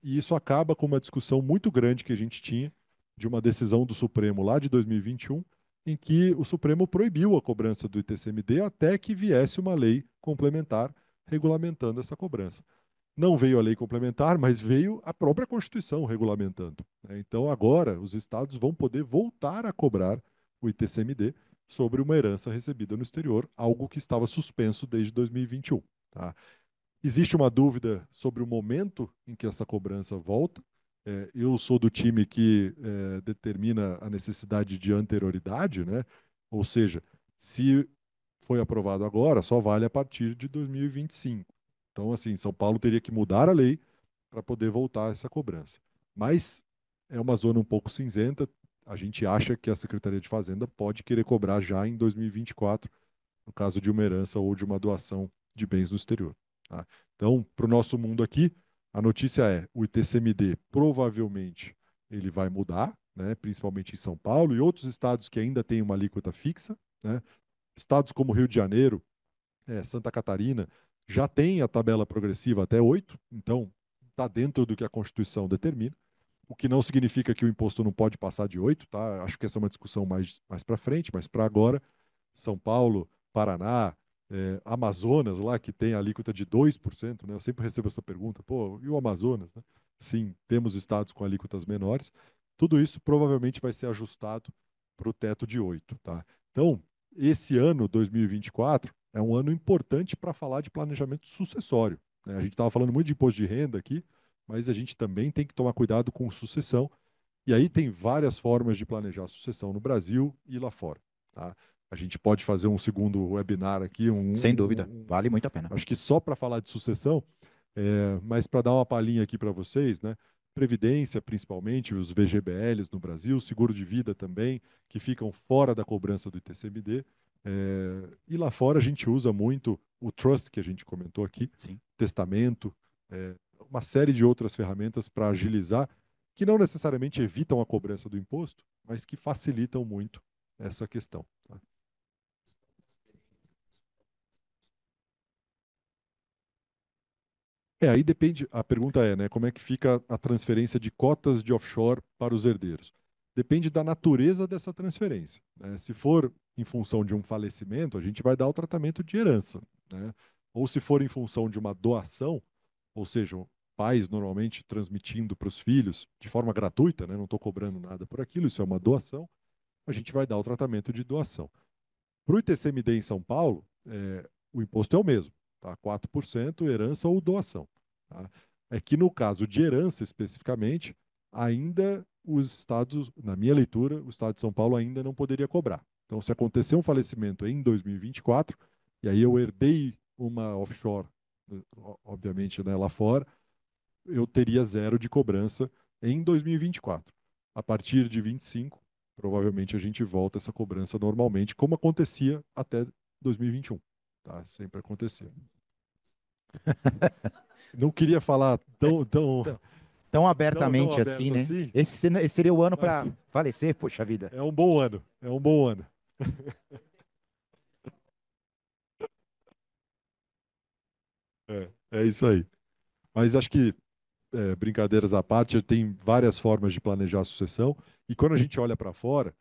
E isso acaba com uma discussão muito grande que a gente tinha de uma decisão do Supremo lá de 2021, em que o Supremo proibiu a cobrança do ITCMD até que viesse uma lei complementar regulamentando essa cobrança. Não veio a lei complementar, mas veio a própria Constituição regulamentando. Né? Então, agora, os estados vão poder voltar a cobrar o ITCMD sobre uma herança recebida no exterior, algo que estava suspenso desde 2021. Tá? Existe uma dúvida sobre o momento em que essa cobrança volta. Eu sou do time que determina a necessidade de anterioridade, né? Ou seja, se foi aprovado agora, só vale a partir de 2025. Então, assim, São Paulo teria que mudar a lei para poder voltar essa cobrança. Mas é uma zona um pouco cinzenta. A gente acha que a Secretaria de Fazenda pode querer cobrar já em 2024, no caso de uma herança ou de uma doação de bens no exterior. Tá? Então, para o nosso mundo aqui, a notícia é: o ITCMD provavelmente ele vai mudar, né, principalmente em São Paulo e outros estados que ainda têm uma alíquota fixa. Né? Estados como Rio de Janeiro, Santa Catarina, já tem a tabela progressiva até 8, então está dentro do que a Constituição determina, o que não significa que o imposto não pode passar de 8, tá? Acho que essa é uma discussão mais para frente, mas para agora, São Paulo, Paraná, Amazonas, lá que tem a alíquota de 2%, né? Eu sempre recebo essa pergunta, pô, e o Amazonas, né? Sim, temos estados com alíquotas menores. Tudo isso provavelmente vai ser ajustado para o teto de 8, tá? Então, esse ano, 2024, é um ano importante para falar de planejamento sucessório, né? A gente estava falando muito de imposto de renda aqui, mas a gente também tem que tomar cuidado com sucessão. E aí tem várias formas de planejar a sucessão no Brasil e lá fora, tá? A gente pode fazer um segundo webinar aqui, Sem dúvida, vale muito a pena. acho que só para falar de sucessão, mas para dar uma palhinha aqui para vocês, né? Previdência, principalmente, os VGBLs no Brasil, seguro de vida também, que ficam fora da cobrança do ITCMD. E lá fora a gente usa muito o trust, que a gente comentou aqui, Sim. testamento, uma série de outras ferramentas para agilizar, que não necessariamente evitam a cobrança do imposto, mas que facilitam muito essa questão, tá? Aí depende, a pergunta é, né, como é que fica a transferência de cotas de offshore para os herdeiros? Depende da natureza dessa transferência, né? Se for em função de um falecimento, a gente vai dar o tratamento de herança, né? Ou se for em função de uma doação, ou seja, pais normalmente transmitindo para os filhos de forma gratuita, né? Não estou cobrando nada por aquilo, isso é uma doação, a gente vai dar o tratamento de doação. Para o ITCMD em São Paulo, o imposto é o mesmo, tá? 4%, herança ou doação, tá? É que no caso de herança especificamente, ainda os estados, na minha leitura, o estado de São Paulo ainda não poderia cobrar. Então, se acontecer um falecimento em 2024, e aí eu herdei uma offshore, obviamente, né, lá fora, eu teria zero de cobrança em 2024. A partir de 25, provavelmente a gente volta essa cobrança normalmente, como acontecia até 2021. Tá? Sempre acontecia. Não queria falar Tão abertamente aberto assim, né? assim, Esse seria o ano para mas falecer, poxa vida. é um bom ano. É um bom ano. É isso aí. Mas acho que, brincadeiras à parte, tem várias formas de planejar a sucessão. E quando a gente olha para fora,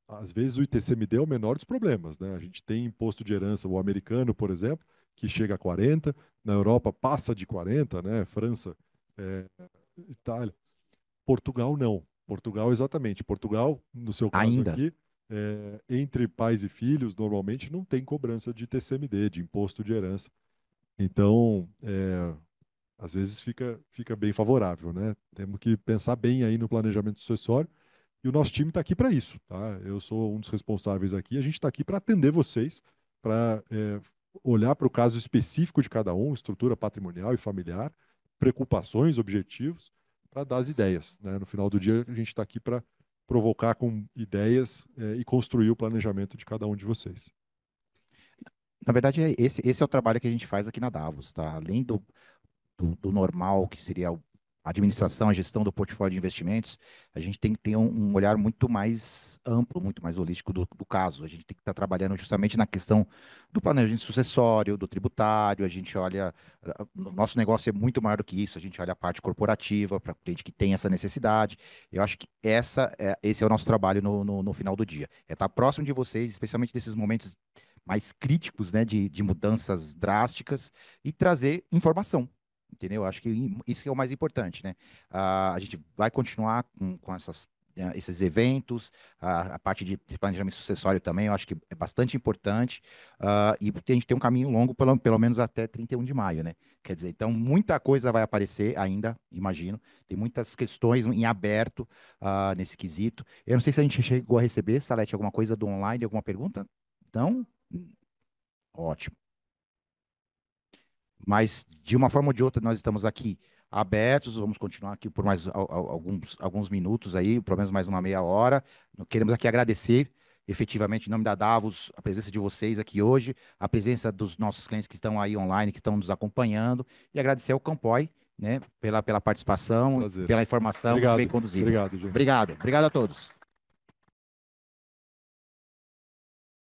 às vezes o ITCMD é o menor dos problemas, né? A gente tem imposto de herança, o americano, por exemplo, que chega a 40, na Europa passa de 40, né? França, Itália. Portugal não. Portugal, exatamente. Portugal, no seu caso Ainda. aqui, entre pais e filhos, normalmente não tem cobrança de ITCMD, de imposto de herança. Então, às vezes fica bem favorável, né? Temos que pensar bem aí no planejamento sucessório. E o nosso time está aqui para isso, tá? Eu sou um dos responsáveis aqui. A gente está aqui para atender vocês, para olhar para o caso específico de cada um, estrutura patrimonial e familiar, preocupações, objetivos, para dar as ideias, né? No final do dia, a gente está aqui para provocar com ideias e construir o planejamento de cada um de vocês. Na verdade, esse é o trabalho que a gente faz aqui na Davos, tá? Além do normal, que seria a administração, a gestão do portfólio de investimentos, a gente tem que ter um olhar muito mais amplo, muito mais holístico do caso. A gente tem que estar trabalhando justamente na questão do planejamento sucessório, do tributário, a gente olha, o nosso negócio é muito maior do que isso, a gente olha a parte corporativa, para o cliente que tem essa necessidade. Eu acho que esse é o nosso trabalho no final do dia. É estar próximo de vocês, especialmente nesses momentos mais críticos, né, de mudanças drásticas, e trazer informação. Entendeu? Acho que isso que é o mais importante, né? A gente vai continuar com esses eventos, a parte de planejamento sucessório também, eu acho que é bastante importante, e a gente tem um caminho longo, pelo menos até 31 de maio, né? Quer dizer, então muita coisa vai aparecer ainda, imagino, tem muitas questões em aberto nesse quesito. Eu não sei se a gente chegou a receber, Salete, alguma coisa do online, alguma pergunta? Então, ótimo. Mas, de uma forma ou de outra, nós estamos aqui abertos, vamos continuar aqui por mais alguns minutos aí, pelo menos mais uma meia hora. Queremos aqui agradecer, efetivamente, em nome da Davos, a presença de vocês aqui hoje, a presença dos nossos clientes que estão aí online, que estão nos acompanhando, e agradecer ao Campoy, né, pela participação, Prazer. pela informação Obrigado. bem conduzida. Obrigado, Jean. Obrigado a todos.